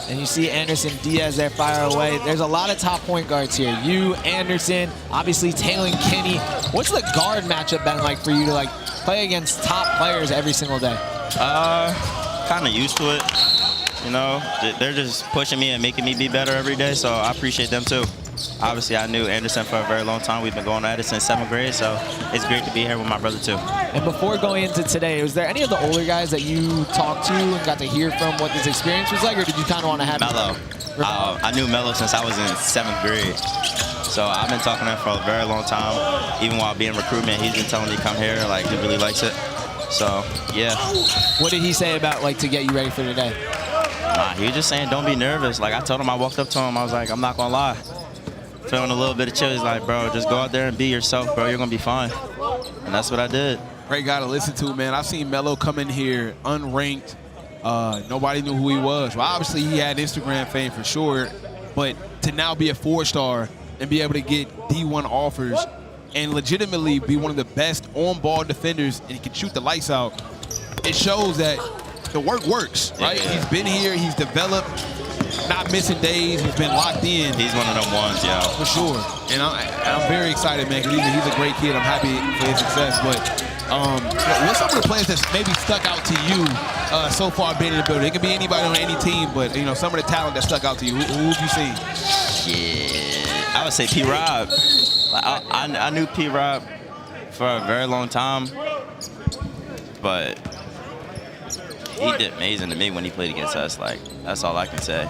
And you see Anderson Diaz there fire away. There's a lot of top point guards here. You, Anderson, obviously Talen Kinney. What's the guard matchup been like for you to play against top players every single day? Kind of used to it. You know, they're just pushing me and making me be better every day, so I appreciate them too. Obviously, I knew Anderson for a very long time. We've been going at it since 7th grade, so it's great to be here with my brother too. And before going into today, was there any of the older guys that you talked to and got to hear from what this experience was like, or did you kind of want to have Mello? I knew Mello since I was in 7th grade. So I've been talking to him for a very long time. Even while being recruitment, he's been telling me to come here. Like, he really likes it. So, yeah. What did he say about, to get you ready for today? He was just saying, don't be nervous. Like, I told him, I walked up to him, I was like, I'm not going to lie. Feeling a little bit of chill. He's like, bro, just go out there and be yourself, bro. You're going to be fine. And that's what I did. Great guy to listen to, man. I've seen Melo come in here unranked. Nobody knew who he was. Well, obviously, he had Instagram fame for sure. But to now be a 4-star and be able to get D1 offers and legitimately be one of the best on-ball defenders and he can shoot the lights out, it shows that the work works, right? Yeah. He's been here. He's developed. Not missing days. He's been locked in. He's one of them ones, yeah. For sure. And I'm very excited, man, because he's a great kid. I'm happy for his success. But What's some of the players that's maybe stuck out to you so far being in the building? It can be anybody on any team, but some of the talent that stuck out to you. Who have you seen? Yeah, I would say P-Rob. I knew P-Rob for a very long time, but he did amazing to me when he played against us. Like, that's all I can say.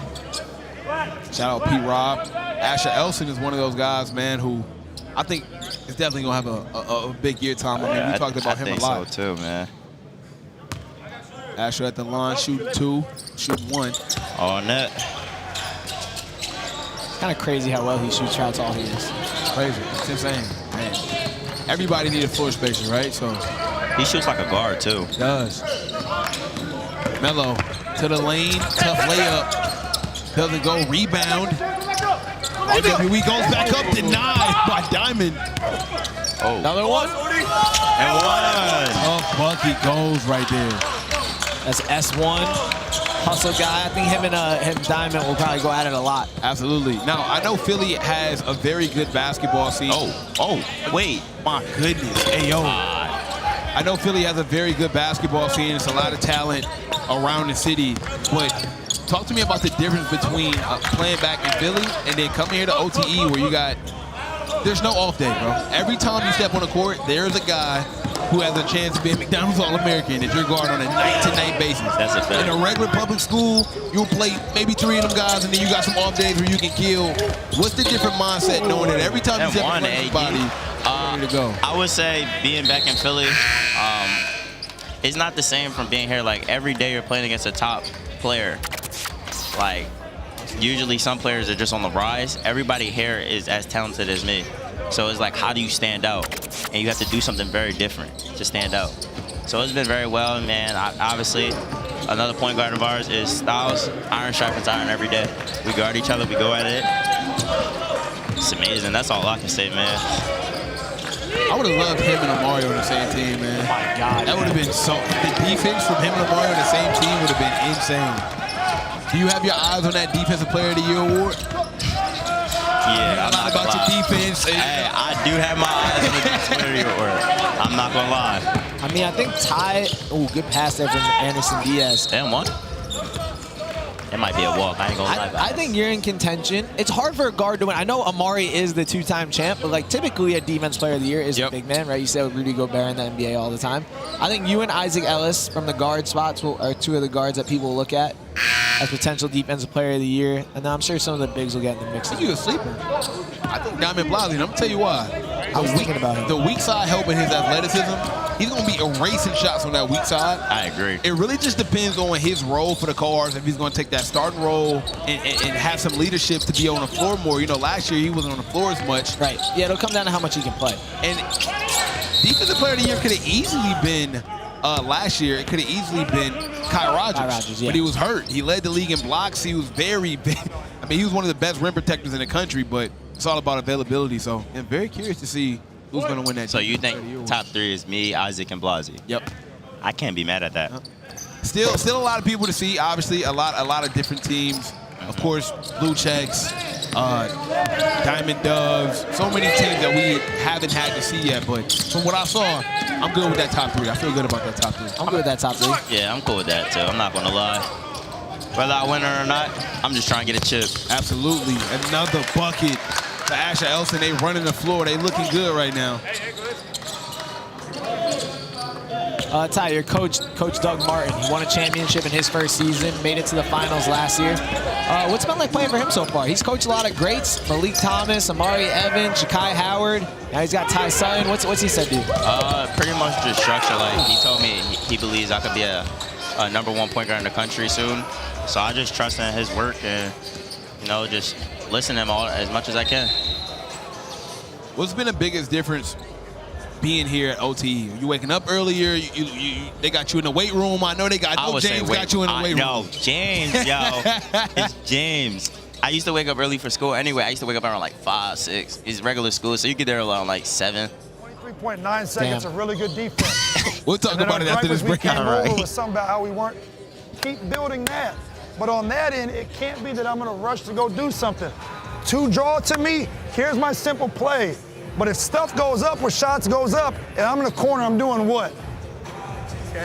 Shout out P-Rob. Asher Elson is one of those guys, man, who I think is definitely going to have a big year, Tom. I mean, we talked about him a lot. I think so, too, man. Asher at the line, shooting 2, shooting 1. On net. It's kind of crazy how well he shoots. How tall he is. Crazy. It's insane, man. Everybody needed floor spacing, right? So he shoots like a guard, too. He does. Melo to the lane, tough layup. Doesn't go, rebound. RWE goes back up, denied by Diamond. Oh. Another one. And one. Oh, bucket goes right there. That's S1. Hustle guy. I think him and Diamond will probably go at it a lot. Absolutely. Now, I know Philly has a very good basketball scene. Wait. My goodness. Hey, yo. I know Philly has a very good basketball scene. It's a lot of talent around the city, but talk to me about the difference between playing back in Philly and then coming here to OTE where there's no off day, bro. Every time you step on the court, there's a guy who has a chance to be a McDonald's All-American that you're guarding on a night-to-night basis. That's a fact. In a regular public school, you'll play maybe 3 of them guys and then you got some off days where you can kill. What's the different mindset knowing that every time you step on somebody, ready to go? I would say being back in Philly, it's not the same from being here. Like, every day you're playing against a top player. Like, usually some players are just on the rise. Everybody here is as talented as me. So it's like, how do you stand out? And you have to do something very different to stand out. So it's been very well, man. Obviously, another point guard of ours is Styles. Iron sharpens iron every day. We guard each other, we go at it. It's amazing. That's all I can say, man. I would have loved him and Amari on the same team, man. Oh my God. That would have been so. The defense from him and Amari on the same team would have been insane. Do you have your eyes on that Defensive Player of the Year award? Yeah, I'm not about your defense. Hey, I do have my eyes on the Defensive Player of the Year award. I'm not gonna lie. I mean, I think Ty. Oh, good pass there from Anderson Diaz. And one. It might be a walk. I ain't gonna lie. I think you're in contention. It's hard for a guard to win. I know Amari is the 2-time champ, but like typically a Defense Player of the Year is a big man, right? You say with Rudy Gobert in the NBA all the time. I think you and Isaac Ellis from the guard spots are 2 of the guards that people look at as potential Defensive Player of the Year, and I'm sure some of the bigs will get in the mix. You a sleeper? I think Diamond Blasi, and I'm gonna tell you why. I was thinking about him. The weak side helping his athleticism. He's gonna be erasing shots on that weak side. I agree. It really just depends on his role for the Cards. If he's gonna take that starting role and have some leadership to be on the floor more. You know, last year he wasn't on the floor as much. Right. Yeah, it'll come down to how much he can play. And Defensive Player of the Year could have easily been last year. It could have easily been Kai Rogers, yeah. But he was hurt. He led the league in blocks. He was very big. I mean, he was one of the best rim protectors in the country, but it's all about availability. So I'm very curious to see who's going to win that. So you think top 3 is me, Isaac, and Blasi? Yep. I can't be mad at that. Still a lot of people to see. Obviously, a lot of different teams. Of course, Blue Checks, Diamond Doves. So many teams that we haven't had to see yet. But from what I saw, I'm good with that top 3. I feel good about that top 3. I'm good with that top 3. Yeah, I'm cool with that too. I'm not gonna lie. Whether I win or not, I'm just trying to get a chip. Absolutely. Another bucket for Asher Elson. They running the floor. They looking good right now. Ty, your coach Doug Martin, he won a championship in his first season, made it to the finals last year. What's it been like playing for him so far? He's coached a lot of greats, Malik Thomas, Amari Evans, Shakai Howard. Now he's got Ty Sutton. What's he said to you? Pretty much just structure. Like, he told me he believes I could be a #1 point guard in the country soon. So I just trust in his work and, you know, just listen to him as much as I can. What's been the biggest difference being here at OTE? You waking up earlier? They got you in the weight room. I know they got. James got you in the weight room. No, James, yo, it's James. I used to wake up early for school. Anyway, I used to wake up around like 5, 6. It's regular school, so you get there around like 7. 23.9 seconds, a really good defense. We'll talk about it after this break. We came over with something about how we weren't. Keep building that. But on that end, it can't be that I'm going to rush to go do something. 2 draw to me, here's my simple play. But if stuff goes up or shots goes up, and I'm in the corner, I'm doing what?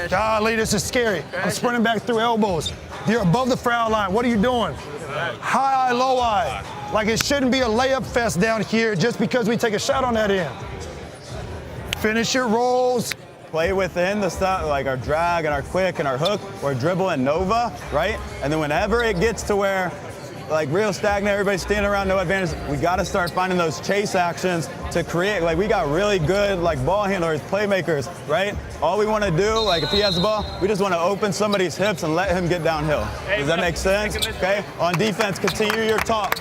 Golly, this is scary. I'm sprinting back through elbows. You're above the foul line. What are you doing? High eye, low eye. Like it shouldn't be a layup fest down here just because we take a shot on that end. Finish your rolls. Play within the stuff, like our drag and our quick and our hook, or dribble and Nova, right? And then whenever it gets to where, like real stagnant, everybody's standing around, no advantage, we gotta start finding those chase actions to create. Like we got really good like ball handlers, playmakers, right? All we wanna do, like if he has the ball, we just wanna open somebody's hips and let him get downhill. Does that make sense? Okay, on defense, continue your talk.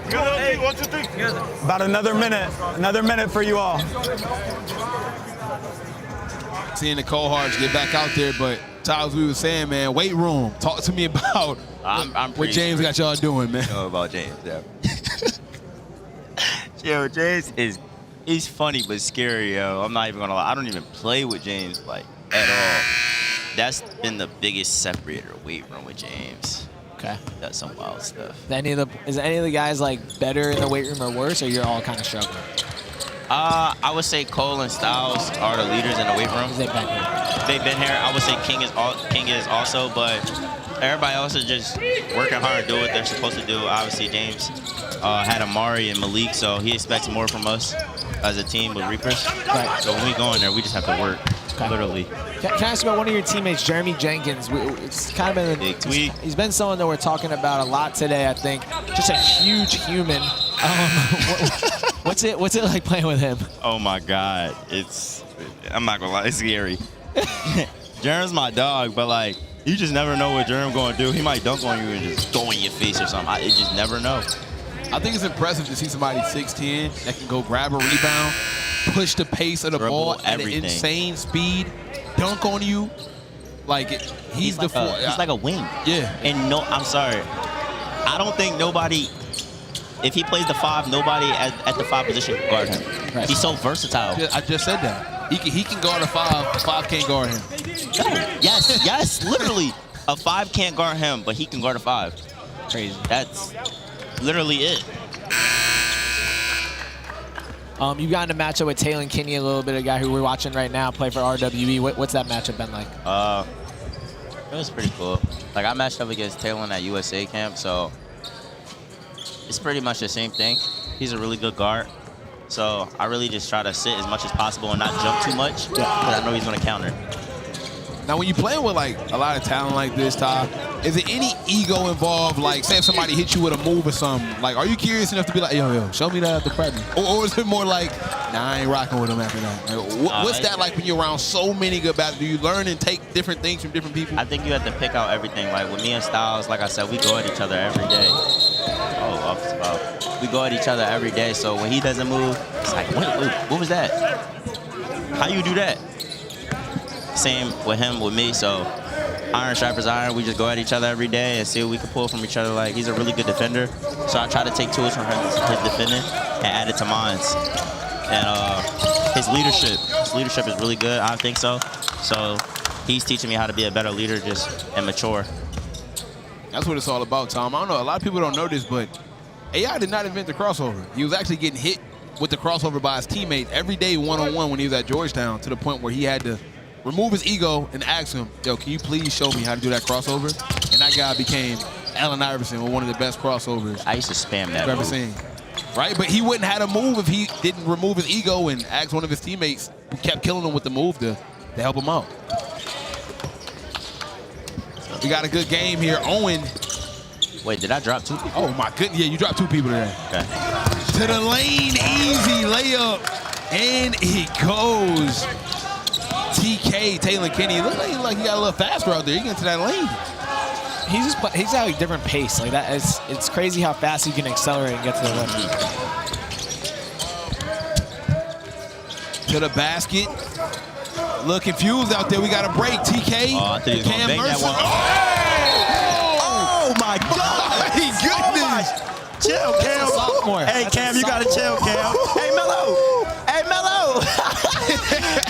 Hey, 1, 2, 3. About another minute for you all. Seeing the cohorts get back out there, but Tyler, we were saying, man, weight room. Talk to me about what James got y'all doing, man. I know about James, yeah. Yo, James he's funny but scary, yo. I'm not even gonna lie. I don't even play with James like at all. That's been the biggest separator, weight room with James. Okay. That's some wild stuff. Is any of the guys like better in the weight room or worse, or you're all kind of struggling? I would say Cole and Styles are the leaders in the weight room. They've been here. They've been here. I would say King is also, but everybody else is just working hard to do what they're supposed to do. Obviously, James had Amari and Malik, so he expects more from us as a team with Reapers. Right. So when we go in there, we just have to work, literally. Can I ask about one of your teammates, Jeremy Jenkins? It's kind of been big tweet. He's been someone that we're talking about a lot today, I think. Just a huge human. What's it like playing with him? Oh my God, I'm not gonna lie, it's scary. Jerem's my dog, but like you just never know what Jerem gonna do. He might dunk on you and just go in your face or something. You just never know. I think it's impressive to see somebody 6'10" that can go grab a rebound, push the pace of the ball at an insane speed, dunk on you. Like he's like a wing. Yeah. And no, I'm sorry. I don't think nobody. If he plays the 5, nobody at the 5 position can guard him. Right. He's so versatile. I just said that. He can guard a 5. A 5 can't guard him. Yes, literally. A 5 can't guard him, but he can guard a 5. Crazy. That's literally it. You got in a matchup with Talen Kinney, a little bit, a guy who we're watching right now play for RWE. What's that matchup been like? It was pretty cool. Like I matched up against Talen at USA camp, so it's pretty much the same thing. He's a really good guard. So I really just try to sit as much as possible and not jump too much because I know he's going to counter. Now, when you're playing with like a lot of talent like this, Ty, is there any ego involved? Like, say if somebody hit you with a move or something, like, are you curious enough to be like, yo, show me that after practice? Or is it more like, nah, I ain't rocking with him after that? Like, what's that like when you're around so many good battles? Do you learn and take different things from different people? I think you have to pick out everything. Like with me and Styles, like I said, we go at each other every day. We go at each other every day. So when he doesn't move, it's like, what was that? How you do that? Same with him, with me. So iron sharpens iron. We just go at each other every day and see what we can pull from each other. Like he's a really good defender, so I try to take tools from his defending and add it to mine. And his leadership is really good. I think so. So he's teaching me how to be a better leader, just and mature. That's what it's all about, Tom. I don't know. A lot of people don't know this, but AI did not invent the crossover. He was actually getting hit with the crossover by his teammate every day one-on-one when he was at Georgetown, to the point where he had to remove his ego and ask him, yo, can you please show me how to do that crossover? And that guy became Allen Iverson, with one of the best crossovers I used to spam that I've ever seen. Right? But he wouldn't have a move if he didn't remove his ego and ask one of his teammates who kept killing him with the move to help him out. We got a good game here. Owen. Wait, did I drop 2 people? Oh, my goodness. Yeah, you dropped 2 people today. Okay. To the lane, easy layup. And it goes. TK, Talen Kinney. Looks like he got a little faster out there. He get to that lane. He's at a different pace. Like that, it's crazy how fast he can accelerate and get to the rim. To the basket. Look confused out there. We got a break. TK. Oh, I think he's going to bang that one. Oh my God. My goodness. Chill, Cam. Sophomore. Hey, Cam, you got to chill, Cam. Hey, Mello. Hey, Mello.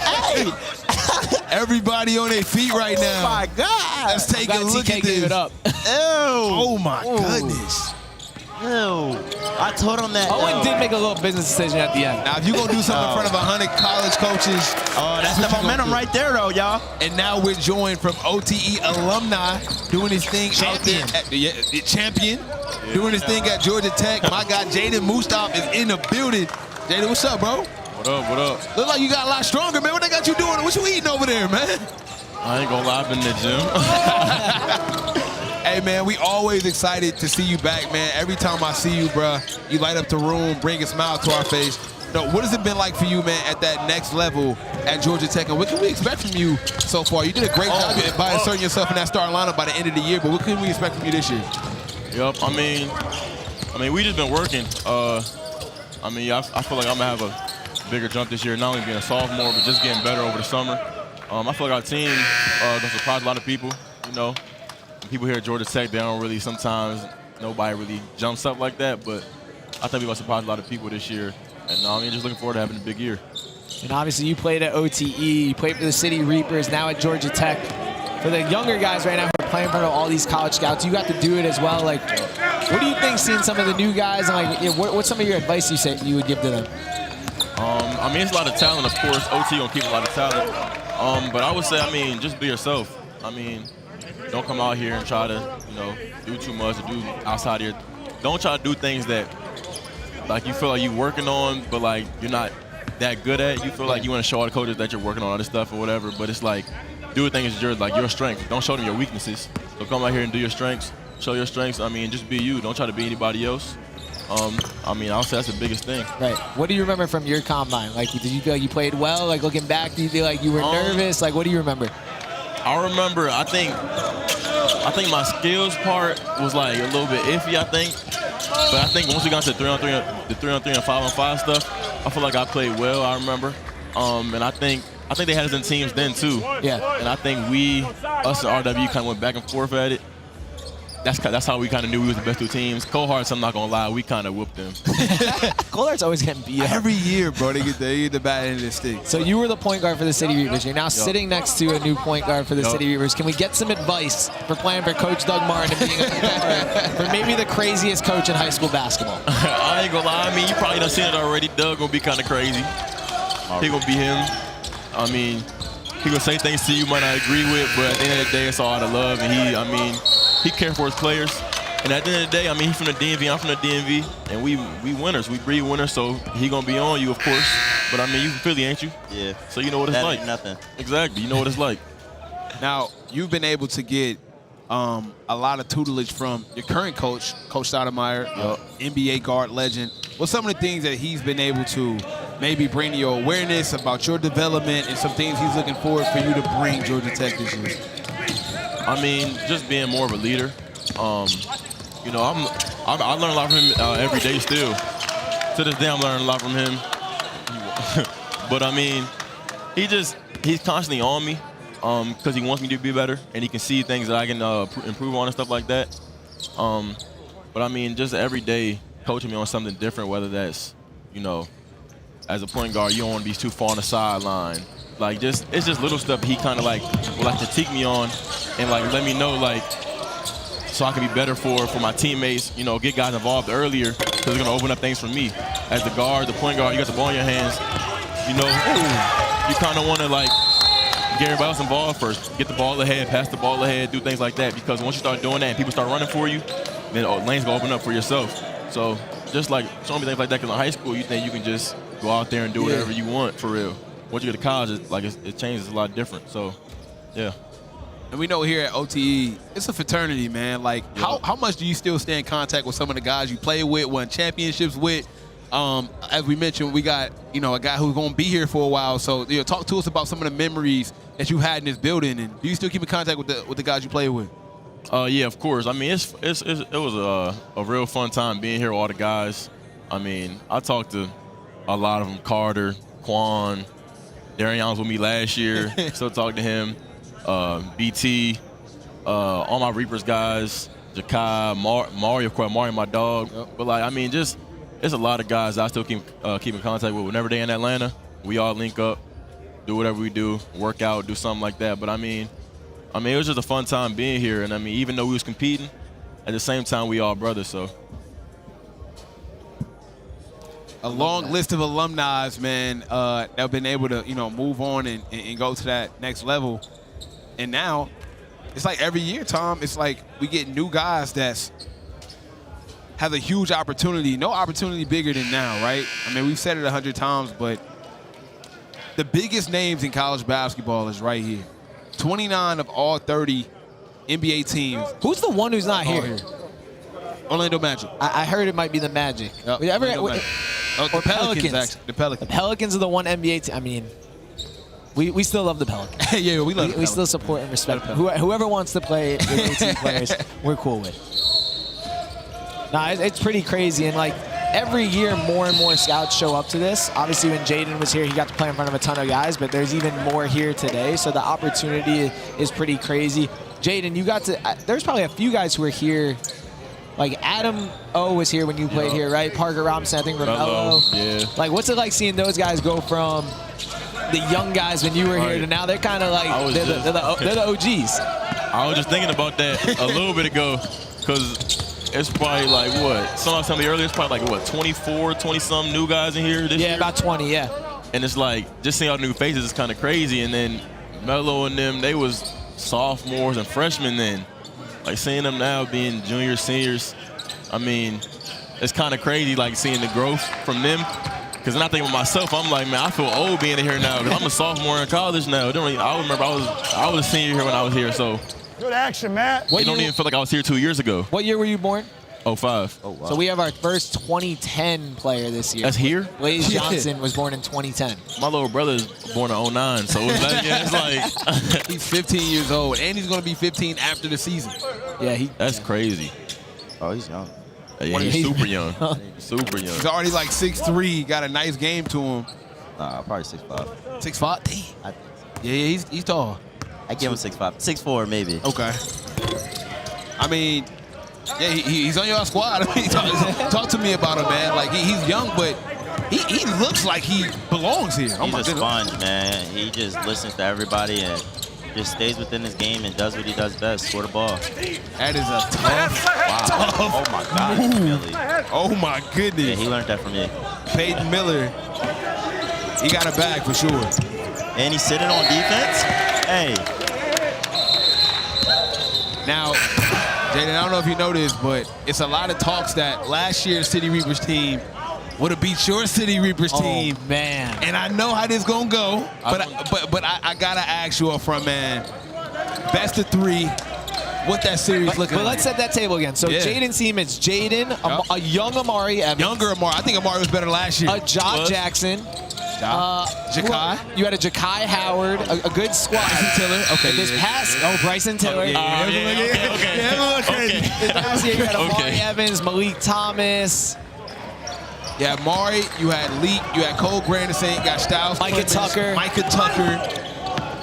Hey. Everybody on their feet right now. Oh, my God. Let's take a look at this. Gave it up. Oh, my goodness. No, I told him that. Owen did make a little business decision at the end. Now, if you're going to do something in front of 100 college coaches. Oh, that's the momentum right there, though, y'all. And now we're joined from OTE alumni doing his thing Champion. out there. Champion. Doing his thing at Georgia Tech. My guy, Jaden Mustaf, is in the building. Jaden, what's up, bro? What up, what up? Look like you got a lot stronger, man. What they got you doing? What you eating over there, man? I ain't gonna lie, I've been in the gym. Hey, man, we always excited to see you back, man. Every time I see you, bro, you light up the room, bring a smile to our face. No, what has it been like for you, man, at that next level at Georgia Tech? And what can we expect from you so far? You did a great job by inserting yourself in that starting lineup by the end of the year, but what can we expect from you this year? Yep, I mean, we just been working. I feel like I'm gonna have a bigger jump this year, not only being a sophomore, but just getting better over the summer. I feel like our team gonna surprise a lot of people, you know. People here at Georgia Tech, they don't really, sometimes nobody really jumps up like that, but I think we're gonna surprise a lot of people this year. And just looking forward to having a big year. And obviously you played at OTE, you played for the City Reapers, now at Georgia Tech. For the younger guys right now who are playing in front of all these college scouts, you got to do it as well. Like, what do you think seeing some of the new guys, and like, what's some of your advice you would give to them? It's a lot of talent, of course. OT gonna keep a lot of talent. But I would say, just be yourself. Don't come out here and try to, do too much or do outside here. Don't try to do things that, like, you feel like you're working on, but like you're not that good at. You feel like you want to show all the coaches that you're working on other stuff or whatever. But it's like, do things that your strengths. Don't show them your weaknesses. So come out here and do your strengths. Show your strengths. Just be you. Don't try to be anybody else. I'll say that's the biggest thing. Right. What do you remember from your combine? Like, did you feel like you played well? Like, looking back, do you feel like you were nervous? Like, what do you remember? I remember, I think my skills part was like a little bit iffy, I think. But I think once we got to the 3-on-3 and 5-on-5 stuff, I feel like I played well, I remember. And I think they had us in teams then too. Yeah. And I think us and RWE kind of went back and forth at it. That's how we kind of knew we was the best two teams. Cold Hearts, I'm not gonna lie, we kind of whooped them. Cold Hearts always getting beat up. Every year, bro, they get the bad end of the stick. So you were the point guard for the City Reapers. You're now sitting next to a new point guard for the City Reapers. Can we get some advice for playing for Coach Doug Martin and being a for maybe the craziest coach in high school basketball? I ain't gonna lie. You probably done seen it already. Doug gonna be kind of crazy. He gonna be him. He gonna say things to you might not agree with, but at the end of the day, it's all out of love. And he cares for his players. And at the end of the day, he's from the DMV, I'm from the DMV, and we winners. We breed winners, so he gonna be on you, of course. But you from Philly, ain't you? Yeah. So you know what it's like. Nothing. Exactly. You know what it's like. Now, you've been able to get a lot of tutelage from your current coach, Coach Stoudemire, NBA guard legend. What's some of the things that he's been able to maybe bring to your awareness about your development and some things he's looking forward for you to bring Georgia Tech this year? Just being more of a leader. I learn a lot from him every day still. To this day, I'm learning a lot from him. But he's constantly on me because he wants me to be better, and he can see things that I can improve on and stuff like that. But just every day coaching me on something different, whether that's, as a point guard, you don't want to be too far on the sideline. Like, it's just little stuff he kind of will critique me on and let me know, so I can be better for my teammates, get guys involved earlier, because it's gonna open up things for me. As the guard, the point guard, you got the ball in your hands, you kind of want to get everybody else involved first. Get the ball ahead, pass the ball ahead, do things like that, because once you start doing that and people start running for you, then lanes gonna open up for yourself. So just showing me things like that, because in high school you think you can just go out there and do whatever you want for real. Once you get to college, it changes a lot different. So, yeah. And we know here at OTE, it's a fraternity, man. How much do you still stay in contact with some of the guys you play with, won championships with? As we mentioned, we got a guy who's going to be here for a while. So talk to us about some of the memories that you had in this building, and do you still keep in contact with the guys you play with? Yeah, of course. It was a real fun time being here with all the guys. I talked to a lot of them: Carter, Quan, Darian was with me last year. Still talk to him. BT, all my Reapers guys, Jakai, Mario, my dog. But it's a lot of guys I still keep in contact with. Whenever they're in Atlanta, we all link up, do whatever we do, work out, do something like that. But it was just a fun time being here. And even though we was competing, at the same time we all brothers. So a long list of alumni, man, that have been able to, move on and go to that next level. And now, it's like every year, Tom, it's like we get new guys that's has a huge opportunity. No opportunity bigger than now, right? I mean, we've said it 100 times, but the biggest names in college basketball is right here. 29 of all 30 NBA teams. Who's the one who's not here? Orlando Magic. I heard it might be the Magic. Yep. The Pelicans, actually. The Pelicans. The Pelicans are the one NBA team. I mean, we still love the Pelicans. Yeah, we love We still support and respect them. Whoever wants to play with AT players, we're cool with. Nah, it's pretty crazy. And, like, every year more and more scouts show up to this. Obviously, when Jaden was here, he got to play in front of a ton of guys, but there's even more here today. So the opportunity is pretty crazy. Jaden, you got to there's probably a few guys who are here. Like, Adam O was here when you played here, right? Parker Robinson, I think Romello. Yeah. Like, what's it like seeing those guys go from the young guys when you were here to now they're kind of like, they're the OGs. I was just thinking about that a little bit ago, because it's probably like, what? Someone was telling me earlier, it's probably like, what, 24, 20-some new guys in here this year? Yeah, about 20, yeah. And it's like, just seeing all the new faces is kind of crazy. And then Melo and them, they was sophomores and freshmen then. Like, seeing them now being juniors, seniors, I mean, it's kind of crazy, like, seeing the growth from them. Because then I think of myself, I'm like, man, I feel old being in here now, because I'm a sophomore in college now. I remember I was a senior here when I was here, so. Good action, Matt. It don't even feel like I was here 2 years ago. What year were you born? 05. Oh, wow. So we have our first 2010 player this year. That's here? Blaze Johnson was born in 2010. My little brother is born in 09, so it's like. He's 15 years old, and he's going to be 15 after the season. Yeah, That's crazy. Oh, he's young. Yeah, he's super young. Super young. He's already like 6'3", got a nice game to him. Probably 6'5". 6'5"? Damn. Yeah, he's tall. I give him 6'5". 6'4", maybe. Okay. I mean, yeah, he's on your squad. I mean, talk to me about him, man. Like, he's young, but he looks like he belongs here. He's a sponge, man. He just listens to everybody and just stays within his game and does what he does best, score the ball. That is a tough, Oh, my God. Really. Oh, my goodness. Yeah, he learned that from me. Peyton Miller, he got a bag for sure. And he's sitting on defense. Hey. Now, Jaden, I don't know if you know this, but it's a lot of talks that last year's City Reapers team would have beat your City Reapers team. Oh, man. And I know how this gonna go, but I gotta ask you up front, man. Best of 3, what that series looking like? But let's set that table again. So Jaden's team is Jaden, a young Amari Evans. Younger Amari. I think Amari was better last year. A Josh Jackson. Jakai. You had a Jakai Howard, a good squad. Bryson Tiller. Okay. This past, Bryson Tiller. Okay. This past year you had Amari Evans, Malik Thomas. Yeah, Amari, you had Leak, you had Cole Granderson, you got Styles Micah Tucker.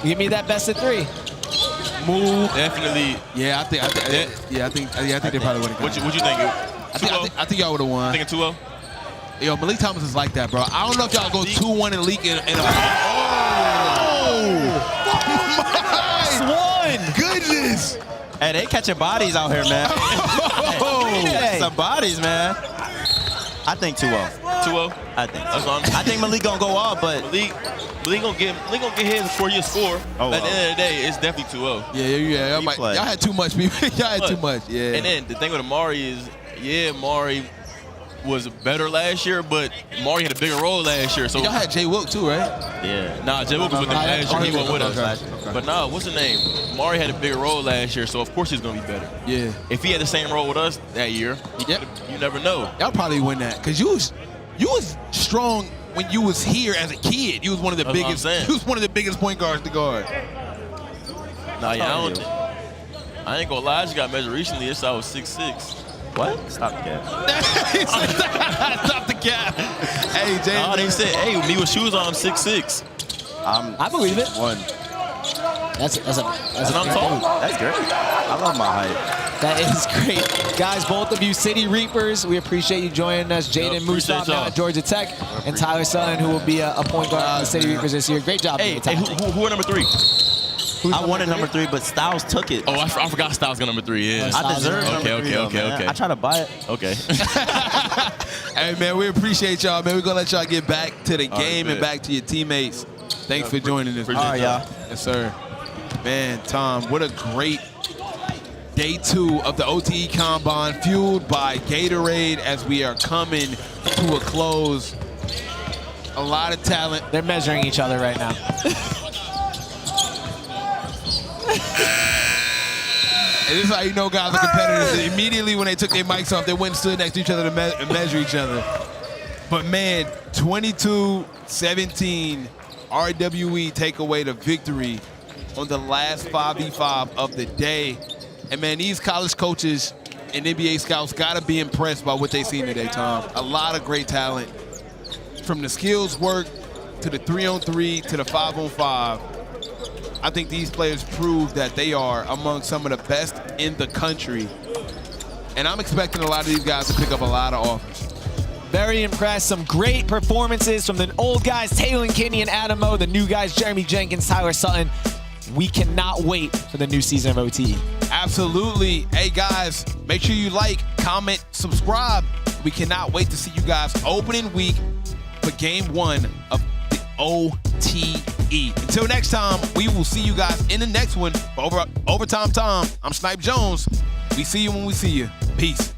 Give me that best of 3. Move. Definitely. Yeah, I think they probably would have. What you think? I think y'all would have won. Thinking 2-0? Yo, Malik Thomas is like that, bro. I don't know if y'all go 2-1 and Leak in a. Oh! My goodness! Hey, they catching bodies out here, man. Hey, some bodies, man. I think 2-0. 2-0? I think. I think Malik gonna go off, but Malik gonna get his before you score. Oh, at the end of the day, it's definitely 2-0. Yeah. Y'all had too much, people. Y'all had too much. Yeah. And then the thing with Amari is, Amari was better last year, but Amari had a bigger role last year. So y'all had Jay Wilk too, right? Yeah. Nah, Jay Wilk was with them last year. He wasn't with us. Okay. But nah, what's the name? Amari had a bigger role last year, so of course he's gonna be better. Yeah. If he had the same role with us that year, you never know. Y'all probably win that because you was strong when you was here as a kid. You was one of the biggest. You was one of the biggest point guards to guard. Nah, I ain't gonna lie. I just got measured recently. I was 6'6". What? Stop the cap. Stop the cap. Hey, Jaden. Oh, they said, hey, me with shoes on, I'm 6'6". I believe it. That's I'm tall. That's great. I love my height. That is great. Guys, both of you City Reapers, we appreciate you joining us. Jaden Mustaf now at Georgia Tech, and Tyler Sutton, who will be a point guard for the City Reapers this year. Great job. Hey, who are number 3? I wanted number 3, but Styles took it. Oh, I forgot Styles got number 3. Yeah. I deserve number 3. Okay. I try to buy it. Okay. Hey, man, we appreciate y'all, man. We're going to let y'all get back to the game and back to your teammates. Thanks for joining us. All right, y'all. Yes, sir. Man, Tom, what a great day 2 of the OTE Combine, fueled by Gatorade as we are coming to a close. A lot of talent. They're measuring each other right now. And this is how you know guys are competitors. Immediately when they took their mics off, they went and stood next to each other to measure each other. But man, 22-17, RWE take away the victory on the last 5v5 of the day. And man, these college coaches and NBA scouts gotta be impressed by what they seen today, Tom. A lot of great talent. From the skills work to the 3-on-3 to the 5-on-5. I think these players prove that they are among some of the best in the country. And I'm expecting a lot of these guys to pick up a lot of offers. Very impressed. Some great performances from the old guys, Talen, Kinney, and Adamo. The new guys, Jeremy Jenkins, Tyler Sutton. We cannot wait for the new season of OTE. Absolutely. Hey, guys, make sure you like, comment, subscribe. We cannot wait to see you guys opening week for game 1 of the OTE. Until next time, we will see you guys in the next one. For Overtime Tom, I'm Snipe Jones. We see you when we see you. Peace.